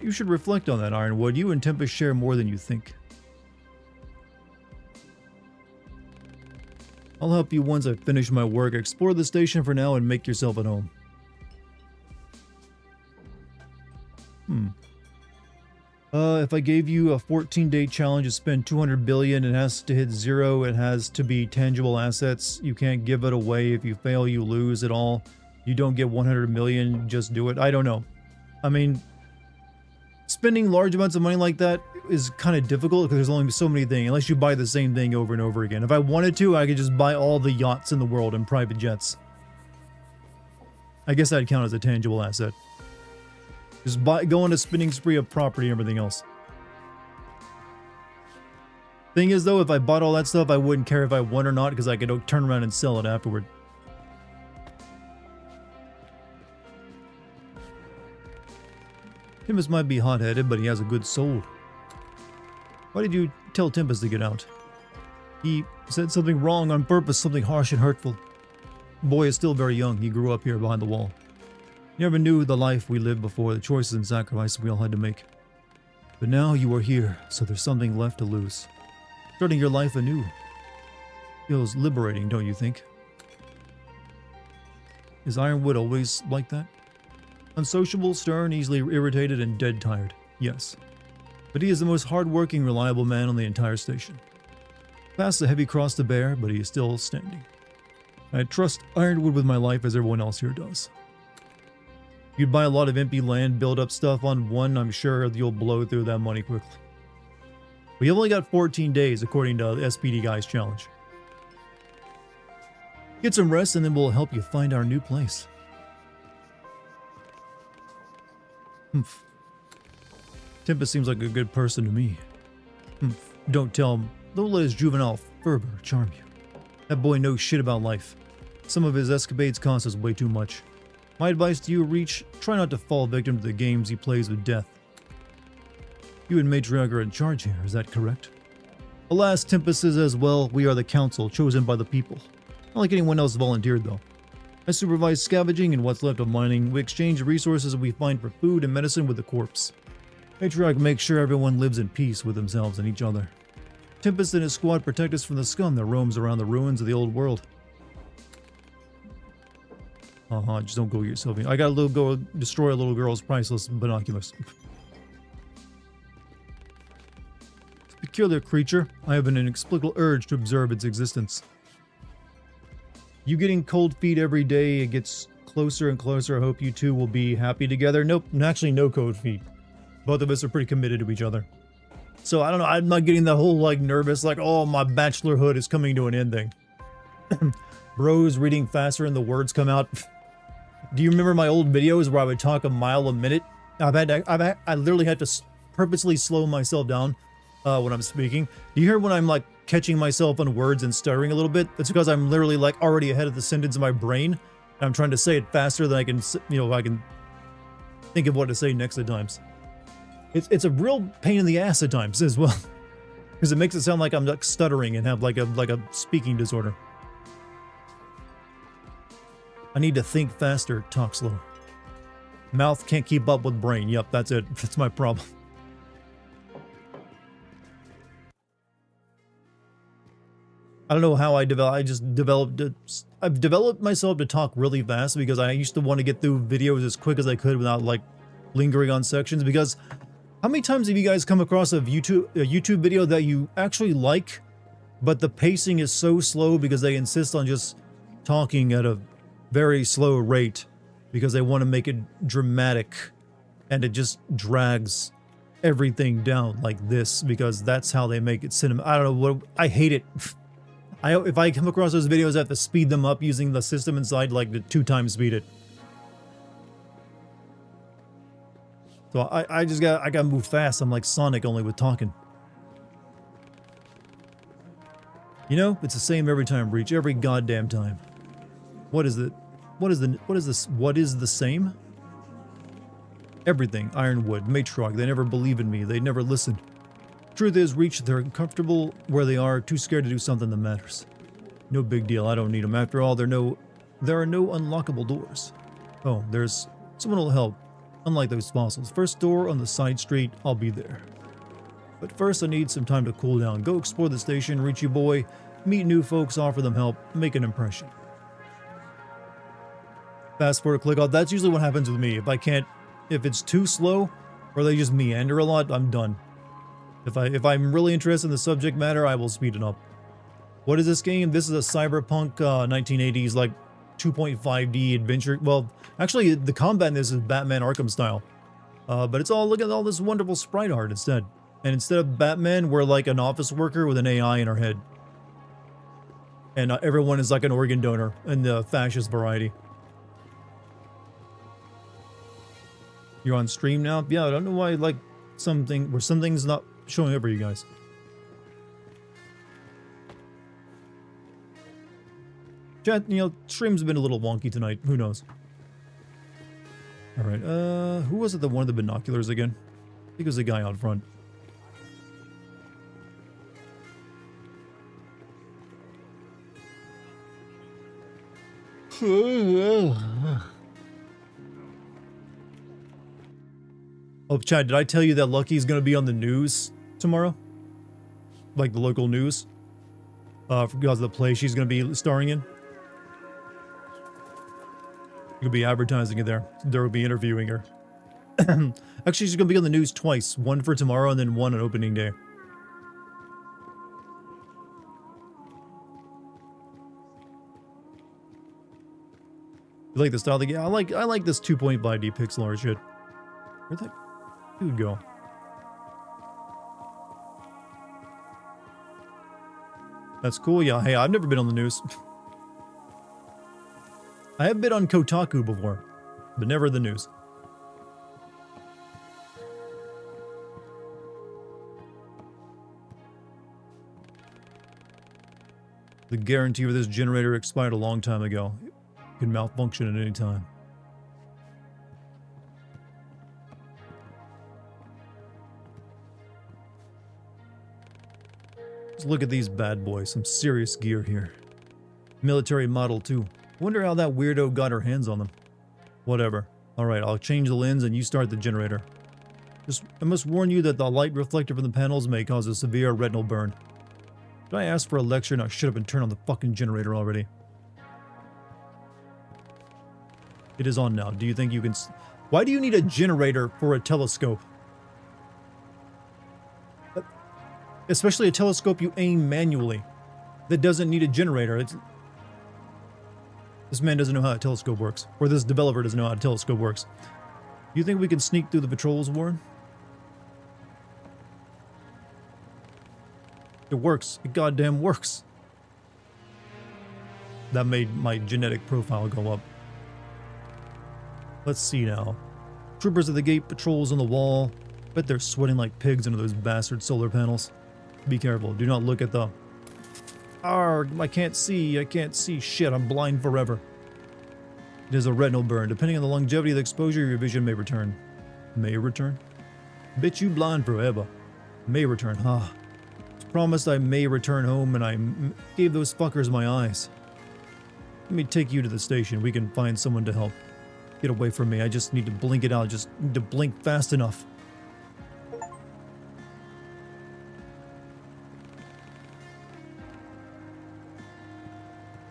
You should reflect on that, Ironwood. You and Tempest share more than you think. I'll help you once I finish my work. Explore the station for now and make yourself at home. If I gave you a 14-day challenge to spend 200 billion, it has to hit 0. It has to be tangible assets. You can't give it away. If you fail, you lose it all. You don't get 100 million, just do it. I don't know. I mean, spending large amounts of money like that is kind of difficult because there's only so many things, unless you buy the same thing over and over again. If I wanted to, I could just buy all the yachts in the world and private jets. I guess that'd count as a tangible asset. Just go on a spending spree of property and everything else. Thing is though, if I bought all that stuff, I wouldn't care if I won or not because I could turn around and sell it afterward. Tempest might be hot-headed, but he has a good soul. Why did you tell Tempest to get out? He said something wrong on purpose, something harsh and hurtful. The boy is still very young. He grew up here behind the wall. He never knew the life we lived before, the choices and sacrifices we all had to make. But now you are here, so there's something left to lose. Starting your life anew. Feels liberating, don't you think? Is Ironwood always like that? Unsociable, stern, easily irritated, and dead tired. Yes. But he is the most hard-working, reliable man on the entire station. Past the heavy cross to bear, but he is still standing. I trust Ironwood with my life as everyone else here does. You'd buy a lot of empty land, build up stuff on one, I'm sure you'll blow through that money quickly. We only got 14 days according to the SPD Guy's challenge. Get some rest and then we'll help you find our new place. Humph. Tempest seems like a good person to me. Humph. Don't let his juvenile fervor charm you. That boy knows shit about life. Some of his escapades cost us way too much. My advice to you, Reach, try not to fall victim to the games he plays with death. You and Matriarch are in charge here, is that correct? Alas, Tempest is as well. We are the council, chosen by the people. Not like anyone else volunteered, though. I supervise scavenging and what's left of mining. We exchange resources we find for food and medicine with the corpse. Matriarch makes sure everyone lives in peace with themselves and each other. Tempest and his squad protect us from the scum that roams around the ruins of the old world. Just don't go get yourself in. I gotta go destroy a little girl's priceless binoculars. Peculiar creature. I have an inexplicable urge to observe its existence. You getting cold feet every day. It gets closer and closer. I hope you two will be happy together. Nope, actually no cold feet. Both of us are pretty committed to each other. So I don't know, I'm not getting that whole like nervous, like, oh, my bachelorhood is coming to an end thing. Bros reading faster and the words come out. Do you remember my old videos where I would talk a mile a minute? I literally had to purposely slow myself down when I'm speaking. Do you hear when I'm like catching myself on words and stuttering a little bit? That's because I'm literally like already ahead of the sentence in my brain. And I'm trying to say it faster than I can, I can think of what to say next at times. It's a real pain in the ass at times as well, because it makes it sound like I'm like stuttering and have like a speaking disorder. I need to think faster, talk slower. Mouth can't keep up with brain. Yep, that's it. That's my problem. I don't know how I I've developed myself to talk really fast because I used to want to get through videos as quick as I could without like lingering on sections. Because how many times have you guys come across a YouTube video that you actually like, but the pacing is so slow because they insist on just talking at a very slow rate because they want to make it dramatic, and it just drags everything down like this because that's how they make it cinema. I don't know what, I hate it. If I come across those videos, I have to speed them up using the system inside, like to 2 times speed it. So I gotta move fast. I'm like Sonic, only with talking. You know, it's the same every time, Breach. Every goddamn time. What is the same? Everything. Ironwood, Matriarch. They never believe in me. They never listen. Truth is, Reach, they're comfortable where they are, too scared to do something that matters. No big deal, I don't need them. After all, there are no unlockable doors. Oh, there's someone who'll help. Unlike those fossils. First door on the side street, I'll be there. But first I need some time to cool down. Go explore the station, Reachy boy. Meet new folks, offer them help, make an impression. Fast forward, click off. That's usually what happens with me. If it's too slow, or they just meander a lot, I'm done. If I'm really interested in the subject matter, I will speed it up. What is this game? This is a cyberpunk 1980s like 2.5D adventure. Well, actually, the combat in this is Batman Arkham style. But it's all, look at all this wonderful sprite art instead. And instead of Batman, we're like an office worker with an AI in our head. And everyone is like an organ donor in the fascist variety. You're on stream now? Yeah, I don't know why like something's not showing up for you guys. Chat, stream's been a little wonky tonight. Who knows? Alright, who was it that wanted the binoculars again? I think it was the guy out front. Oh, Chad, did I tell you that Lucky's gonna be on the news tomorrow? Like the local news? Because of the play she's gonna be starring in? You'll be advertising it there. They'll be interviewing her. Actually, she's gonna be on the news twice. One for tomorrow and then one on opening day. You like the style? Yeah, I like this 2.5D pixel art shit. Where'd that dude go? That's cool. Yeah. Hey, I've never been on the news. I have been on Kotaku before, but never the news. The guarantee for this generator expired a long time ago. It can malfunction at any time. Let's look at these bad boys. Some serious gear here. Military model too. Wonder how that weirdo got her hands on them. Whatever. Alright, I'll change the lens and you start the generator. I must warn you that the light reflected from the panels may cause a severe retinal burn. Did I ask for a lecture? No, I should have been turned on the fucking generator already. It is on now. Do you think you can... Why do you need a generator for a telescope? Especially a telescope you aim manually. That doesn't need a generator. This man doesn't know how a telescope works. Or this developer doesn't know how a telescope works. Do you think we can sneak through the patrols, Warren? It works. It goddamn works. That made my genetic profile go up. Let's see now. Troopers at the gate, patrols on the wall. Bet they're sweating like pigs under those bastard solar panels. Be careful. Do not look at the... Arrgh, I can't see. Shit, I'm blind forever. It is a retinal burn. Depending on the longevity of the exposure, your vision may return. May return? Bet you blind forever. May return, huh? Promised I may return home, and I gave those fuckers my eyes. Let me take you to the station. We can find someone to help. Get away from me. I just need to blink it out. Just need to blink fast enough.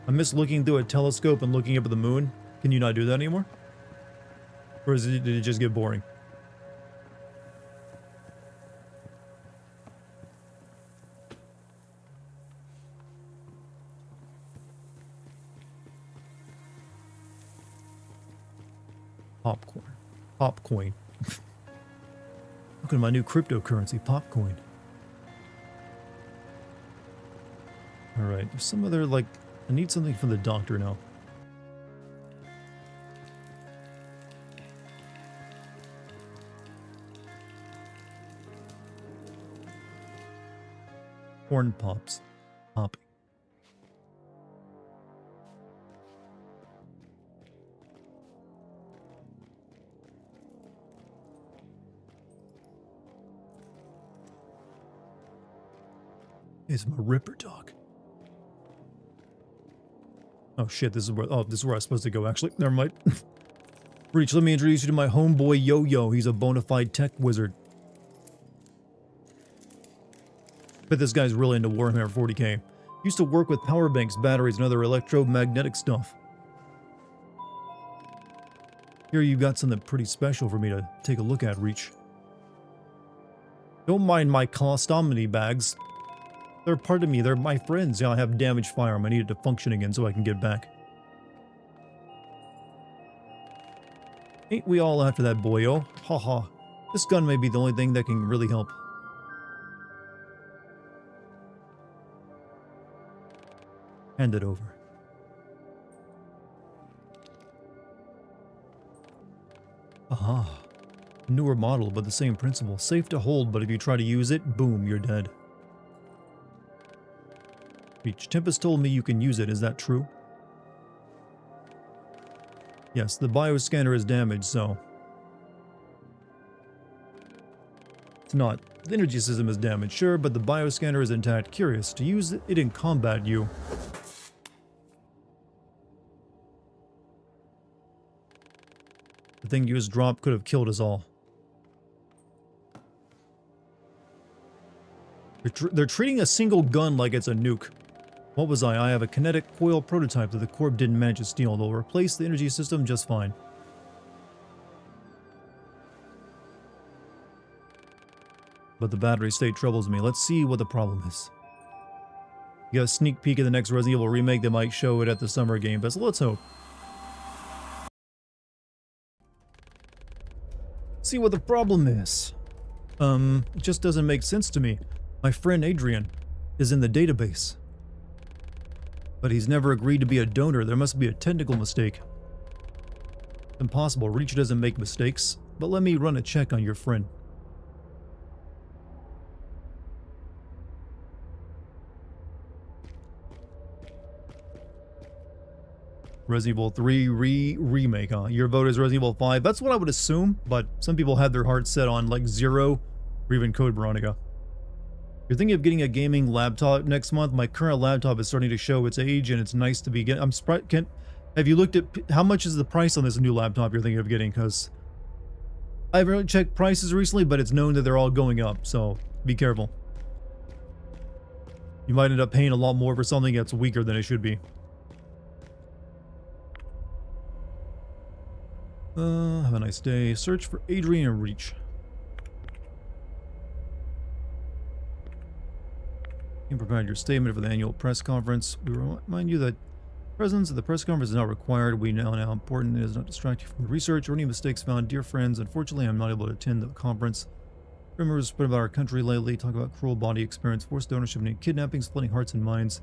I miss looking through a telescope and looking up at the moon. Can you not do that anymore? Or did it just get boring? Popcorn. Popcoin. Look at my new cryptocurrency, Popcoin. Alright, there's some other, like... I need something from the doctor now. Corn pops. Popping. It's my Ripper dog. Oh shit, this is where I was supposed to go actually. Never mind. Reach, let me introduce you to my homeboy Yo-Yo. He's a bona fide tech wizard. Bet this guy's really into Warhammer 40k. Used to work with power banks, batteries, and other electromagnetic stuff. Here you got something pretty special for me to take a look at, Reach. Don't mind my colostomy bags. They're part of me, they're my friends. Yeah, I have damaged firearm. I need it to function again so I can get back. Ain't we all after that boyo? Haha. This gun may be the only thing that can really help. Hand it over. Aha. Newer model, but the same principle. Safe to hold, but if you try to use it, boom, you're dead. Reach. Tempest told me you can use it, is that true? Yes, the bioscanner is damaged, so... It's not. The energy system is damaged, sure, but the bioscanner is intact. Curious. To use it in combat, you... The thing you just dropped could have killed us all. They're treating a single gun like it's a nuke. What was I? I have a kinetic coil prototype that the Corp didn't manage to steal. They'll replace the energy system just fine. But the battery state troubles me. Let's see what the problem is. You got a sneak peek of the next Resident Evil remake. They might show it at the Summer Game Fest. Let's hope. See what the problem is. It just doesn't make sense to me. My friend Adrian is in the database. But he's never agreed to be a donor. There must be a technical mistake. Impossible. Reach doesn't make mistakes. But let me run a check on your friend. Resident Evil 3 remake, huh? Your vote is Resident Evil 5. That's what I would assume, but some people have their hearts set on like 0 or even Code Veronica. You're thinking of getting a gaming laptop next month? My current laptop is starting to show its age, and it's nice to be getting. I'm surprised. Have you looked at how much is the price on this new laptop you're thinking of getting? Because I haven't really checked prices recently, but it's known that they're all going up, so be careful. You might end up paying a lot more for something that's weaker than it should be. Have a nice day. Search for Adrian and Reach. You provide your statement for the annual press conference. We remind you that presence at the press conference is not required. We know how important it is not to distract you from the research or any mistakes found. Dear friends, unfortunately, I'm not able to attend the conference. Rumors spread about our country lately. Talk about cruel body experience, forced ownership, and kidnapping, splitting hearts and minds,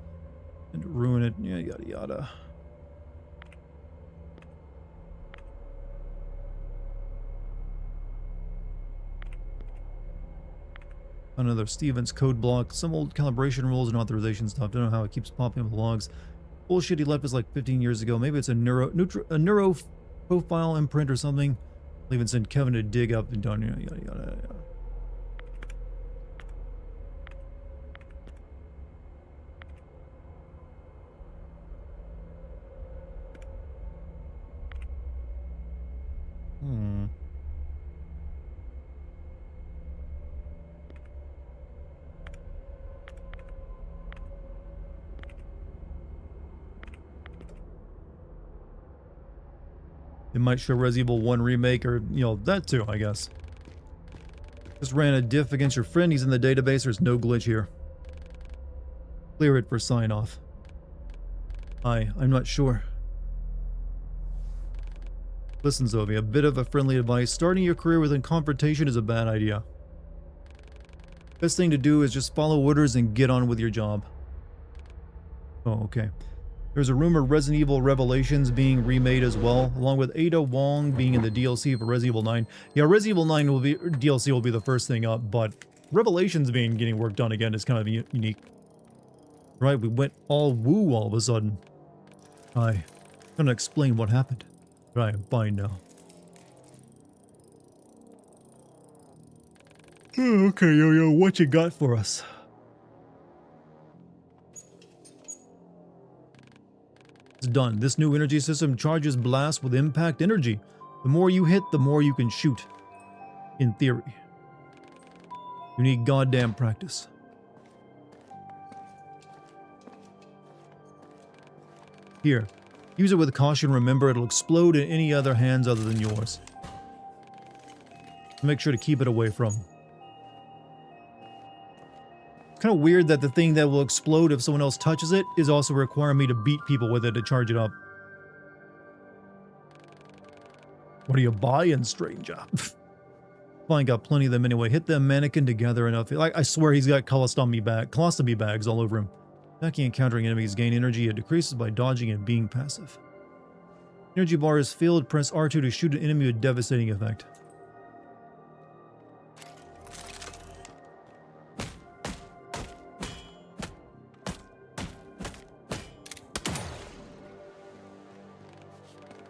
and to ruin it. Yeah, yada yada. Another Stevens code block, some old calibration rules and authorization stuff. Don't know how it keeps popping up the logs. Bullshit he left us like 15 years ago. Maybe it's a neuro profile imprint or something. I'll even send Kevin to dig up and done. Yada yada yada. It might show Resident Evil 1 remake or, you know, that too, I guess. Just ran a diff against your friend. He's in the database. There's no glitch here. Clear it for sign off. I'm not sure. Listen, Zoe, a bit of a friendly advice. Starting your career within confrontation is a bad idea. Best thing to do is just follow orders and get on with your job. Oh, okay. There's a rumor Resident Evil Revelations being remade as well, along with Ada Wong being in the DLC for Resident Evil 9. Yeah, Resident Evil 9 will be DLC will be the first thing up, but Revelations getting work done again is kind of unique. Right, we went all woo all of a sudden. I'm gonna explain what happened. Right, I'm fine now. Okay, yo, what you got for us? It's done. This new energy system charges blasts with impact energy. The more you hit, the more you can shoot. In theory. You need goddamn practice. Here. Use it with caution. Remember, it'll explode in any other hands other than yours. Make sure to keep it away from. Kind of weird that the thing that will explode if someone else touches it is also requiring me to beat people with it to charge it up. What are you buying, stranger? Fine, got plenty of them anyway. Hit the mannequin to gather enough. Like, I swear he's got colostomy bags all over him. Attacking and countering enemies gain energy. It decreases by dodging and being passive. Energy bar is filled. Press R2 to shoot an enemy with devastating effect.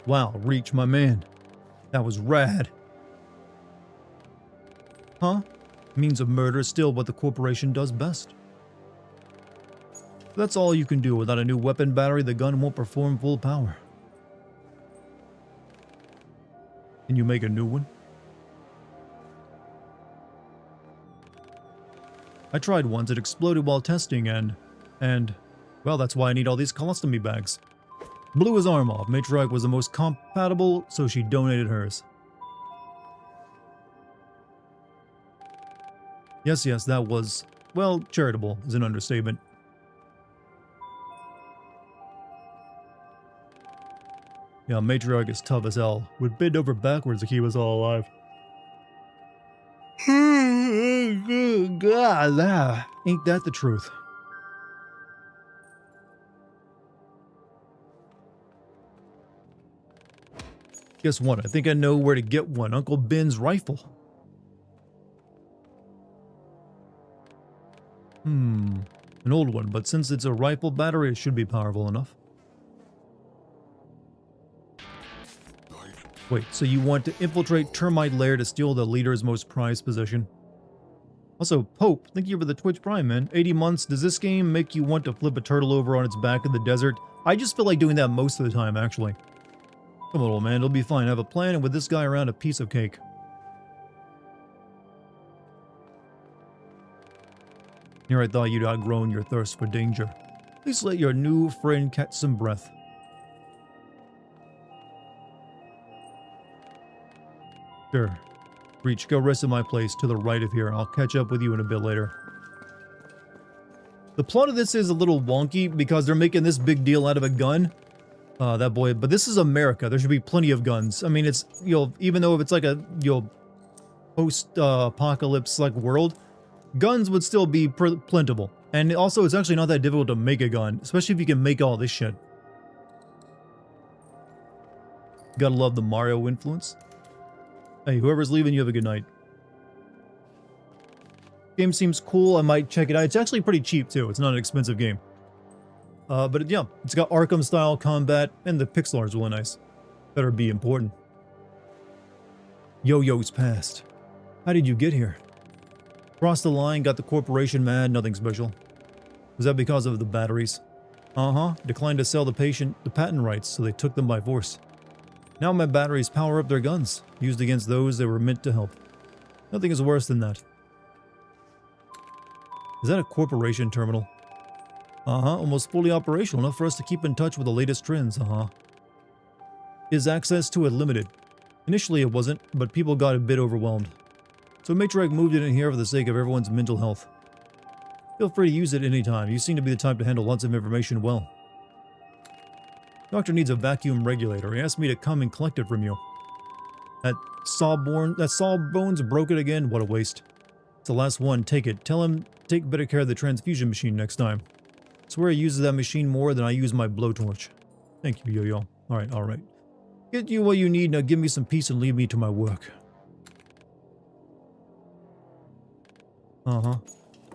Wow, Reach, my man. That was rad. Huh? Means of murder is still what the corporation does best. That's all you can do. Without a new weapon battery, the gun won't perform full power. Can you make a new one? I tried once. It exploded while testing and well, that's why I need all these colostomy bags. Blew his arm off. Matriarch was the most compatible, so she donated hers. Yes, that was, well, charitable is an understatement. Yeah, Matriarch is tough as hell. Would bend over backwards if he was all alive. God, ain't that the truth? Guess what? I think I know where to get one. Uncle Ben's rifle. An old one, but since it's a rifle battery, it should be powerful enough. Wait, so you want to infiltrate Termite Lair to steal the leader's most prized possession? Also, Pope, thank you for the Twitch Prime, man. 80 months. Does this game make you want to flip a turtle over on its back in the desert I just feel like doing that most of the time, actually. Come on, old man, it'll be fine. I have a plan, and with this guy around, a piece of cake. Here I thought you'd outgrown your thirst for danger. Please let your new friend catch some breath. Sure. Reach, go rest at my place to the right of here. I'll catch up with you in a bit later. The plot of this is a little wonky because they're making this big deal out of a gun. That boy, but this is America. There should be plenty of guns. I mean, it's, you know, even though if it's like a, you know, post-apocalypse like world, guns would still be plentiful. And also, it's actually not that difficult to make a gun, especially if you can make all this shit. Gotta love the Mario influence. Hey, whoever's leaving, you have a good night. Game seems cool. I might check it out. It's actually pretty cheap, too. It's not an expensive game. But yeah, it's got Arkham-style combat, and the pixel art is really nice. Better be important. Yo-yo's passed. How did you get here? Crossed the line, got the corporation mad, nothing special. Was that because of the batteries? Uh-huh. Declined to sell the patent rights, so they took them by force. Now my batteries power up their guns, used against those they were meant to help. Nothing is worse than that. Is that a corporation terminal? Uh-huh, almost fully operational, enough for us to keep in touch with the latest trends, uh-huh. Is access to it limited? Initially it wasn't, but people got a bit overwhelmed. So Matriarch moved it in here for the sake of everyone's mental health. Feel free to use it anytime. You seem to be the type to handle lots of information well. Doctor needs a vacuum regulator. He asked me to come and collect it from you. That Sawbones broke it again? What a waste. It's the last one. Take it. Tell him take better care of the transfusion machine next time. I swear he uses that machine more than I use my blowtorch. Thank you, Yo-Yo. Alright, alright. Get you what you need, now give me some peace and leave me to my work. Uh-huh.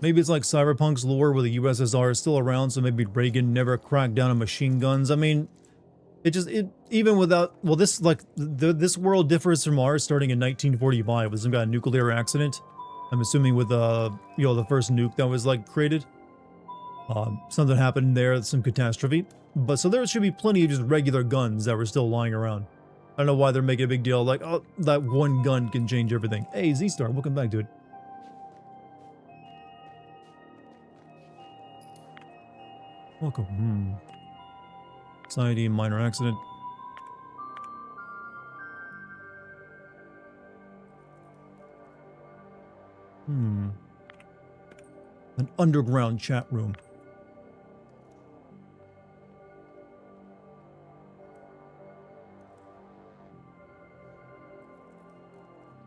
Maybe it's like Cyberpunk's lore where the USSR is still around, so maybe Reagan never cracked down on machine guns. I mean, even without, well, this, like, this world differs from ours starting in 1945 with some kind of nuclear accident. I'm assuming with, you know, the first nuke that was, like, created. Something happened there, some catastrophe. But so there should be plenty of just regular guns that were still lying around. I don't know why they're making a big deal, like, oh, that one gun can change everything. Hey, Z-Star, welcome back, dude. Welcome. Society, minor accident. An underground chat room.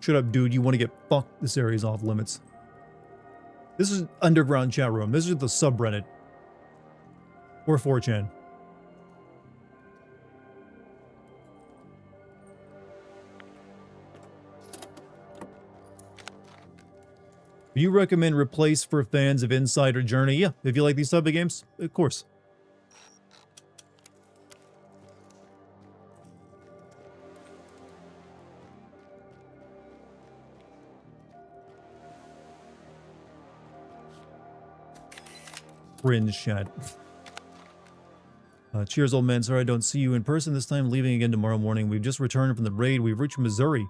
Shut up, dude. You want to get fucked? This area is off limits. This is underground chat room. This is the subreddit. Or 4chan. Do you recommend Replace for fans of Insider Journey? Yeah, if you like these type of games, of course. Cringe chat. Cheers, old man. Sorry I don't see you in person this time. Leaving again tomorrow morning. We've just returned from the raid. We've reached Missouri.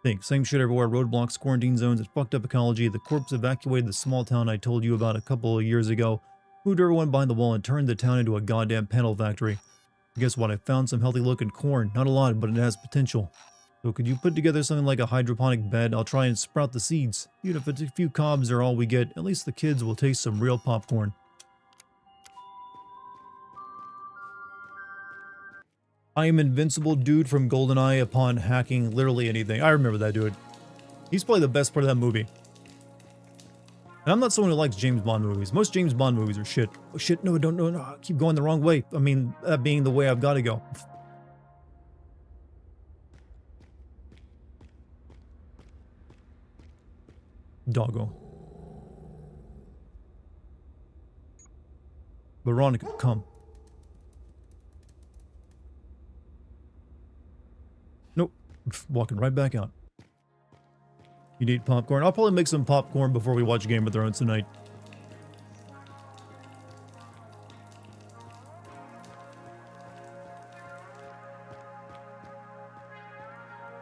Think. Same shit everywhere. Roadblocks, quarantine zones, it's fucked up ecology. The corpse evacuated the small town I told you about a couple of years ago. Moved everyone behind the wall and turned the town into a goddamn panel factory. Guess what? I found some healthy looking corn. Not a lot, but it has potential. So could you put together something like a hydroponic bed? I'll try and sprout the seeds. Even if a few cobs are all we get, at least the kids will taste some real popcorn. I am invincible dude from GoldenEye upon hacking literally anything. I remember that dude. He's probably the best part of that movie. And I'm not someone who likes James Bond movies. Most James Bond movies are shit. Oh shit, no, don't, no, I keep going the wrong way. I mean, that being the way I've got to go. Doggo. Veronica, come. Nope. Walking right back out. You need popcorn? I'll probably make some popcorn before we watch Game of Thrones tonight.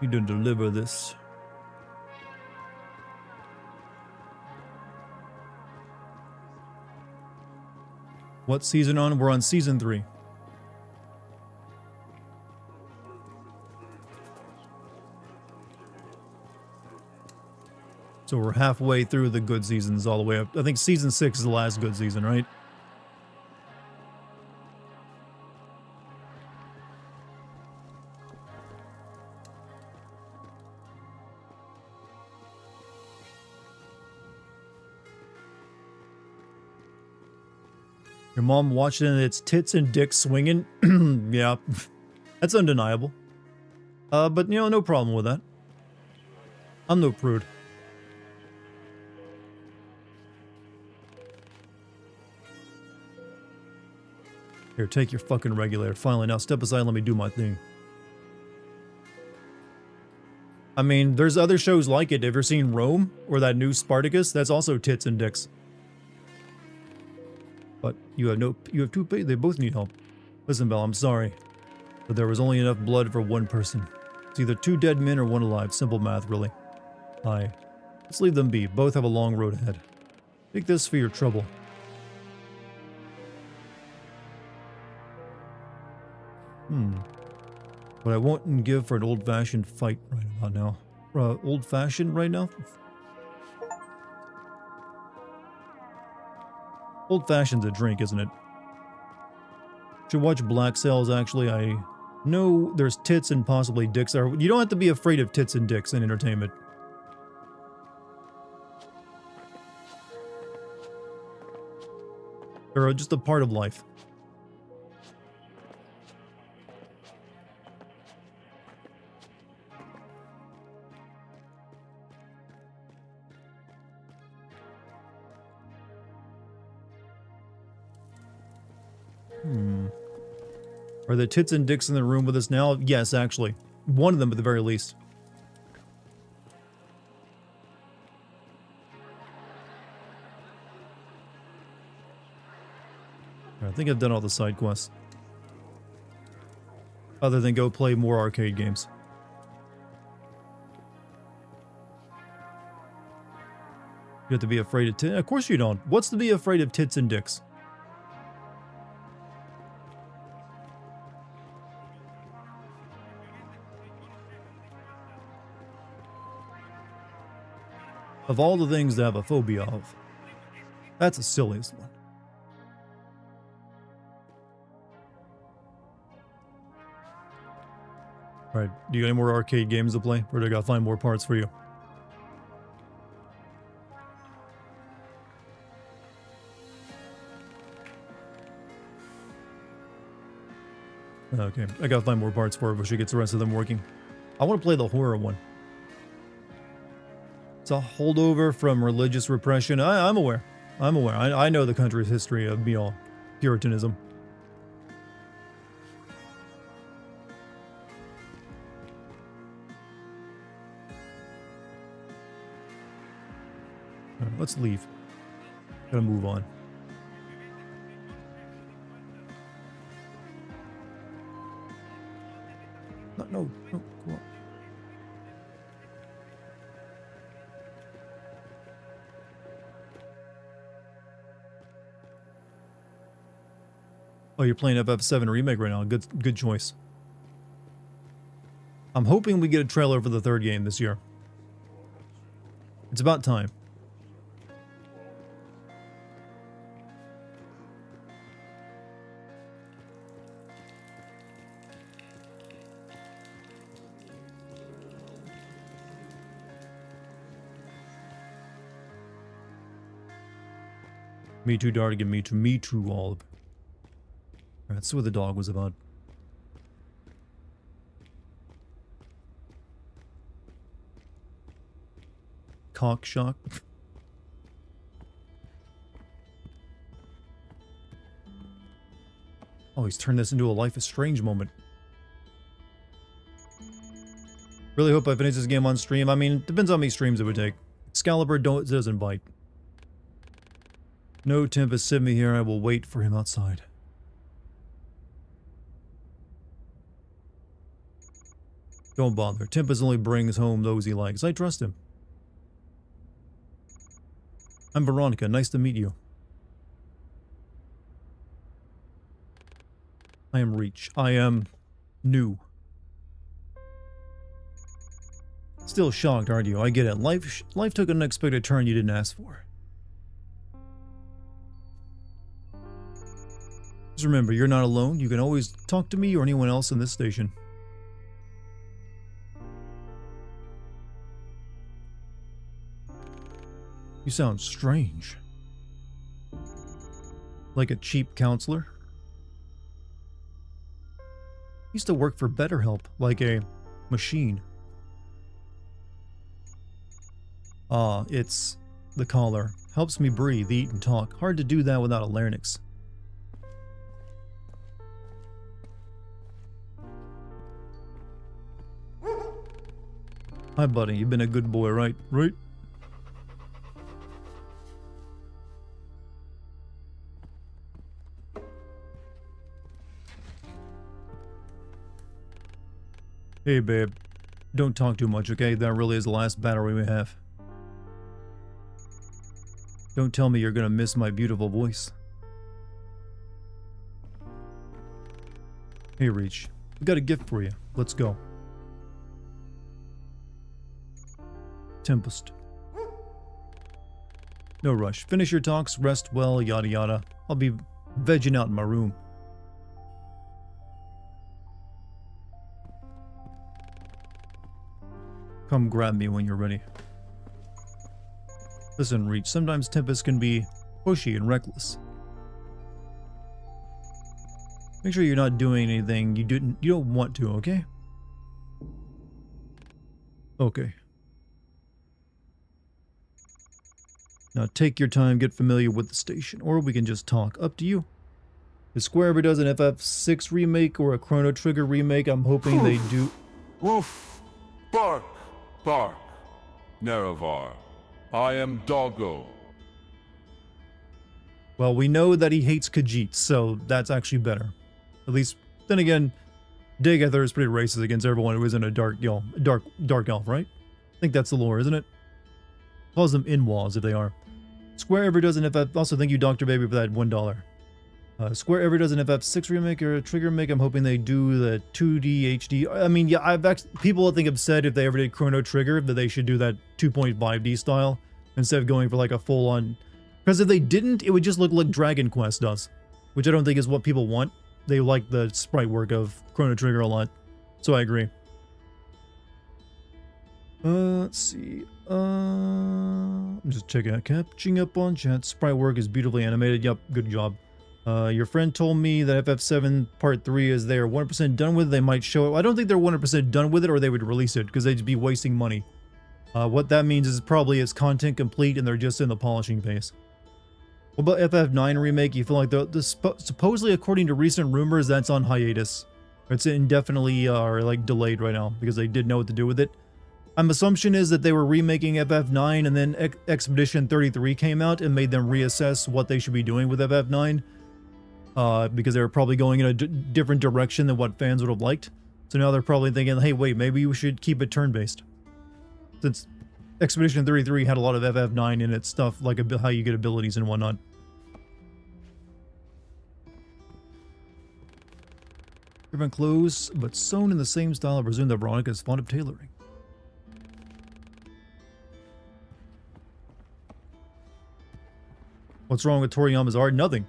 Need to deliver this. What season on? We're on season 3. So we're halfway through the good seasons all the way up. I think season 6 is the last good season, right? Your mom watching and it's tits and dicks swinging? Yeah, that's undeniable. But you know, no problem with that. I'm no prude. Here, take your fucking regulator. Finally, now step aside and let me do my thing. I mean, there's other shows like it. Have you ever seen Rome? Or that new Spartacus? That's also tits and dicks. But you have two, they both need help. Listen, Belle, I'm sorry. But there was only enough blood for one person. It's either 2 dead men or 1 alive. Simple math, really. Aye. Let's leave them be. Both have a long road ahead. Take this for your trouble. But I won't give for an old-fashioned fight right about now. Old-fashioned right now? Old-fashioned's a drink, isn't it? Should watch Black Sails, actually. I know there's tits and possibly dicks there. You don't have to be afraid of tits and dicks in entertainment. They're just a part of life. Are the tits and dicks in the room with us now? Yes, actually. One of them at the very least. I think I've done all the side quests. Other than go play more arcade games. You have to be afraid of tits? Of course you don't. What's to be afraid of tits and dicks? Of all the things to have a phobia of, that's the silliest one. Alright, do you got any more arcade games to play? Or do I gotta find more parts for you? Okay, I gotta find more parts for her before she gets the rest of them working. I want to play the horror one. It's a holdover from religious repression. I'm aware. I'm aware. I know the country's history of, you know, Puritanism. All right, let's leave. Gotta move on. No, come on. Oh, you're playing FF7 Remake right now. Good choice. I'm hoping we get a trailer for the 3rd game this year. It's about time. Me too, Dartigan. Me too, all of it. That's what the dog was about. Cock shock. Oh, he's turned this into a Life is Strange moment. Really hope I finish this game on stream. I mean, it depends on how many streams it would take. Excalibur doesn't bite. No, Tempest, send me here. I will wait for him outside. Don't bother. Tempest only brings home those he likes. I trust him. I'm Veronica. Nice to meet you. I am Reach. I am new. Still shocked, aren't you? I get it. Life took an unexpected turn you didn't ask for. Just remember, you're not alone. You can always talk to me or anyone else in this station. You sound strange. Like a cheap counselor? Used to work for BetterHelp, like a machine. Ah, it's the collar. Helps me breathe, eat, and talk. Hard to do that without a larynx. Hi, buddy. You've been a good boy, right? Right? Hey, babe. Don't talk too much, okay? That really is the last battery we have. Don't tell me you're gonna miss my beautiful voice. Hey, Reach. We got a gift for you. Let's go. Tempest. No rush. Finish your talks, rest well, yada yada. I'll be vegging out in my room. Come grab me when you're ready. Listen, Reach, sometimes Tempest can be pushy and reckless. Make sure you're not doing anything you don't want to, okay? Okay. Now take your time, get familiar with the station, or we can just talk. Up to you. If Square ever does an FF6 remake or a Chrono Trigger remake, I'm hoping they do... Woof! Bark! Bark! Nerevar, I am Doggo. Well, we know that he hates Khajiit, so that's actually better. At least, then again, Dagather is pretty racist against everyone who isn't a dark elf, right? I think that's the lore, isn't it? Calls them Inwas if they are. Square ever does an FF... Also, thank you, Dr. Baby, for that $1. Square ever does an FF6 remake or a Trigger remake. I'm hoping they do the 2D HD. I mean, yeah, people I think have said if they ever did Chrono Trigger that they should do that 2.5D style instead of going for like a full-on... Because if they didn't, it would just look like Dragon Quest does, which I don't think is what people want. They like the sprite work of Chrono Trigger a lot, so I agree. Let's see. I'm just checking out, catching up on chat. Sprite work is beautifully animated. Yep, good job. Your friend told me that FF7 Part 3 is they're 100% done with it. They might show it. I don't think they're 100% done with it, or they would release it because they'd be wasting money. What that means is probably it's content complete and they're just in the polishing phase. What about FF9 remake? You feel like supposedly, according to recent rumors, that's on hiatus. It's indefinitely like delayed right now because they didn't know what to do with it. My assumption is that they were remaking FF9 and then Expedition 33 came out and made them reassess what they should be doing with FF9. Because they were probably going in a different direction than what fans would have liked. So now they're probably thinking, hey, wait, maybe we should keep it turn-based. Since Expedition 33 had a lot of FF9 in its stuff, like how you get abilities and whatnot. Different clothes, but sewn in the same style. I presume that Veronica is fond of tailoring. What's wrong with Toriyama's art? Nothing.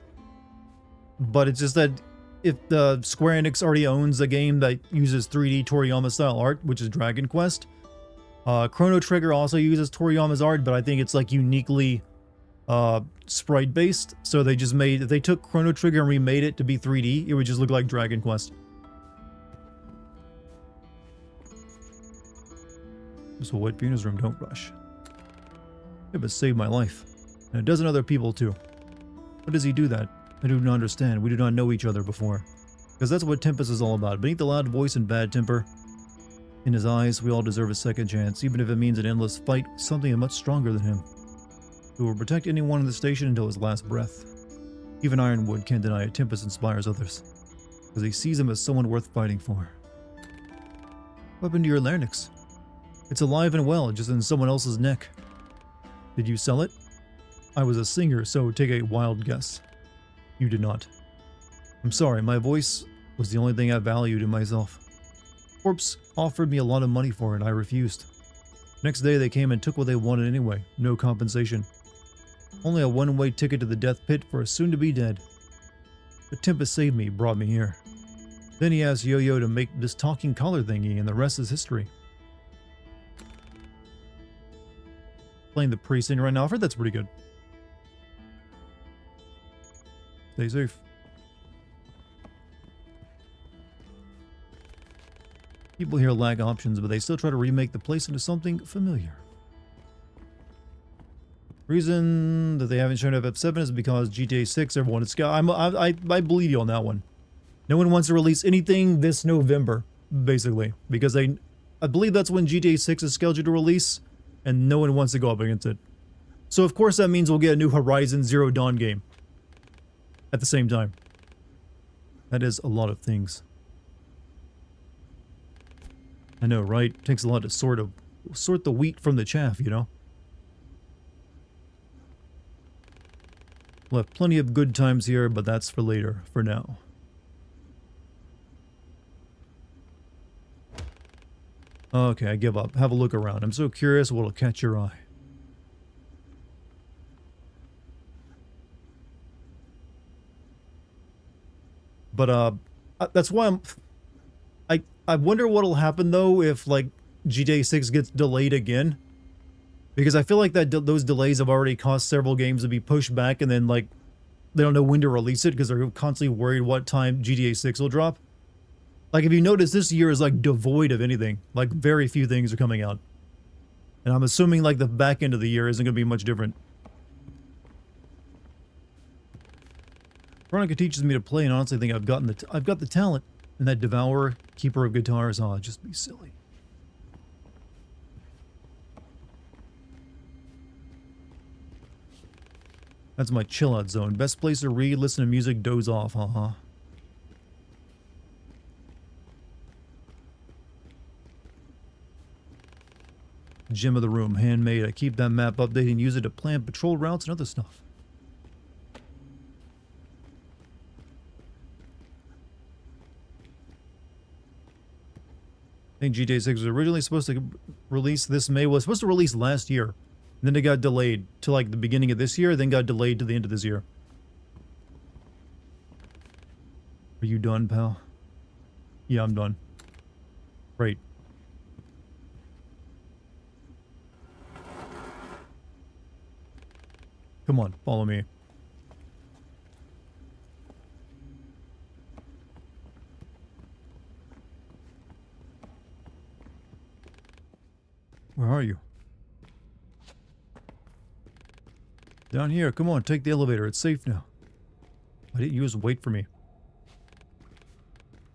But it's just that if the Square Enix already owns a game that uses 3D Toriyama style art, which is Dragon Quest, Chrono Trigger also uses Toriyama's art, but I think it's like uniquely sprite based. So they just if they took Chrono Trigger and remade it to be 3D, it would just look like Dragon Quest. There's a white Venus room, don't rush. It would save my life. And a dozen other people too. Why does he do that? I do not understand. We do not know each other before. Because that's what Tempest is all about. Beneath the loud voice and bad temper, in his eyes, we all deserve a second chance, even if it means an endless fight with something much stronger than him. He will protect anyone in the station until his last breath. Even Ironwood can't deny it. Tempest inspires others, because he sees him as someone worth fighting for. What happened to your larynx? It's alive and well, just in someone else's neck. Did you sell it? I was a singer, so take a wild guess. You did not. I'm sorry, my voice was the only thing I valued in myself. Corpse offered me a lot of money for it, I refused. Next day they came and took what they wanted anyway, no compensation. Only a one-way ticket to the death pit for a soon-to-be dead. But Tempest saved me, brought me here. Then he asked Yo-Yo to make this talking collar thingy, and the rest is history. Playing the priest in right now, I've heard that's pretty good. Stay safe. People here lack options, but they still try to remake the place into something familiar. Reason that they haven't shown FF7 is because GTA 6, everyone, it's got, I believe you on that one. No one wants to release anything this November, basically, because I believe that's when GTA 6 is scheduled to release, and no one wants to go up against it. So of course that means we'll get a new Horizon Zero Dawn game at the same time. That is a lot of things. I know, right? It takes a lot to sort the wheat from the chaff, you know? We'll have plenty of good times here, but that's for later, for now. Okay, I give up. Have a look around. I'm so curious what'll catch your eye. But, that's why I wonder what'll happen, though, if, like, GTA 6 gets delayed again. Because I feel like that those delays have already caused several games to be pushed back, and then, like, they don't know when to release it because they're constantly worried what time GTA 6 will drop. Like, if you notice, this year is, like, devoid of anything. Like, very few things are coming out. And I'm assuming, like, the back end of the year isn't going to be much different. Veronica teaches me to play, and honestly think I've got the talent. And that Devourer, Keeper of Guitars, oh, just be silly. That's my chill-out zone. Best place to read, listen to music, doze off, Gem of the room, handmade. I keep that map updated and use it to plan patrol routes and other stuff. I think GTA 6 was originally supposed to release this May. Well, it was supposed to release last year. And then it got delayed to like the beginning of this year, then got delayed to the end of this year. Are you done, pal? Yeah, I'm done. Great. Come on, follow me. Where are you? Down here. Come on, take the elevator. It's safe now. Why didn't you just wait for me?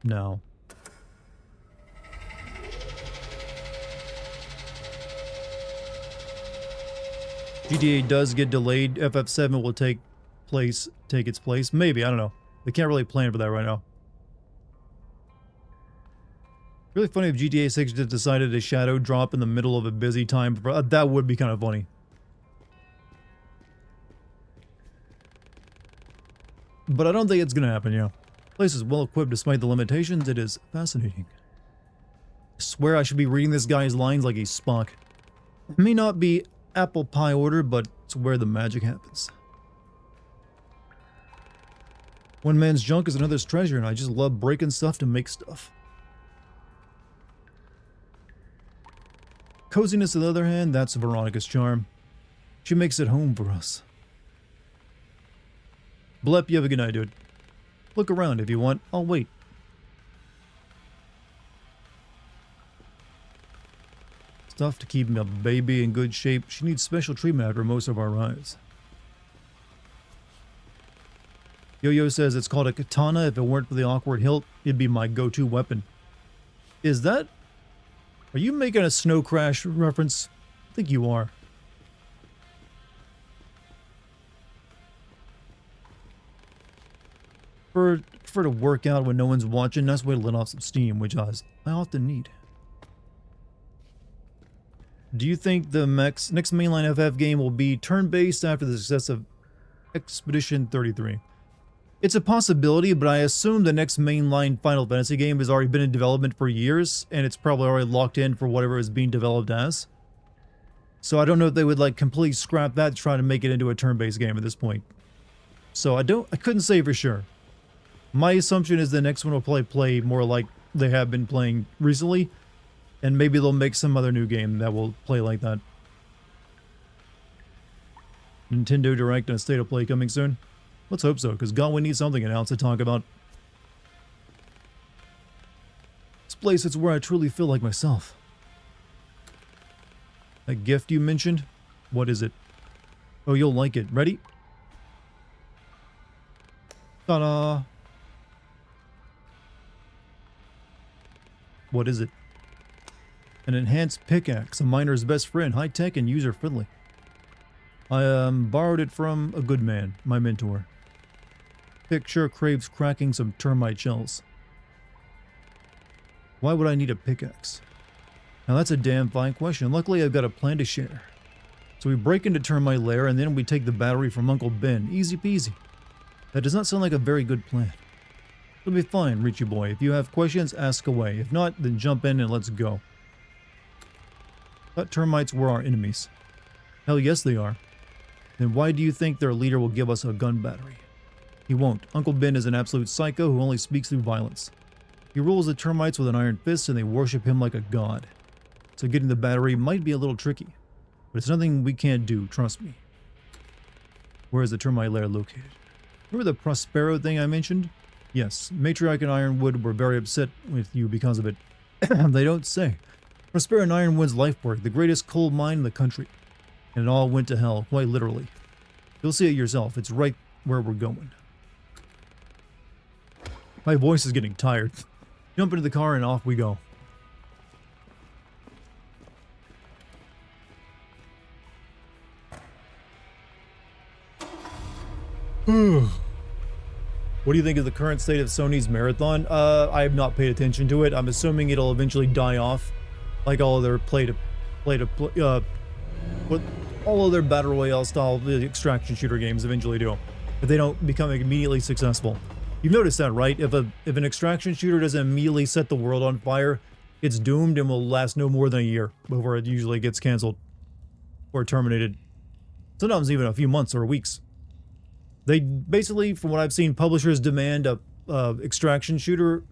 No. GTA does get delayed. FF7 will take its place. Maybe, I don't know. They can't really plan for that right now. Really funny if GTA 6 just decided to shadow drop in the middle of a busy time. That would be kind of funny. But I don't think it's gonna happen, yeah. Place is well equipped despite the limitations. It is fascinating. I swear I should be reading this guy's lines like he's Spock. It may not be apple pie order, but it's where the magic happens. One man's junk is another's treasure, and I just love breaking stuff to make stuff. Coziness, on the other hand, that's Veronica's charm. She makes it home for us. Blep, you have a good night, dude. Look around if you want. I'll wait. Stuff to keep my baby in good shape. She needs special treatment after most of our rides. Yo-Yo says it's called a katana. If it weren't for the awkward hilt, it'd be my go-to weapon. Is that... Are you making a Snow Crash reference? I think you are. Prefer to work out when no one's watching. That's a way to let off some steam, which I often need. Do you think the next mainline FF game will be turn-based after the success of Expedition 33? It's a possibility, but I assume the next mainline Final Fantasy game has already been in development for years, and it's probably already locked in for whatever is being developed as. So I don't know if they would like completely scrap that to try to make it into a turn-based game at this point. So I couldn't say for sure. My assumption is the next one will probably play more like they have been playing recently, and maybe they'll make some other new game that will play like that. Nintendo Direct and a State of Play coming soon? Let's hope so, because God, we need something announced to talk about. This place is where I truly feel like myself. That gift you mentioned? What is it? Oh, you'll like it. Ready? Ta-da! What is it? An enhanced pickaxe, a miner's best friend, high-tech and user-friendly. I borrowed it from a good man, my mentor. Picture craves cracking some termite shells. Why would I need a pickaxe? Now that's a damn fine question. Luckily I've got a plan to share. So we break into termite lair and then we take the battery from Uncle Ben. Easy peasy. That does not sound like a very good plan. It'll be fine, Richie boy. If you have questions, ask away. If not, then jump in and let's go. Thought termites were our enemies. Hell yes they are. Then why do you think their leader will give us a gun battery? He won't. Uncle Ben is an absolute psycho who only speaks through violence. He rules the termites with an iron fist and they worship him like a god. So getting the battery might be a little tricky. But it's nothing we can't do, trust me. Where is the termite lair located? Remember the Prospero thing I mentioned? Yes, Matriarch and Ironwood were very upset with you because of it. They don't say. Prospero and Ironwood's life work, the greatest coal mine in the country. And it all went to hell, quite literally. You'll see it yourself, it's right where we're going. My voice is getting tired. Jump into the car and off we go. What do you think of the current state of Sony's Marathon? I have not paid attention to it. I'm assuming it'll eventually die off, like all of their all of their battle royale style extraction shooter games eventually do, if they don't become immediately successful. You've noticed that, right? If an extraction shooter doesn't immediately set the world on fire, it's doomed and will last no more than a year before it usually gets canceled or terminated. Sometimes even a few months or weeks. They basically, from what I've seen, publishers demand a extraction shooter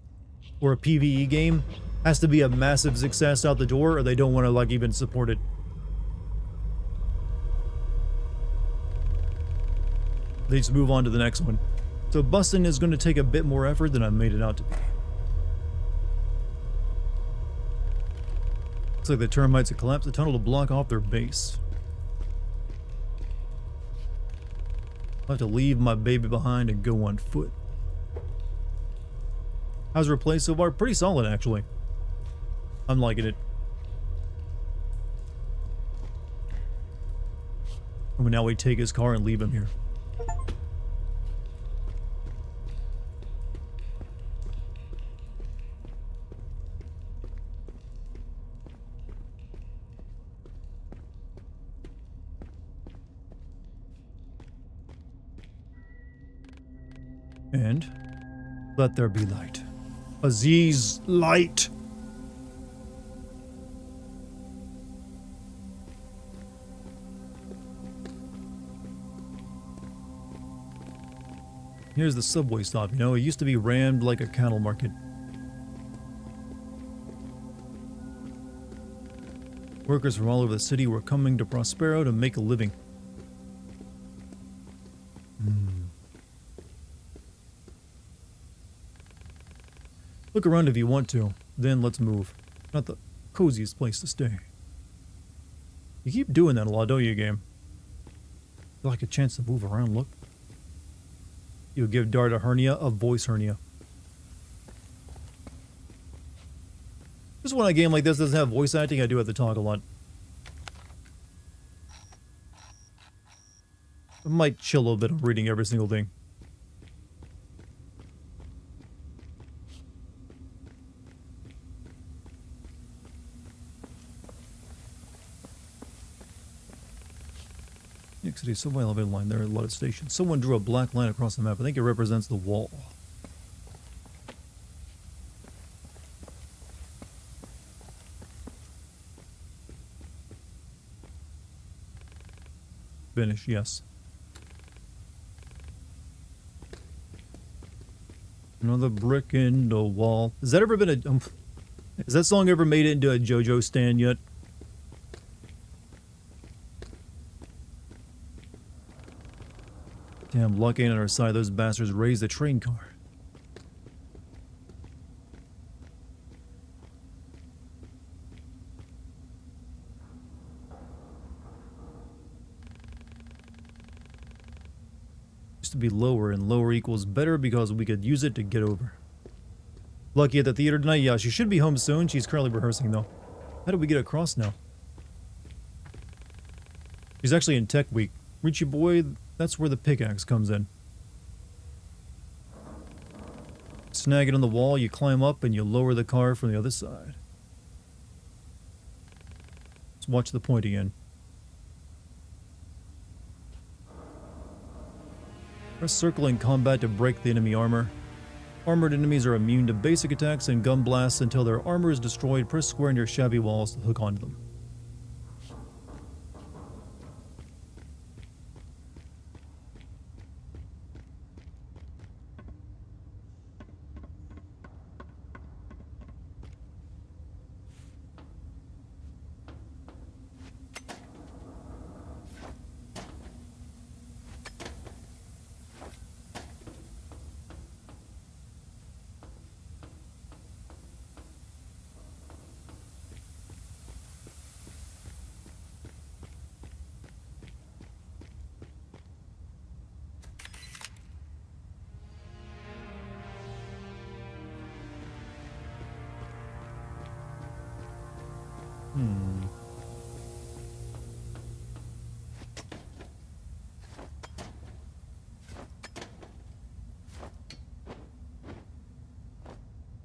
or a PvE game has to be a massive success out the door, or they don't want to like even support it. They just move on to the next one. So busting is going to take a bit more effort than I made it out to be. Looks like the termites have collapsed the tunnel to block off their base. I'll have to leave my baby behind and go on foot. How's her play so far? Pretty solid, actually. I'm liking it. And now we take his car and leave him here. And let there be light. Aziz, light! Here's the subway stop, you know, it used to be rammed like a cattle market. Workers from all over the city were coming to Prospero to make a living. Look around if you want to, then let's move. Not the coziest place to stay. You keep doing that a lot, don't you, game? You like a chance to move around, look. You'll give Dart a hernia, a voice hernia. Just when a game like this doesn't have voice acting, I do have to talk a lot. I might chill a little bit of reading every single thing. York City subway elevator line. There are a lot of stations. Someone drew a black line across the map. I think it represents the wall. Finish, yes. Another brick in the wall. Has that ever been a... has that song ever made it into a JoJo stand yet? Damn, luck ain't on our side. Those bastards raised the train car. Used to be lower, and lower equals better because we could use it to get over. Lucky at the theater tonight? Yeah, she should be home soon. She's currently rehearsing, though. How do we get across now? She's actually in Tech Week. Richie boy, that's where the pickaxe comes in. Snag it on the wall, you climb up, and you lower the car from the other side. Let's watch the point again. Press circle in combat to break the enemy armor. Armored enemies are immune to basic attacks and gun blasts until their armor is destroyed. Press square near shabby walls to hook onto them.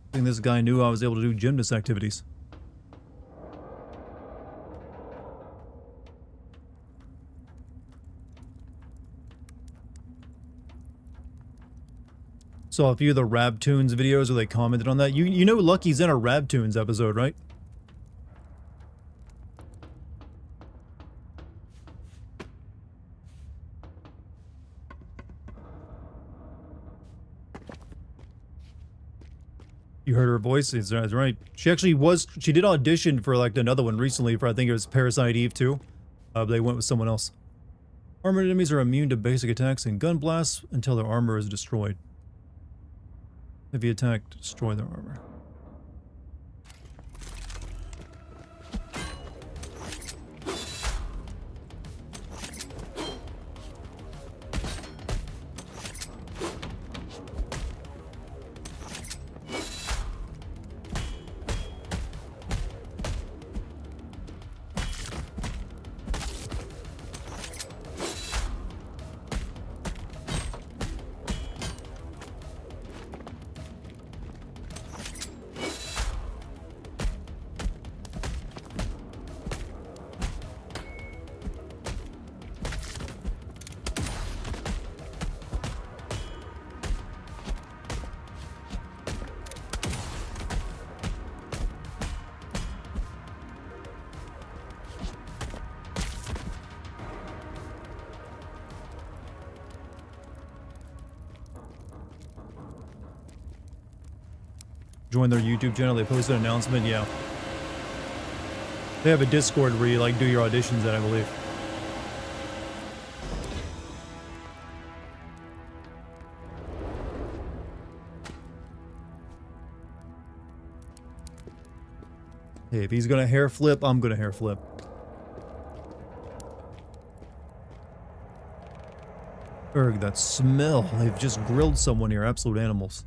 I think this guy knew I was able to do gymnast activities. Saw a few of the Rabtoons videos where they commented on that. You know Lucky's in a Rabtoons episode, right? You heard her voice? That's right. She did audition for like another one recently for, I think it was Parasite Eve 2. They went with someone else. Armored enemies are immune to basic attacks and gun blasts until their armor is destroyed. Heavy attack to destroy their armor. Join their YouTube channel. They posted an announcement. Yeah. They have a Discord where you like do your auditions at, I believe. Hey, if he's gonna hair flip, I'm gonna hair flip. Erg, that smell. They've just grilled someone here. Absolute animals.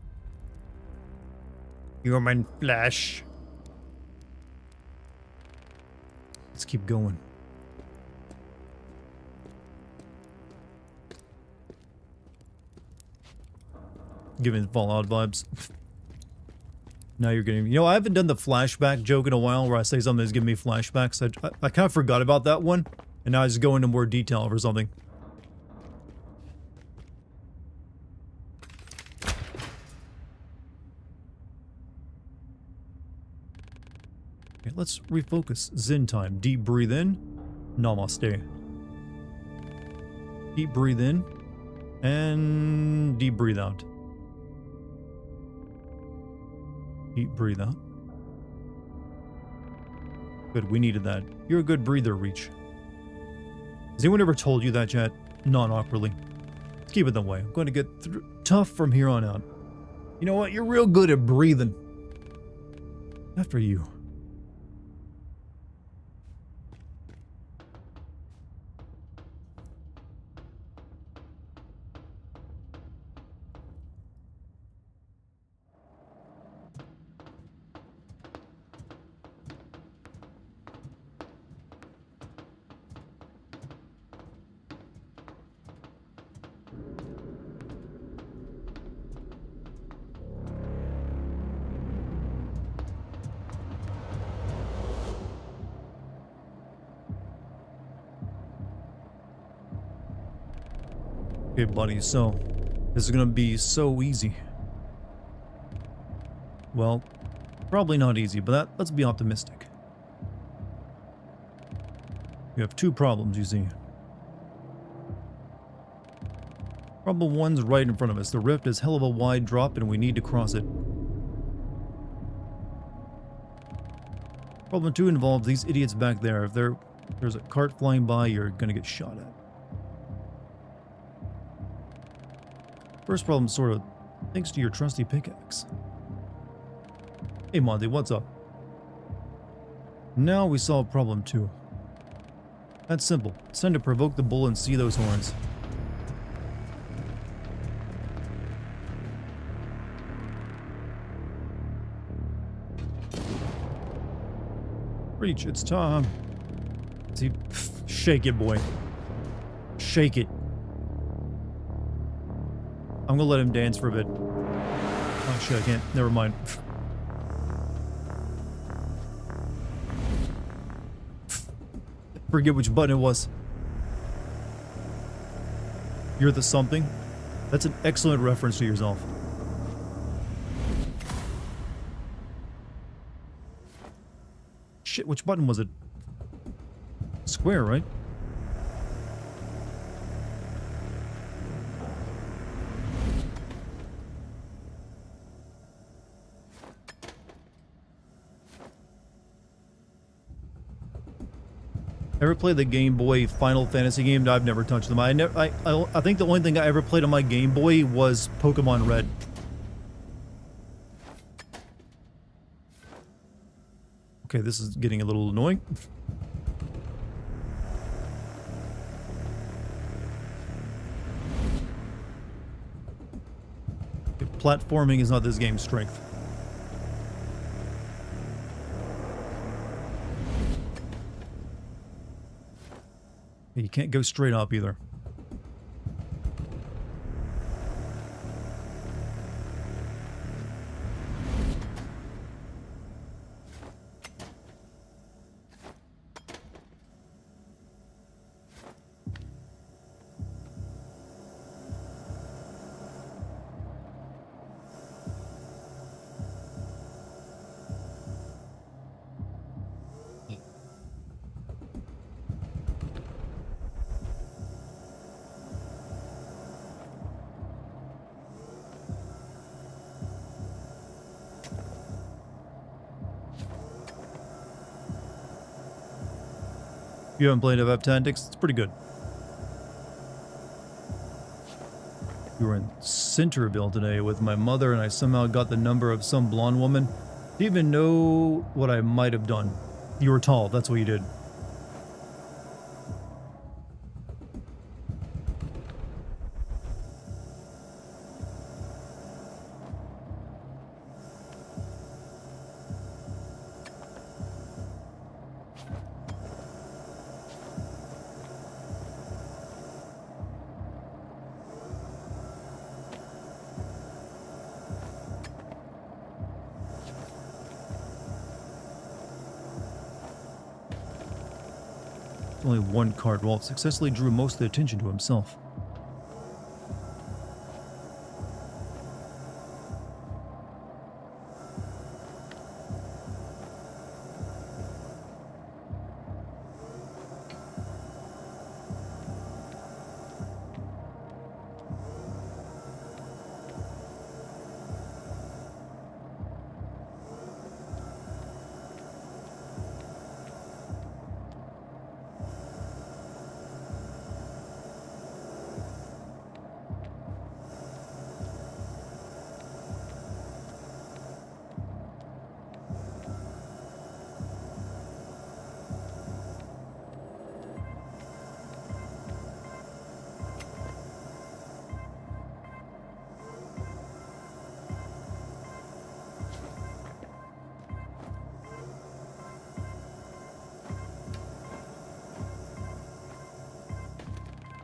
Human flesh. Let's keep going. Giving Fallout vibes. Now you're getting... You know, I haven't done the flashback joke in a while where I say something that's giving me flashbacks. I kind of forgot about that one. And now I just go into more detail for something. Okay, let's refocus. Zen time. Deep breathe in. Namaste. Deep breathe in. And deep breathe out. Deep breathe out. Good, we needed that. You're a good breather, Reach. Has anyone ever told you that, chat? Non-awkwardly. Let's keep it that way. I'm going to get tough from here on out. You know what? You're real good at breathing. After you. Okay, buddy, so this is gonna be so easy. Well, probably not easy, but let's be optimistic. We have two problems, you see. Problem one's right in front of us. The rift is hell of a wide drop and we need to cross it. Problem two involves these idiots back there. If there's a cart flying by, you're gonna get shot at. First problem sort of thanks to your trusty pickaxe. Hey Monty, what's up? Now we solve problem 2. That's simple. It's time to provoke the bull and see those horns. Reach, it's time. See, shake it, boy. Shake it. I'm gonna let him dance for a bit. Oh shit, I can't. Never mind. Forget which button it was. You're the something? That's an excellent reference to yourself. Shit, which button was it? Square, right? Ever played the Game Boy Final Fantasy game? I've never touched them. I think the only thing I ever played on my Game Boy was Pokemon Red. Okay, this is getting a little annoying. Platforming is not this game's strength. You can't go straight up either. If you haven't played FF Tactics, it's pretty good. We were in Centerville today with my mother and I somehow got the number of some blonde woman. Do you even know what I might have done? You were tall, that's what you did. Only one card. Rolf successfully drew most of the attention to himself.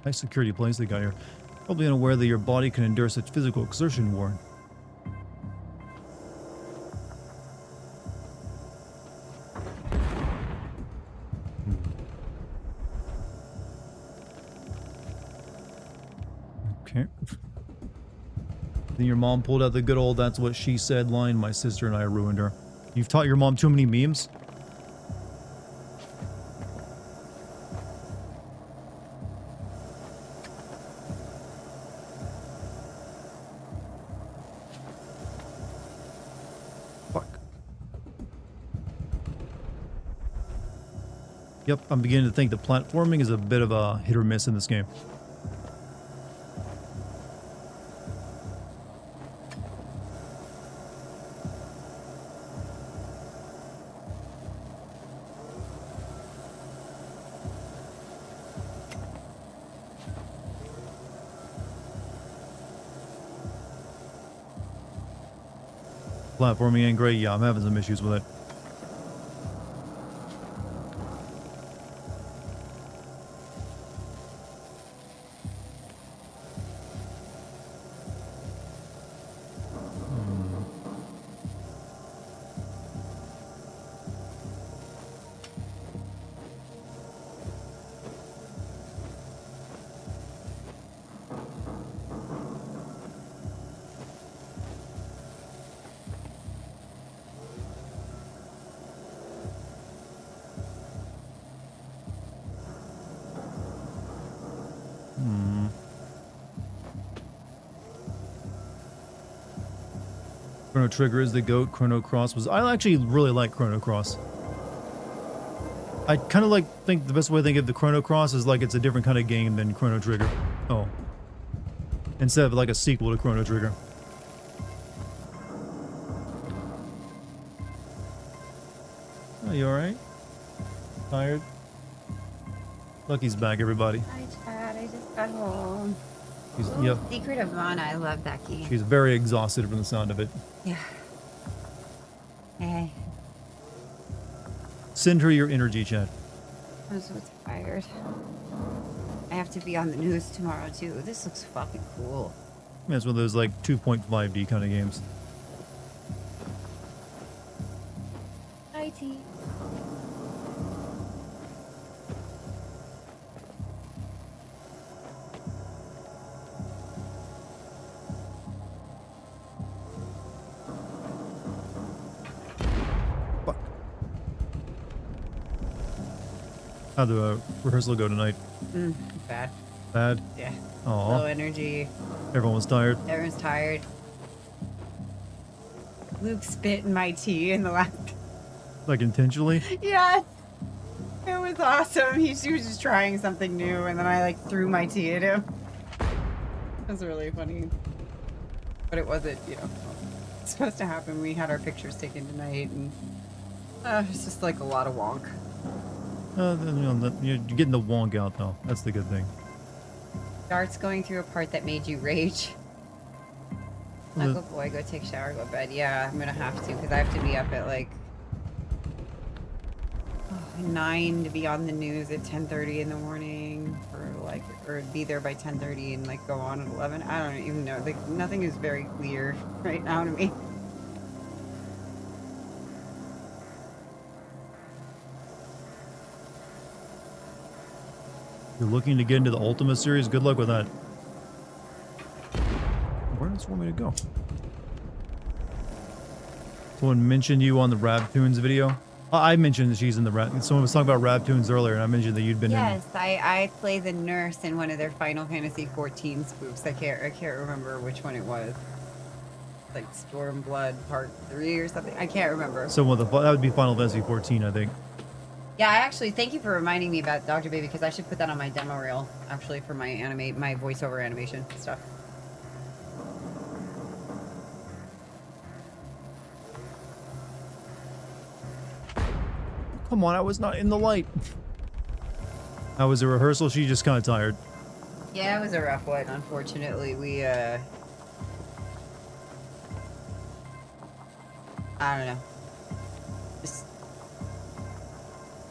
Nice security place they got here. Probably unaware that your body can endure such physical exertion, Warren. Okay. Then your mom pulled out the good old "that's what she said" line. My sister and I ruined her. You've taught your mom too many memes? Fuck. Yep, I'm beginning to think that platforming is a bit of a hit or miss in this game. Platforming ain't great. Yeah, I'm having some issues with it. Chrono Trigger is the GOAT. Chrono Cross was... I actually really like Chrono Cross. I kind of think the best way to think of the Chrono Cross is like it's a different kind of game than Chrono Trigger. Oh. Instead of like a sequel to Chrono Trigger. Oh, you alright? Tired? Lucky's back, everybody. Hi, Chad. I just got home. Yep. Secret of Mana. I love that game. She's very exhausted from the sound of it. Yeah. Hey. Send her your energy, Chad. I'm so tired. I have to be on the news tomorrow, too. This looks fucking cool. Yeah, it's one of those like 2.5D kind of games. Hi, T. Fuck. How'd the rehearsal go tonight? Bad. Bad? Yeah. Aw. Low energy. Everyone was tired. Everyone's tired. Luke spit in my tea in the last... Like intentionally? Yes! It was awesome. He was just trying something new, and then I, like, threw my tea at him. It was really funny. But it wasn't, you know, it's supposed to happen. We had our pictures taken tonight, and it's just, like, a lot of wonk. You're getting the wonk out, though. That's the good thing. Dart's going through a part that made you rage. Uncle boy, go take a shower, go to bed. Yeah, I'm gonna have to, because I have to be up at, like, 9 to be on the news at 10:30 in the morning, or be there by 10:30 and like go on at 11. I don't even know. Like nothing is very clear right now to me. You're looking to get into the Ultima series? Good luck with that. Where does it want me to go? Someone mentioned you on the Rabtoons video. I mentioned that she's in the someone was talking about Rabtoons earlier, and I mentioned that you'd been in. Yes, I play the nurse in one of their Final Fantasy 14 spoofs. I can't remember which one it was. Like Stormblood Part 3 or something. I can't remember. So that would be Final Fantasy 14, I think. Yeah, I actually thank you for reminding me about Dr. Baby, because I should put that on my demo reel actually for my my voiceover animation stuff. Come on, I was not in the light. How was the rehearsal? She just kind of tired. Yeah, it was a rough one. Unfortunately, we I don't know. Just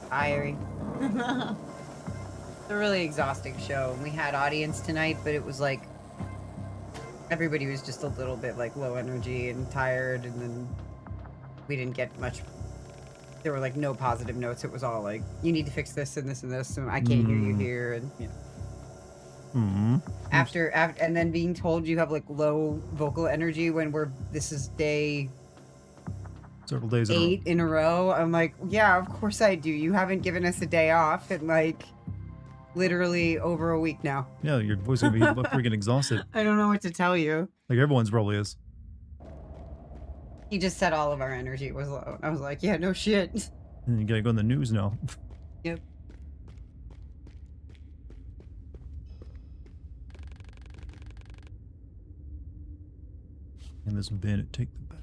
tiring. a really exhausting show. We had audience tonight, but it was like everybody was just a little bit like low energy and tired, and then we didn't get much. There were like no positive notes. It was all like, you need to fix this and this and this, and I can't hear you here, and you know. After and then being told you have like low vocal energy when this is day Several days 8 in a row. I'm like, yeah, of course I do. You haven't given us a day off in like literally over a week now. Yeah, your voice is gonna be freaking exhausted. I don't know what to tell you. Like everyone's probably is. He just said all of our energy was low. I was like, yeah, no shit. And you gotta go in the news now. Yep. And this bandit take the bet.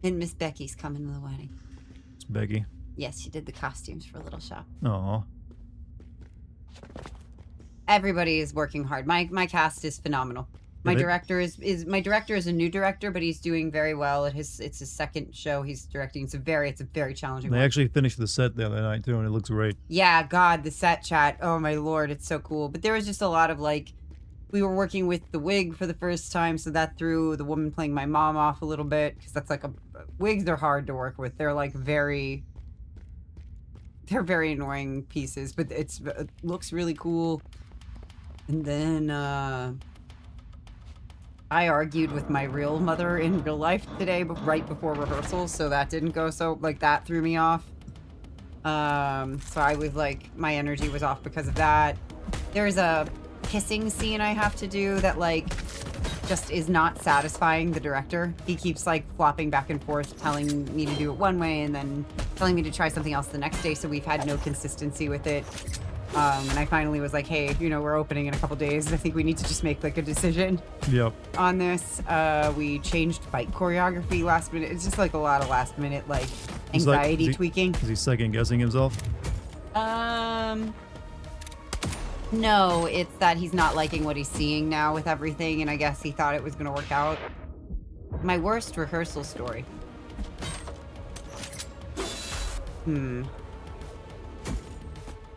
And Miss Becky's coming to the wedding. It's Becky. Yes, she did the costumes for Little Shop. Aw. Everybody is working hard. My cast is phenomenal. My director is a new director, but he's doing very well. It's his second show he's directing. It's a very challenging They one. actually finished the set the other night too, and it looks great. Yeah, God, the set chat. Oh my lord, it's so cool. But there was just a lot of like, we were working with the wig for the first time, so that threw the woman playing my mom off a little bit, because that's like wigs are hard to work with. They're like they're very annoying pieces, but it looks really cool. And then I argued with my real mother in real life today, right before rehearsal, so that didn't go so, like, that threw me off. So I was like, my energy was off because of that. There's a kissing scene I have to do that, like, just is not satisfying the director. He keeps, like, flopping back and forth, telling me to do it one way and then telling me to try something else the next day, so we've had no consistency with it. And I finally was like, hey, you know, we're opening in a couple days. I think we need to just make like a decision on this. We changed fight choreography last minute. It's just like a lot of last minute, like anxiety tweaking. Is he second guessing himself? No, it's that he's not liking what he's seeing now with everything. And I guess he thought it was going to work out. My worst rehearsal story.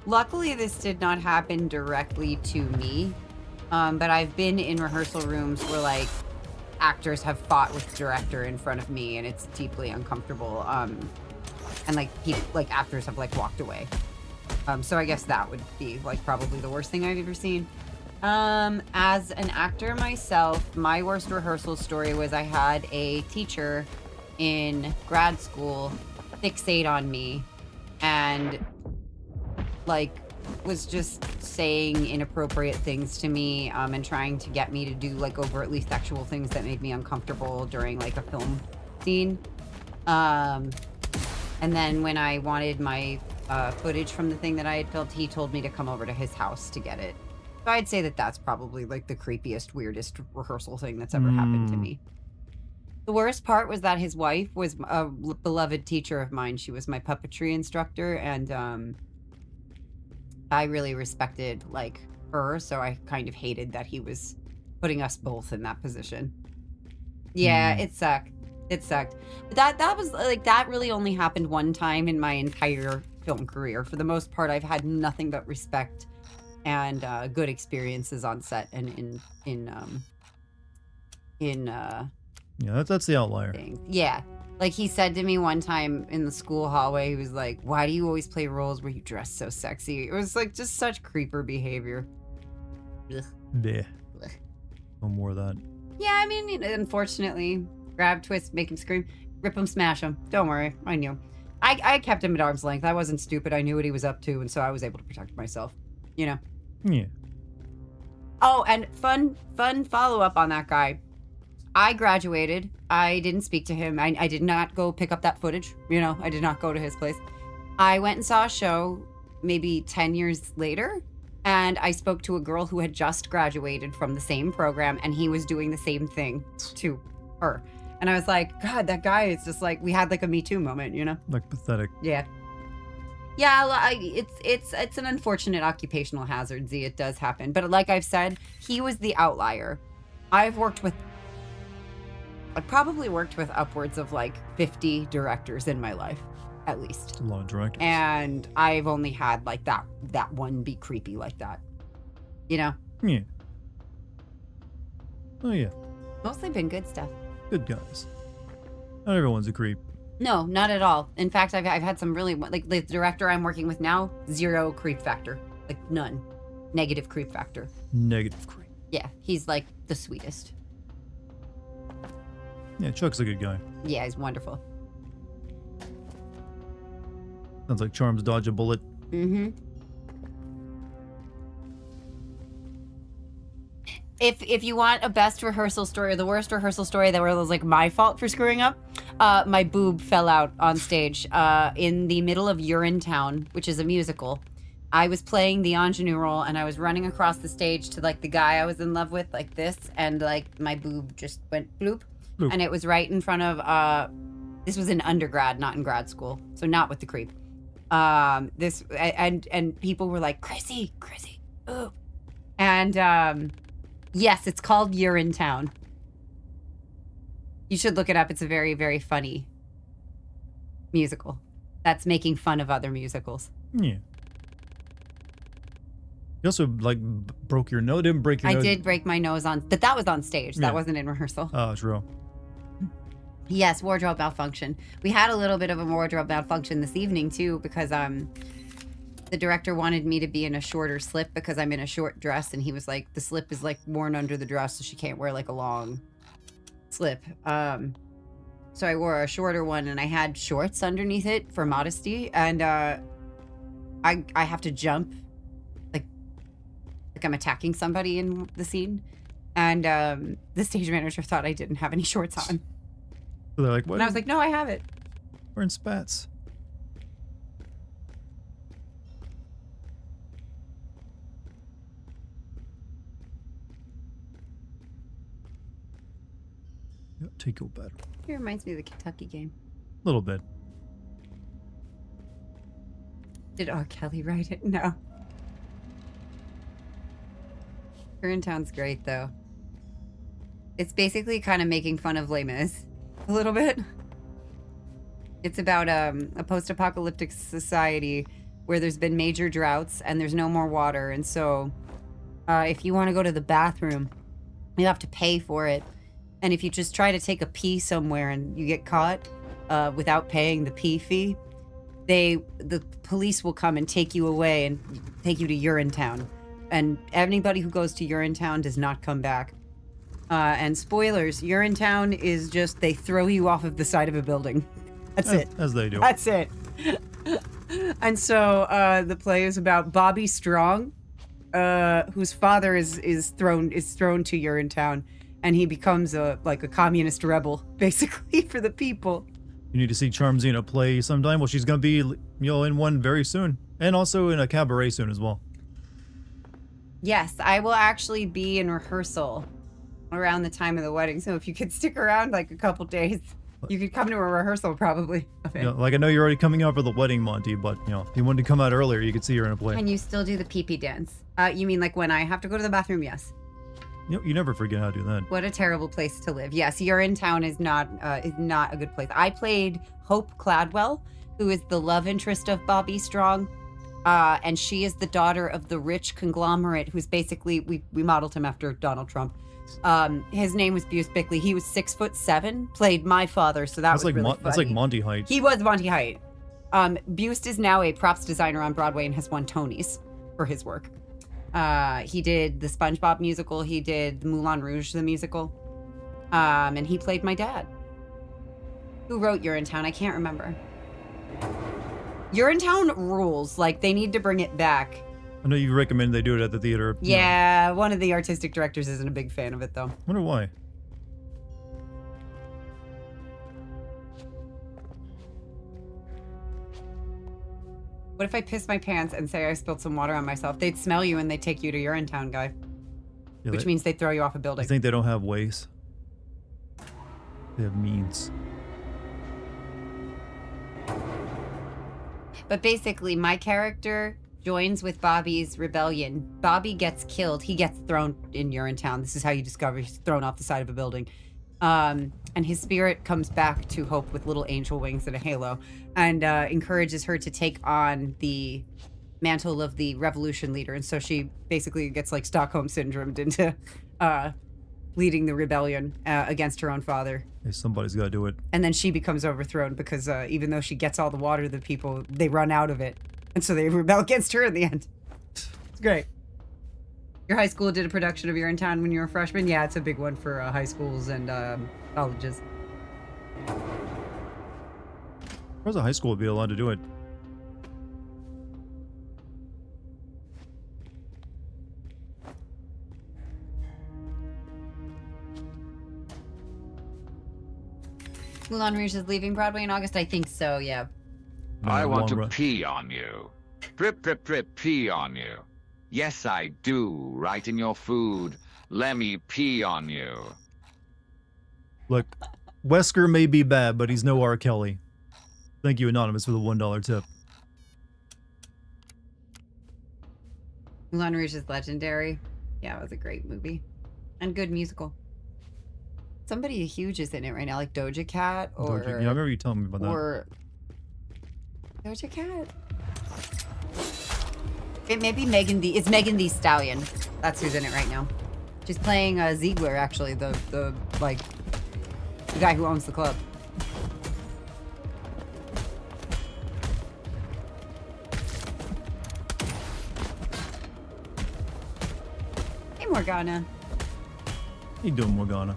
Luckily, this did not happen directly to me, but I've been in rehearsal rooms where, like, actors have fought with the director in front of me, and it's deeply uncomfortable, and, like, actors have, like, walked away. So I guess that would be, like, probably the worst thing I've ever seen. As an actor myself, my worst rehearsal story was I had a teacher in grad school fixate on me, and like was just saying inappropriate things to me and trying to get me to do like overtly sexual things that made me uncomfortable during like a film scene. And then when I wanted my footage from the thing that I had filmed, he told me to come over to his house to get it. So I'd say that that's probably like the creepiest, weirdest rehearsal thing that's ever happened to me. The worst part was that his wife was a beloved teacher of mine. She was my puppetry instructor, and I really respected like her, so I kind of hated that he was putting us both in that position. Yeah, it sucked. It sucked. But that was like, that really only happened one time in my entire film career. For the most part, I've had nothing but respect and good experiences on set and yeah, that's the outlier. things. Yeah. Like he said to me one time in the school hallway, he was like, why do you always play roles where you dress so sexy? It was like just such creeper behavior. Ugh. Bleh. Ugh. No more of that. Yeah, I mean, unfortunately, grab, twist, make him scream, rip him, smash him. Don't worry, I knew. I kept him at arm's length. I wasn't stupid. I knew what he was up to, and so I was able to protect myself. You know? Yeah. Oh, and fun follow-up on that guy. I graduated. I didn't speak to him. I did not go pick up that footage. You know, I did not go to his place. I went and saw a show maybe 10 years later, and I spoke to a girl who had just graduated from the same program, and he was doing the same thing to her. And I was like, God, that guy is just like, we had like a Me Too moment, you know? Like pathetic. Yeah. Yeah, it's an unfortunate occupational hazard, Z. It does happen. But like I've said, he was the outlier. I probably worked with upwards of like 50 directors in my life. at least. It's a lot of directors. And I've only had like that one be creepy like that. You know? Yeah. Oh yeah. Mostly been good stuff. Good guys. Not everyone's a creep. No, not at all. In fact, I've had some really, like the director I'm working with now, 0 creep factor. Like none. Negative creep factor. Negative creep. Yeah, he's like the sweetest. Yeah, Chuck's a good guy. Yeah, he's wonderful. Sounds like Charms dodge a bullet. Mm-hmm. If you want a best rehearsal story or the worst rehearsal story that was like my fault for screwing up, my boob fell out on stage in the middle of Urinetown, which is a musical. I was playing the ingenue role and I was running across the stage to like the guy I was in love with like this, and like my boob just went bloop. Bloop. And it was right in front of this was in undergrad, not in grad school, so not with the creep. This and people were like, Chrissy, ooh. And yes, it's called Urinetown. You should look it up. It's a very, very funny musical that's making fun of other musicals. Yeah. You also like broke your nose. Didn't break your nose. I did break my nose on, but that was on stage. Yeah. That wasn't in rehearsal. Oh, true. Yes, wardrobe malfunction. We had a little bit of a wardrobe malfunction this evening too, because the director wanted me to be in a shorter slip because I'm in a short dress, and he was like, the slip is like worn under the dress, so she can't wear like a long slip. So I wore a shorter one, and I had shorts underneath it for modesty, and I have to jump like I'm attacking somebody in the scene, and the stage manager thought I didn't have any shorts on. So they're like, what? And I was like, no, I have it. We're in spats. Yeah, take your battle. It reminds me of the Kentucky game. A little bit. Did R. Kelly write it? No. Town's great, though. It's basically kind of making fun of Les Mis a little bit. It's about a post-apocalyptic society where there's been major droughts and there's no more water. And so if you want to go to the bathroom, you have to pay for it. And if you just try to take a pee somewhere and you get caught without paying the pee fee, the police will come and take you away and take you to Urinetown. And anybody who goes to Urinetown does not come back. And spoilers, Urinetown is just, they throw you off of the side of a building. That's it. As they do. That's it. And so the play is about Bobby Strong, whose father is thrown to Urinetown, and he becomes a communist rebel, basically, for the people. You need to see Charmzina play sometime. Well, she's gonna be, in one very soon, and also in a cabaret soon as well. Yes, I will actually be in rehearsal around the time of the wedding. So if you could stick around like a couple days, you could come to a rehearsal probably. Yeah, like I know you're already coming out for the wedding, Monty, but if you wanted to come out earlier, you could see her in a play. Can you still do the pee-pee dance? You mean like when I have to go to the bathroom? Yes. You never forget how to do that. What a terrible place to live. Yes, Urinetown is not a good place. I played Hope Cladwell, who is the love interest of Bobby Strong. And she is the daughter of the rich conglomerate who's basically, we modeled him after Donald Trump. His name was Buse Bickley. He was 6'7", played my father, so that was like really funny. That's like Monty Height. He was Monty Height. Buse is now a props designer on Broadway and has won Tonys for his work. He did the SpongeBob musical. He did Moulin Rouge, the musical. And he played my dad. Who wrote Urinetown? I can't remember. Urinetown rules. Like, they need to bring it back. I know you recommend they do it at the theater. Yeah, one of the artistic directors isn't a big fan of it, though. Wonder why. What if I piss my pants and say I spilled some water on myself? They'd smell you and they'd take you to Urinetown, guy. Yeah, Which means they'd throw you off a building. I think they don't have ways. They have means. But basically, my character joins with Bobby's rebellion. Bobby gets killed. He gets thrown in Urinetown. This is how you discover he's thrown off the side of a building. And his spirit comes back to Hope with little angel wings and a halo, and encourages her to take on the mantle of the revolution leader. And so she basically gets like Stockholm syndromed into leading the rebellion against her own father. Hey, somebody's got to do it. And then she becomes overthrown because even though she gets all the water, the people, they run out of it. And so they rebel against her in the end. It's great. Your high school did a production of You're in Town when you were a freshman? Yeah, it's a big one for high schools and colleges. Where's a high school would be allowed to do it? Moulin Rouge is leaving Broadway in August? I think so, yeah. I want Long to run. pee on you. Drip, drip, drip, pee on you. Yes, I do. Right in your food. Let me pee on you. Look, Wesker may be bad, but he's no R. Kelly. Thank you, Anonymous, for the $1 tip. Moulin Rouge is legendary. Yeah, it was a great movie. And good musical. Somebody huge is in it right now, like Doja Cat or... Yeah, I remember you telling me about that. Or... Doja Cat? It may be Megan Thee... It's Megan Thee Stallion. That's who's in it right now. She's playing Ziegler, actually, the guy who owns the club. Hey, Morgana. How you doing, Morgana?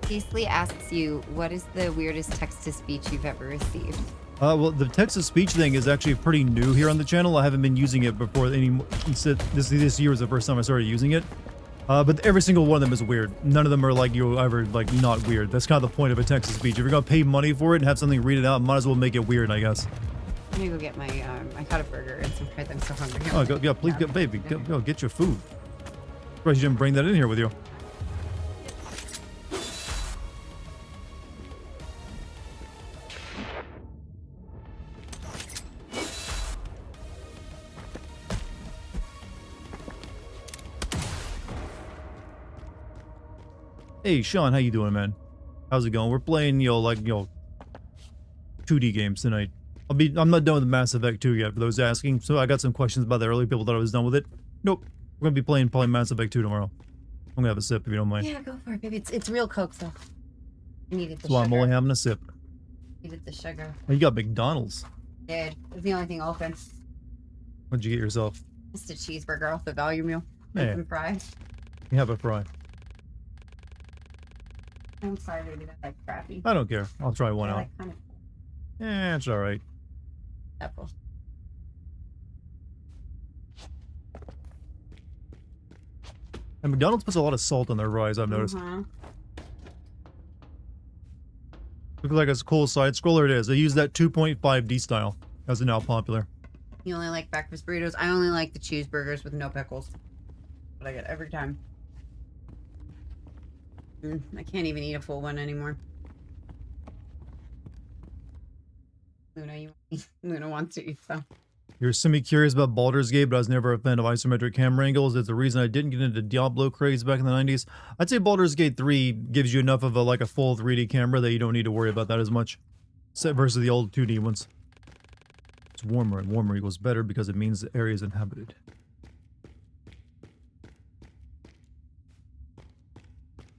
Beastly asks you, what is the weirdest text-to-speech you've ever received? Well, the text-to-speech thing is actually pretty new here on the channel. I haven't been using it before this year was the first time I started using it. But every single one of them is weird. None of them are like you ever like not weird. That's kind of the point of a text-to-speech. If you're gonna pay money for it and have something read it out, might as well make it weird, I guess. I'm gonna go get my I caught a burger and some fries. I'm so hungry. Oh, go, yeah, please, go, baby, go get your food. Surprised you didn't bring that in here with you. Hey, Sean, how you doing, man? How's it going? We're playing, 2D games tonight. I'm not done with Mass Effect 2 yet, for those asking. So I got some questions about that earlier. People thought I was done with it. Nope. We're gonna be playing probably Mass Effect 2 tomorrow. I'm gonna have a sip if you don't mind. Yeah, go for it, baby. It's real Coke, so I needed the That's why I'm sugar. only having a sip. Needed the sugar. Oh, you got McDonald's. Dude, it's the only thing open. What'd you get yourself? Just a cheeseburger off the value meal. Yeah. And some fries. You have a fry. I'm sorry, baby. That's like crappy. I don't care. I'll try one I out. like kind of It's alright. apple. And McDonald's puts a lot of salt on their fries, I've noticed. Looks like it's a cool side scroller. It is. They use that 2.5D style. As it now popular. You only like breakfast burritos? I only like the cheeseburgers with no pickles. But I get every time. I can't even eat a full one anymore. Luna wants to eat some. You're semi-curious about Baldur's Gate, but I was never a fan of isometric camera angles. It's the reason I didn't get into Diablo craze back in the 90s. I'd say Baldur's Gate 3 gives you enough of a full 3D camera that you don't need to worry about that as much. Versus the old 2D ones. It's warmer, and warmer equals better because it means the area is inhabited.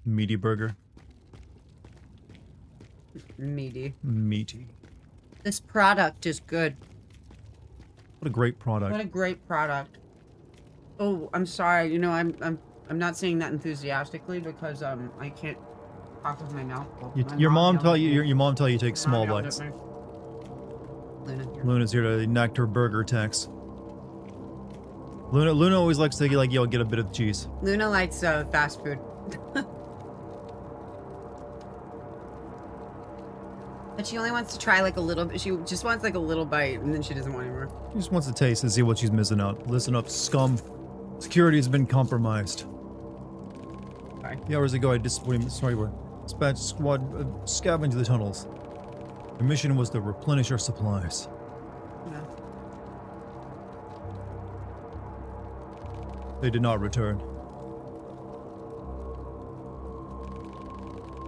Meaty burger. Meaty. Meaty. This product is good. What a great product. What a great product. Oh, I'm sorry. You know, I'm not saying that enthusiastically because I can't talk with my mouth full. Your mom tell you to take small bites. Luna. Luna's here to enact her burger tax. Luna always likes to get a bit of cheese. Luna likes fast food. But she only wants to try a little bit. She just wants a little bite and then she doesn't want any more. She just wants to taste and see what she's missing out. Listen up, scum. Security has been compromised. Sorry. The hours ago, I dispatched squad scavenge the tunnels. The mission was to replenish our supplies. No. They did not return.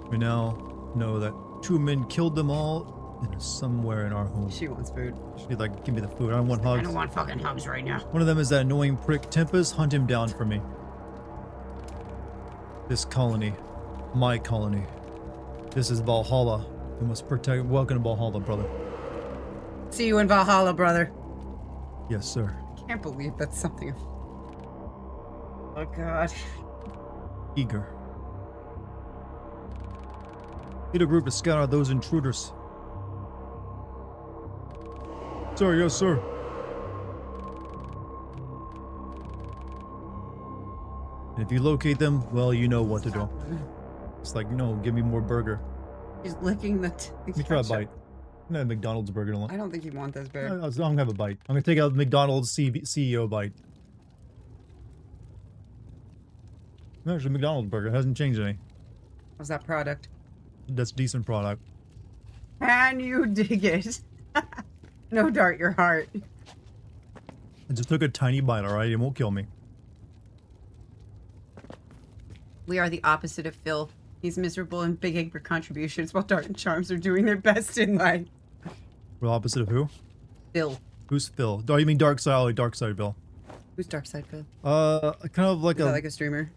We now know that 2 men killed them all and somewhere in our home. She wants food. She'd like, give me the food. I don't want I hugs. don't want fucking hugs right now. One of them is that annoying prick Tempest. Hunt him down for me. This colony. My colony. This is Valhalla. We must protect. Welcome to Valhalla, brother. See you in Valhalla, brother. Yes, sir. Can't believe that's something. Oh god. Eager. Lead a group to scout out those intruders. Sir, yes, sir. And if you locate them, well, you know what to do. It's like, no, give me more burger. He's licking the. Let me try a bite. I'm gonna have McDonald's burger. I don't think you want this, babe. I'm gonna have a bite. I'm gonna take out the McDonald's CEO bite. Actually, McDonald's burger hasn't changed any. How's that product? That's a decent product. Can you dig it? No, Dart, your heart. I just took a tiny bite, alright? It won't kill me. We are the opposite of Phil. He's miserable and begging for contributions while Dart and Charms are doing their best in life. We're the opposite of who? Phil. Who's Phil? Oh, you mean Dark Side? Oh, Dark Side Phil. Who's Darkside Phil? Kind of like Is that like a streamer?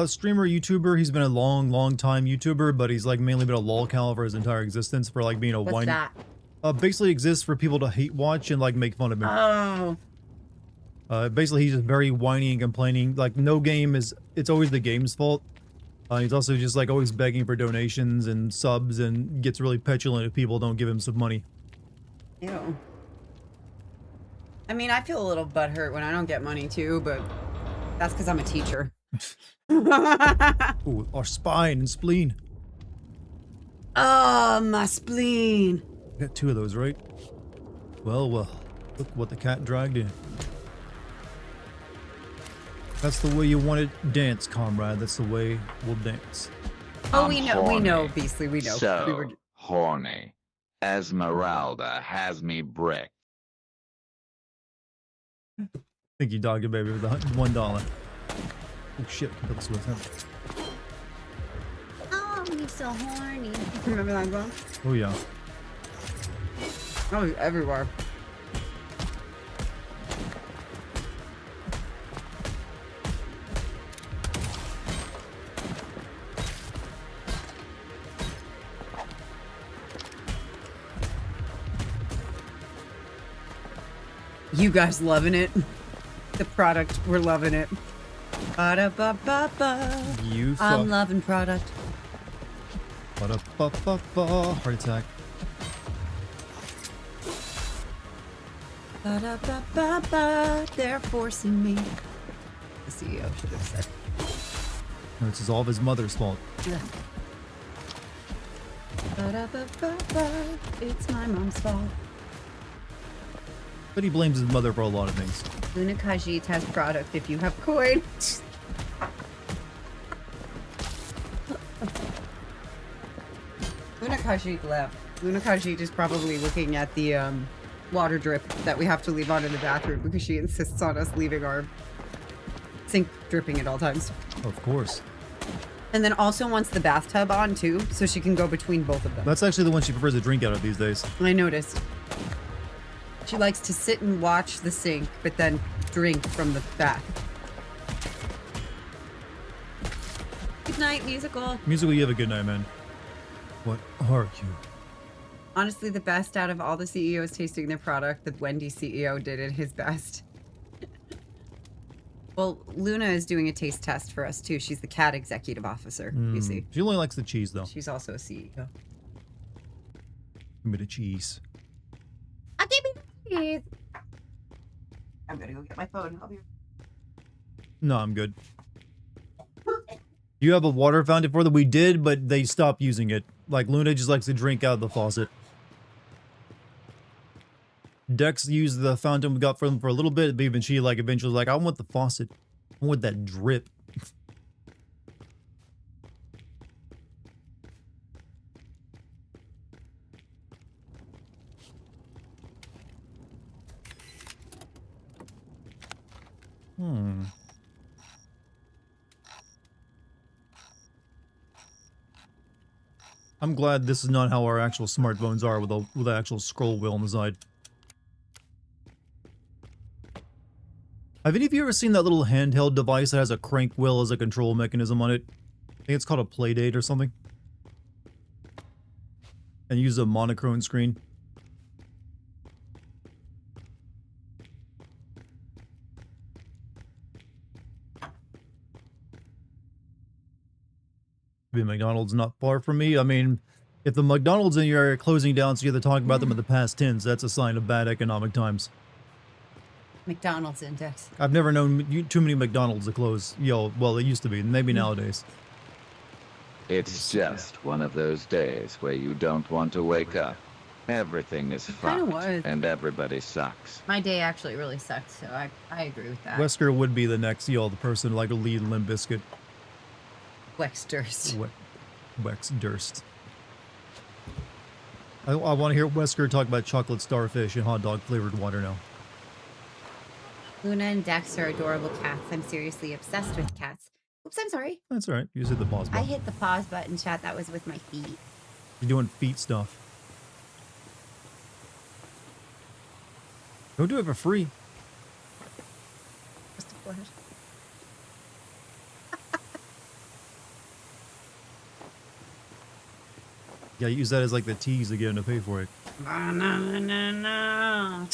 streamer, YouTuber. He's been a long time YouTuber, but he's like mainly been a lolcow for his entire existence for like being a What's whiny. that? Basically exists for people to hate watch and like make fun of him. Oh. Basically he's just very whiny and complaining. Like no game is, it's always the game's fault. He's also just like always begging for donations and subs and gets really petulant if people don't give him some money. Ew. I mean, I feel a little butthurt when I don't get money too, but that's because I'm a teacher. Ooh, our spine and spleen. Oh, my spleen. Got 2 of those, right? Well, look what the cat dragged in. That's the way you want it. Dance, comrade. That's the way we'll dance. Oh, I'm we horny. know, Beastly, we know. So We were... horny. Esmeralda has me bricked. Thank you, Doggy Baby, with the $1. Oh shit, I can put this with him. Oh, I'm so horny. Remember that song? Oh yeah. Oh, it's everywhere. You guys loving it? The product, we're loving it. Ba-da-ba-ba-ba. You I'm fuck. loving product. Ba-da-ba-ba-ba. Heart attack. Ba-da-ba-ba-ba. They're forcing me. The CEO should have said. No, this is all of his mother's fault. Yeah. Ba-da-ba-ba-ba. It's my mom's fault. But he blames his mother for a lot of things. Luna Khajiit has product if you have coin. Luna Khajiit left. Luna Khajiit is probably looking at the water drip that we have to leave on in the bathroom because she insists on us leaving our sink dripping at all times. Of course. And then also wants the bathtub on too, so she can go between both of them. That's actually the one she prefers to drink out of these days. I noticed. She likes to sit and watch the sink, but then drink from the bath. Good night, musical. Musical, you have a good night, man. What are you? Honestly, the best out of all the CEOs tasting their product, the Wendy CEO did it his best. Well, Luna is doing a taste test for us too. She's the cat executive officer, you see. She only likes the cheese, though. She's also a CEO. Give me the cheese. I'll give me the cheese. I'm gonna go get my phone. I'll be... No, I'm good. You have a water fountain for them? We did, but they stopped using it. Like, Luna just likes to drink out of the faucet. Dex used the fountain we got for them for a little bit, but even she, like, eventually was like, I want the faucet. I want that drip. I'm glad this is not how our actual smartphones are with the actual scroll wheel on the side. Have any of you ever seen that little handheld device that has a crank wheel as a control mechanism on it? I think it's called a Playdate or something. And use a monochrome screen. McDonald's not far from me. I mean, if the McDonald's in your area are closing down, so you have to talk about them in the past tense, that's a sign of bad economic times. McDonald's index. I've never known too many McDonald's to close. Well, they used to be, maybe nowadays. It's just one of those days where you don't want to wake up. Everything is kinda fucked, was. and everybody sucks. My day actually really sucked, so I agree with that. Wesker would be the next, the person like to lead Limp Bizkit. Wex Durst. Wex Durst. I want to hear Wesker talk about chocolate starfish and hot dog flavored water now. Luna and Dex are adorable cats. I'm seriously obsessed with cats. Oops, I'm sorry. That's alright. You just hit the pause I button. hit the pause button, chat. That was with my feet. You're doing feet stuff. Don't do it for free. Just a forehead. Yeah, use that as like the tease to get him to pay for it. No, no, no, no, no.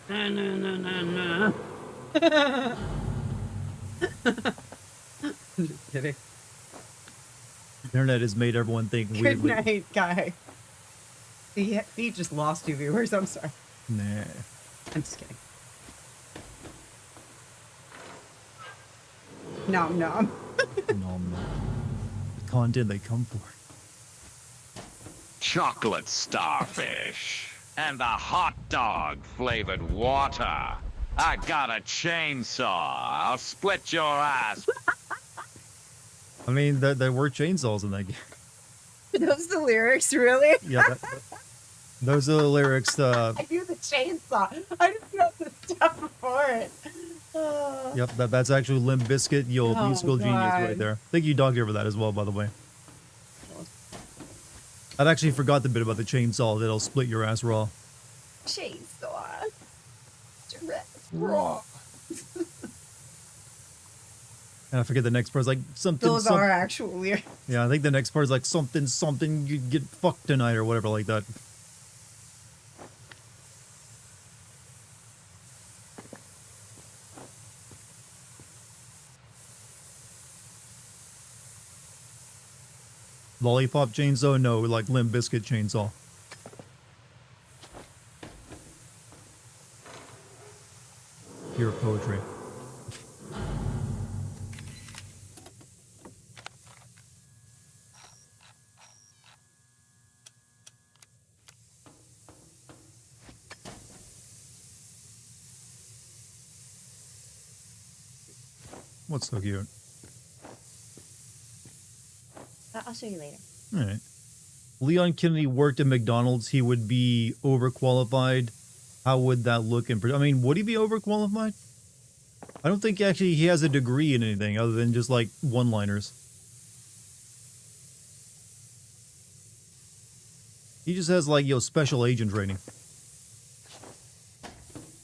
No, no, no, no, no. Just kidding. The internet has made everyone think Good weirdly. night, guy. He just lost 2 viewers. I'm sorry. Nah. I'm just kidding. Nom nom. No. The content they come for. Chocolate starfish and the hot dog flavored water. I got a chainsaw. I'll split your ass. I mean, there were chainsaws in that game. Are those the lyrics, really? Yeah, those are the lyrics. I knew the chainsaw. I didn't know the stuff before it. Yep, that's actually Limp Bizkit, Oh, musical genius right God. there. Thank you, Dog, for that as well, by the way. I'd actually forgot the bit about the chainsaw that'll split your ass raw. Chainsaw. Raw. And I forget the next part's like something. Those are actual lyrics. Yeah, I think the next part's like something. You get fucked tonight or whatever like that. Lollipop chainsaw? No, like Limp Bizkit chainsaw. Pure poetry. What's so cute? I'll show you later. All right. Leon Kennedy worked at McDonald's. He would be overqualified. How would that look in? I mean, would he be overqualified? I don't think actually he has a degree in anything other than just like one-liners. He just has like special agent training.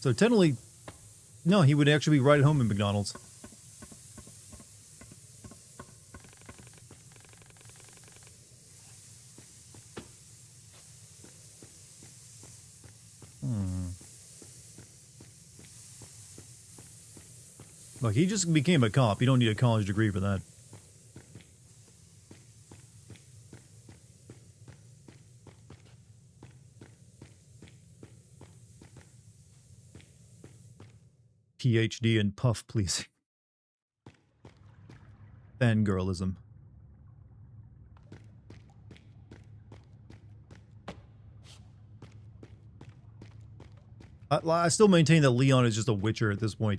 So technically, no, he would actually be right at home in McDonald's. Look, he just became a cop. You don't need a college degree for that. PhD in puff pleasing. Fangirlism. I still maintain that Leon is just a witcher at this point.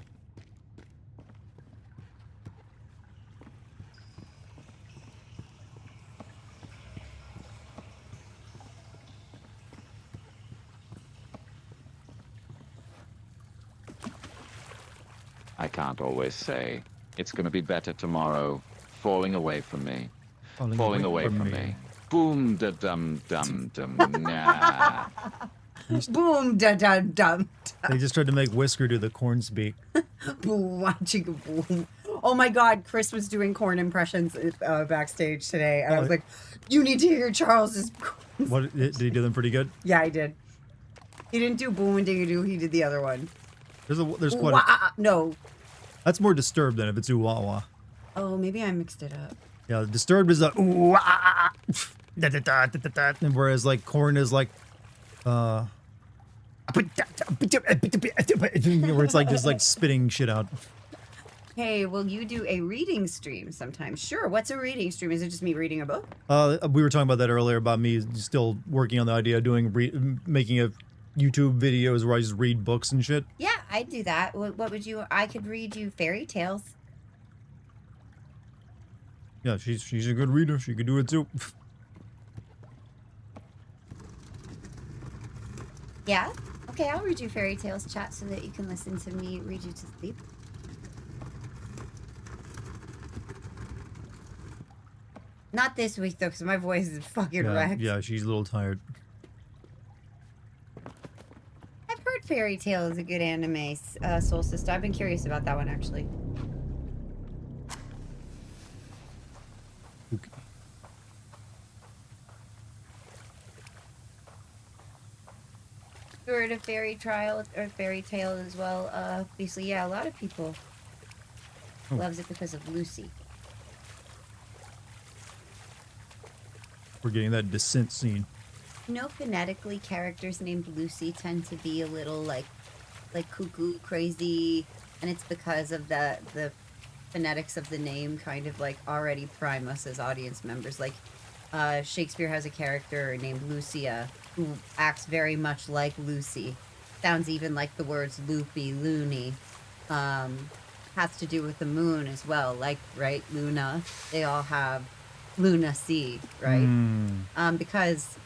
I can't always say. It's gonna be better tomorrow. Falling away from me. Falling away from me. Boom da dum dum dum. Nah. Boom da dum dum. They just tried to make Whisker do the corn speak. Boom, chicka boom. Oh my God, Chris was doing corn impressions backstage today, and I was like, "You need to hear Charles's." What did he do them pretty good? Yeah, I did. He didn't do boom and dingy doo. He did the other one. There's quite a, No. that's more Disturbed than if it's ooh wah wah. Oh, maybe I mixed it up. Yeah, Disturbed is like ooh wah ah, da, da, da, da, da, da, and whereas like corn is like where it's like just like spitting shit out. Hey, will you do a reading stream sometime? Sure. What's a reading stream? Is it just me reading a book? We were talking about that earlier about me still working on the idea of doing making a YouTube videos where I just read books and shit. Yeah, I'd do that. What would you? I could read you fairy tales. Yeah, she's a good reader. She could do it too. Yeah? Okay, I'll read you fairy tales, chat, so that you can listen to me read you to sleep. Not this week, though, because my voice is fucking wrecked. Yeah, she's a little tired. I've heard Fairy Tail is a good anime, Soul Sister. I've been curious about that one, actually. Okay. You heard of Fairy Trial or Fairy Tale as well? Obviously, yeah, a lot of people loves it because of Lucy. We're getting that descent scene. You know, phonetically, characters named Lucy tend to be a little like cuckoo, crazy, and it's because of the phonetics of the name kind of like already prime us as audience members. Like Shakespeare has a character named Lucia who acts very much like Lucy. Sounds even like the words loopy, loony. Has to do with the moon as well. Like, right, Luna. They all have lunacy, right? Because,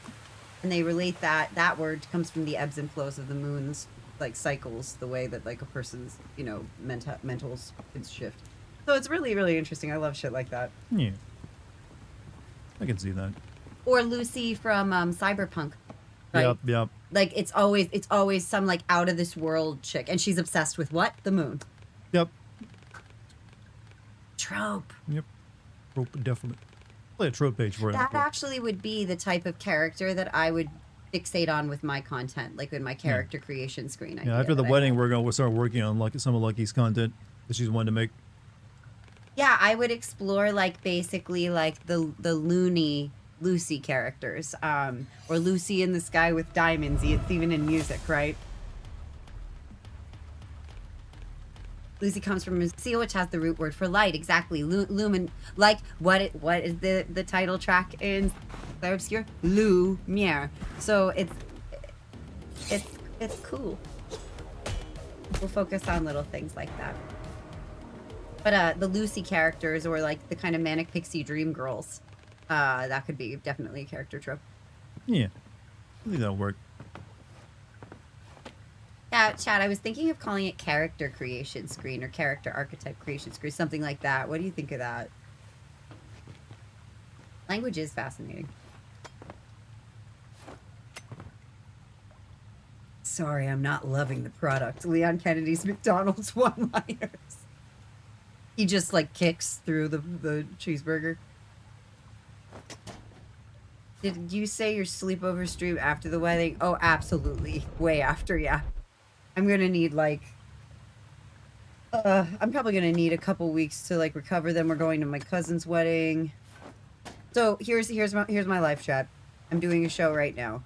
and they relate that word comes from the ebbs and flows of the moon's like cycles, the way that like a person's, you know, mentals can shift. So it's really, really interesting. I love shit like that. Yeah. I can see that. Or Lucy from Cyberpunk. Right? Yep. Like it's always some like out of this world chick, and she's obsessed with what? The moon. Yep. Trope. Yep. Trope, definitely. Play a trope page for it. That actually would be the type of character that I would fixate on with my content, like in my character creation screen. Yeah, after the wedding, we'll start working on some of Lucky's content that she's wanted to make. Yeah, I would explore like basically like the loony Lucy characters, or Lucy in the Sky with Diamonds. It's even in music, right? Lucy comes from Lucia, which has the root word for light. Exactly, lumen. Like what is the title track in Claire Obscure? Lumiere. So it's cool. We'll focus on little things like that. But the Lucy characters, or like the kind of manic pixie dream girls, that could be definitely a character trope. Yeah, I think that'll work. Yeah, Chad, I was thinking of calling it character creation screen or character archetype creation screen, something like that. What do you think of that? Language is fascinating. Sorry, I'm not loving the product. Leon Kennedy's McDonald's one-liners. He just like kicks through the cheeseburger. Did you say your sleepover stream after the wedding? Oh, absolutely. Way after, yeah. I'm gonna need like I'm probably gonna need a couple weeks to like recover. Then we're going to my cousin's wedding. So here's my life, chat. I'm doing a show right now.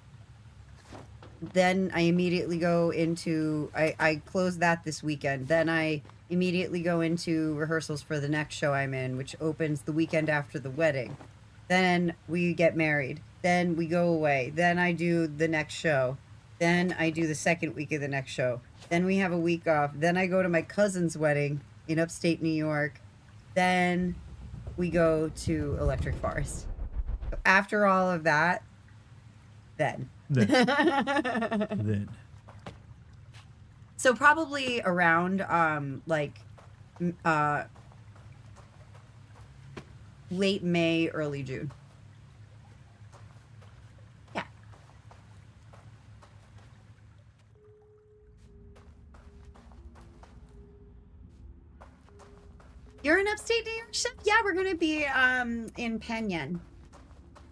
Then I immediately go into I close that this weekend. Then I immediately go into rehearsals for the next show I'm in, which opens the weekend after the wedding. Then we get married. Then we go away. Then I do the next show. Then I do the second week of the next show. Then we have a week off. Then I go to my cousin's wedding in upstate New York. Then we go to Electric Forest. After all of that, then. So probably around late May, early June. You're in upstate New York, Chef? Yeah, we're gonna be in Penyon.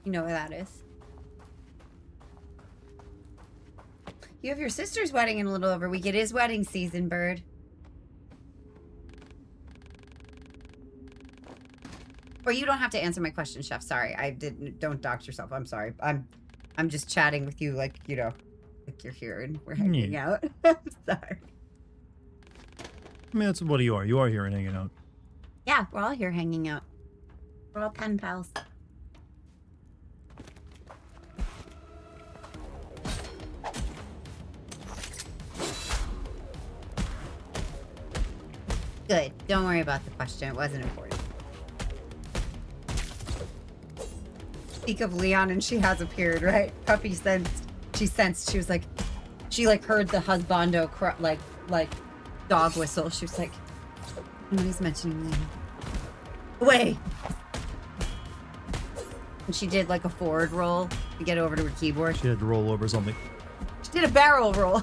You know where that is. You have your sister's wedding in a little over a week. It is wedding season, bird. Or you don't have to answer my question, Chef. Sorry, I didn't. Don't dox yourself. I'm sorry. I'm just chatting with you, like, you know, like you're here and we're hanging out. I'm sorry. I mean, that's what you are. You are here and hanging out. Yeah, we're all here hanging out. We're all pen pals. Good. Don't worry about the question. It wasn't important. Speak of Leon, and she has appeared, right? Puppy sensed. She sensed. She was like, she like heard the husbando like dog whistle. She was like, somebody's mentioning Leon. Away. And she did like a forward roll to get over to her keyboard. She had to roll over something. She did a barrel roll.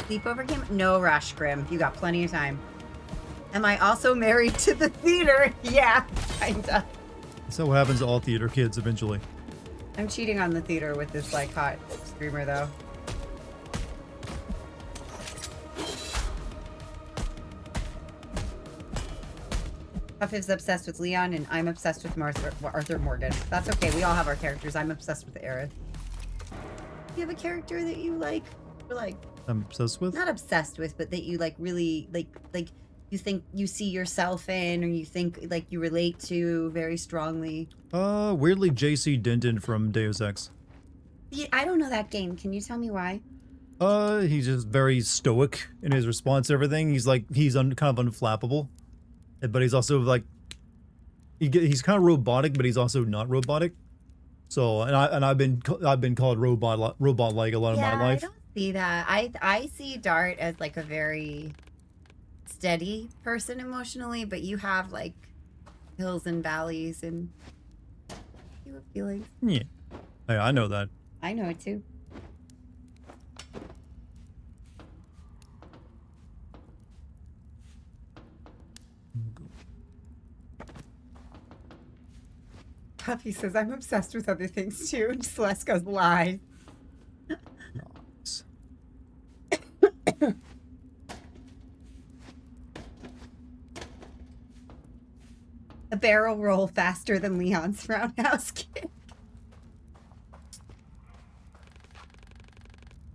Sleepover game? No rush, Grim. You got plenty of time. Am I also married to the theater? Yeah, kinda. That's what happens to all theater kids eventually. I'm cheating on the theater with this like hot streamer though. Puff is obsessed with Leon and I'm obsessed with Arthur Morgan. That's okay. We all have our characters. I'm obsessed with Aerith. Do you have a character that you like? Or like I'm obsessed with? not obsessed with, but that you like really like you think you see yourself in, or you think like you relate to very strongly? Weirdly JC Denton from Deus Ex. Yeah, I don't know that game. Can you tell me why? He's just very stoic in his response to everything. He's like, kind of unflappable. But he's also like, he's kind of robotic, but he's also not robotic. So, and I've been called robot-like a lot of my life. I don't see that. I see Dart as like a very steady person emotionally, but you have like hills and valleys and you have feelings. Yeah. Hey, I know that. I know it too. Puffy says, I'm obsessed with other things too. And Celeste goes, lies. Nice. A barrel roll faster than Leon's roundhouse kick.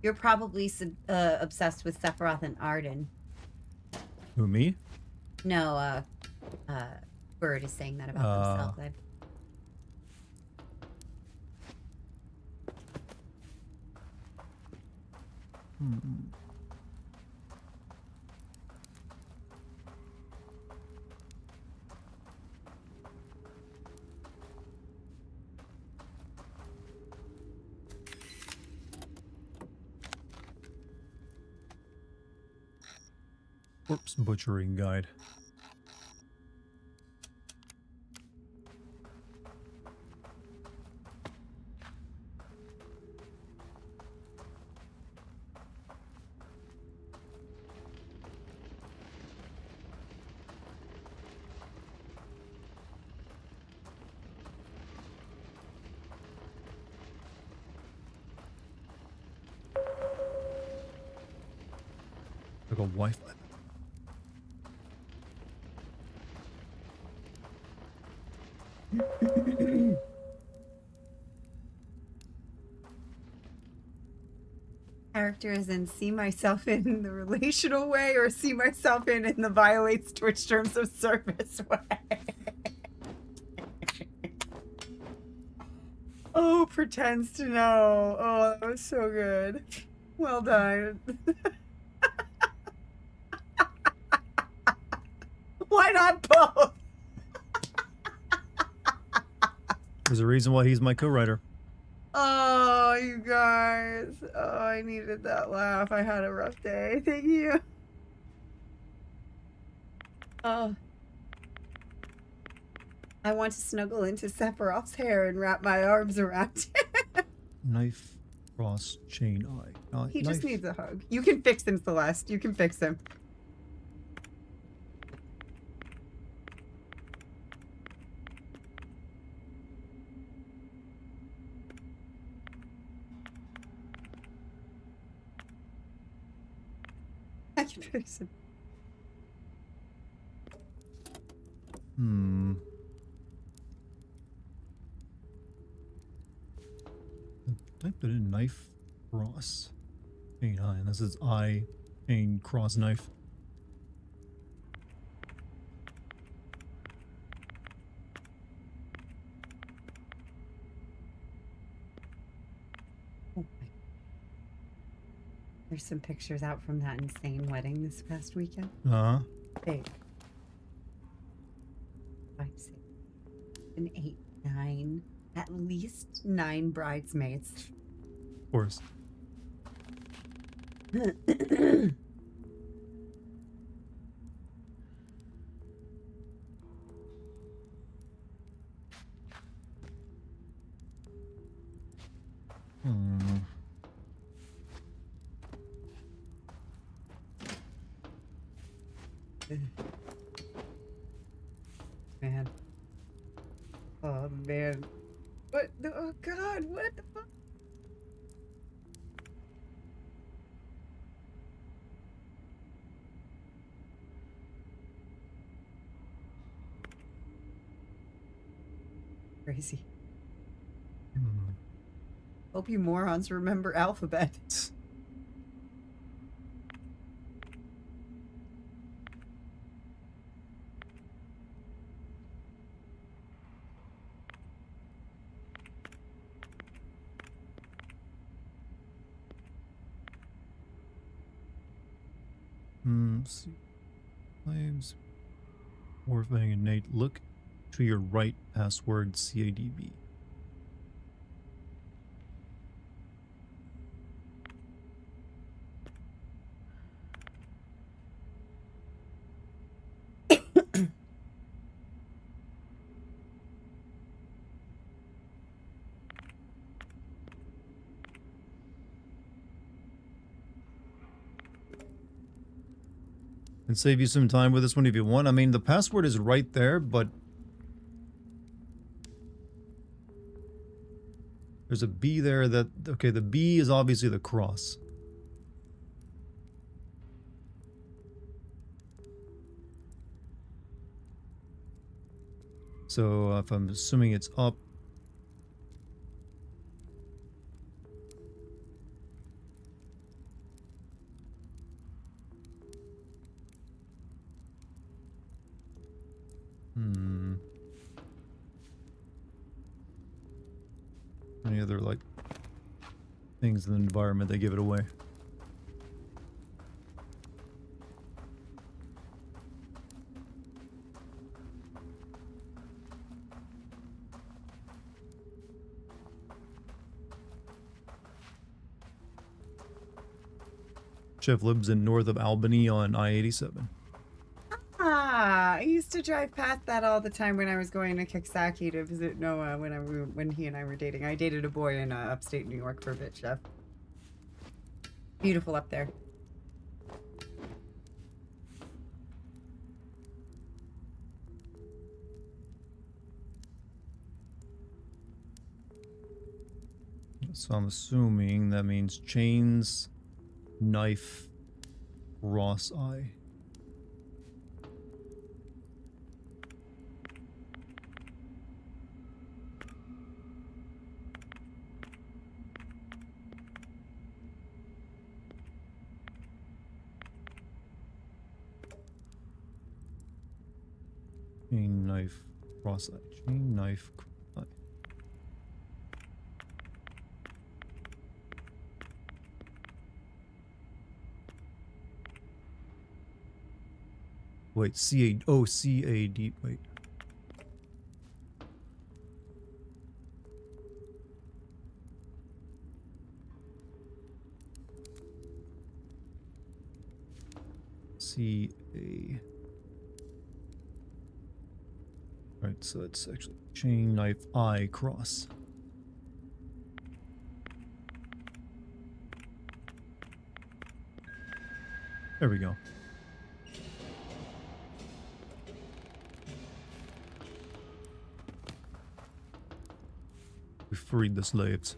You're probably obsessed with Sephiroth and Arden. Who, me? No, Bird is saying that about himself. Corpse butchering guide. Like a Wi-Fi. Characters and see myself in the relational way, or see myself in the violates Twitch terms of service way. Oh, pretends to know. Oh, that was so good. Well done. Why not both? There's a reason why he's my co-writer. Oh, you guys. Oh, I needed that laugh. I had a rough day. Thank you. Oh. I want to snuggle into Sephiroth's hair and wrap my arms around it. Knife, cross, chain, eye. He knife. just needs a hug. You can fix him, Celeste. You can fix him. Hmm. Type it in knife cross. Chain I, and this is I chain cross knife. Oh my. There's some pictures out from that insane wedding this past weekend. Uh-huh. Big. 5, 6, 7, 8, 9. At least 9 bridesmaids. Of course. Hmm. Man. Oh man. What the, oh god, what the fuck? Crazy. Hmm. Hope you morons remember alphabet. See. Flames. Warfang and Nate. Look to your right. Password CADB. And save you some time with this one if you want. I mean, the password is right there, but there's a B there that... Okay, the B is obviously the cross. So if I'm assuming it's up... Any other, like, things in the environment that give it away? Chef lives in north of Albany on I-87. Ah, I used to drive past that all the time when I was going to Kixaki to visit Noah when he and I were dating. I dated a boy in upstate New York for a bit, Chef. Beautiful up there. So I'm assuming that means chains, knife, cross eye. Chain, knife, cross eye. Chain, knife, cross eye. Wait, C-A... Oh, C-A-D... Wait. C-A... Right, so it's actually chain, knife, I, cross. There we go. We freed the slaves.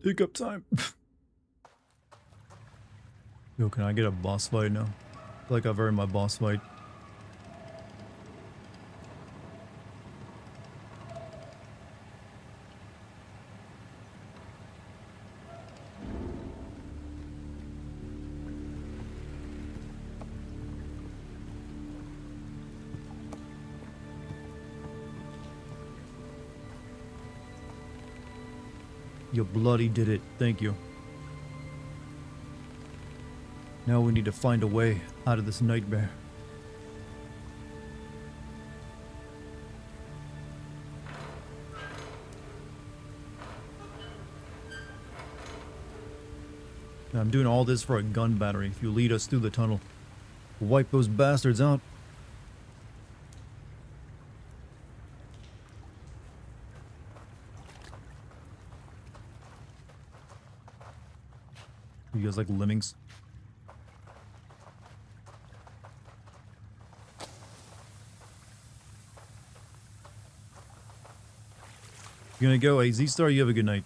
Pickup time. Yo, can I get a boss fight now? I feel like I've earned my boss fight. You bloody did it. Thank you. Now we need to find a way out of this nightmare. I'm doing all this for a gun battery. If you lead us through the tunnel, we'll wipe those bastards out. You guys like lemmings? You gonna go? Hey, Z-Star, you have a good night.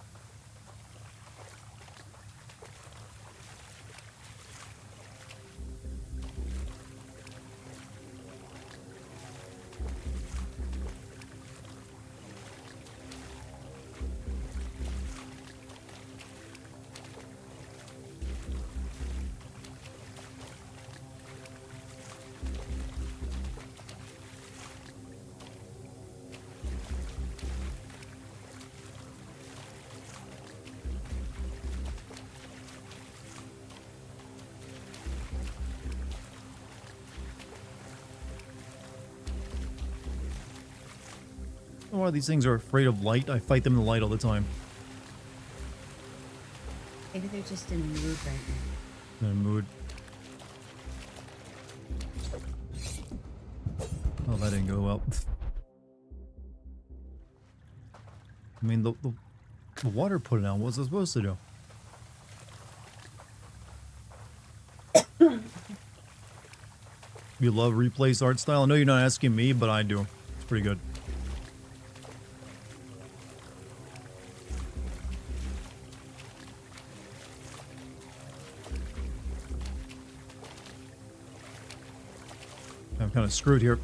I don't know why these things are afraid of light. I fight them in the light all the time. Maybe they're just in a mood right In a mood. Oh, that didn't go well. I mean, the water put it out. What's it supposed to do? You love replays art style? I know you're not asking me, but I do. It's pretty good. I'm kind of screwed here.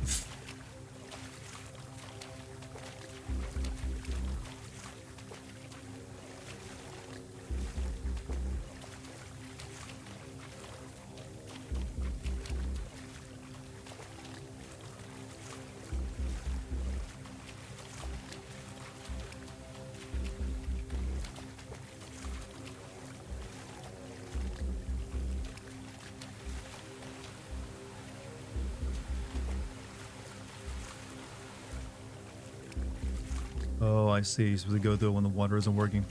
Oh, I see. You're supposed to go through it when the water isn't working.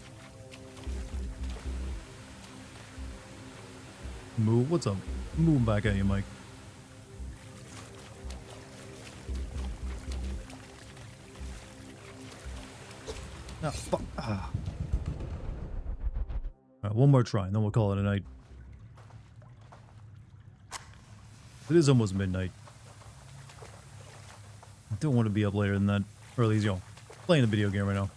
Move? What's up? Move back at you, Mike. Ah, fuck. Ah. Alright, one more try, and then we'll call it a night. It is almost midnight. I don't want to be up later than that. Or at least, you know, playing a video game right now.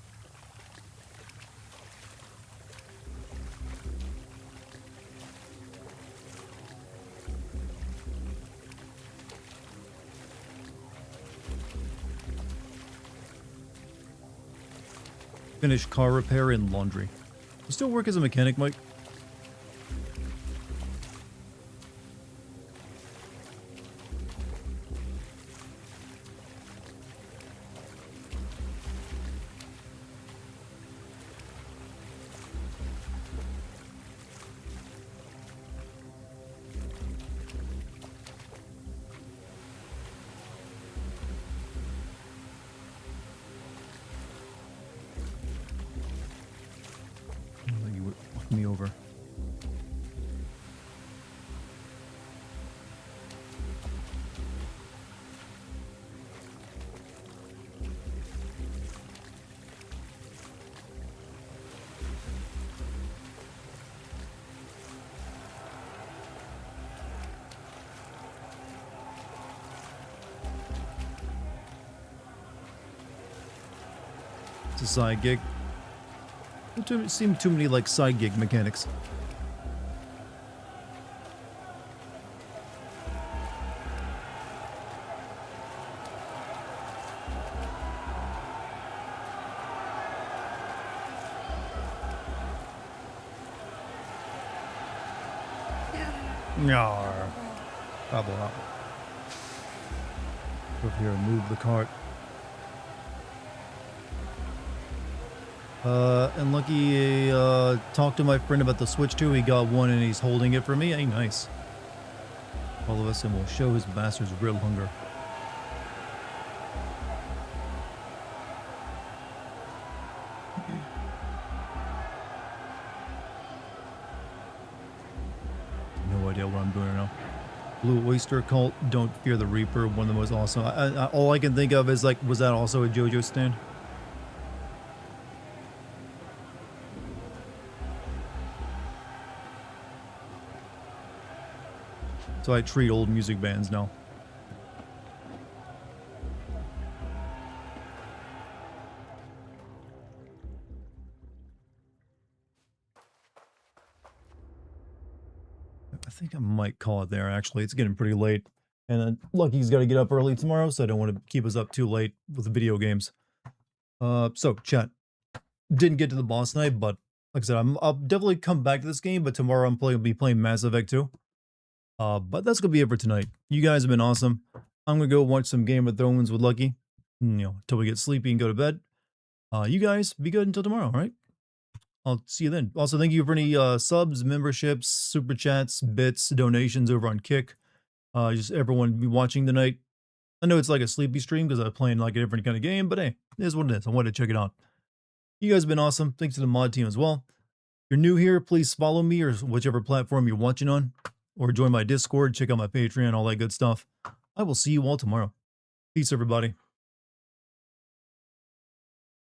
Finish car repair and laundry. You still work as a mechanic, Mike? You would fuck me over. It's a side gig. seem too many like side gig mechanics. Yar. Probably not. Go over here and move the cart. And Lucky talked to my friend about the Switch 2. He got one and he's holding it for me. Hey, nice. All of us, and we'll show his bastards real hunger. No idea what I'm doing right now. Blue Oyster Cult, Don't Fear the Reaper, one of the most awesome. All I can think of is like, was that also a JoJo stand? So I treat old music bands now. I think I might call it there, actually. It's getting pretty late. And then Lucky's got to get up early tomorrow, so I don't want to keep us up too late with the video games. So, chat. Didn't get to the boss tonight, but like I said, I'll definitely come back to this game, but tomorrow I'll be playing Mass Effect 2. But that's going to be it for tonight. You guys have been awesome. I'm going to go watch some Game of Thrones with Lucky. Until we get sleepy and go to bed. You guys, be good until tomorrow, all right? I'll see you then. Also, thank you for any subs, memberships, super chats, bits, donations over on Kick. Just everyone be watching tonight. I know it's like a sleepy stream because I'm playing like a different kind of game, but hey, it is what it is. I wanted to check it out. You guys have been awesome. Thanks to the mod team as well. If you're new here, please follow me or whichever platform you're watching on. Or join my Discord, check out my Patreon, all that good stuff. I will see you all tomorrow. Peace, everybody.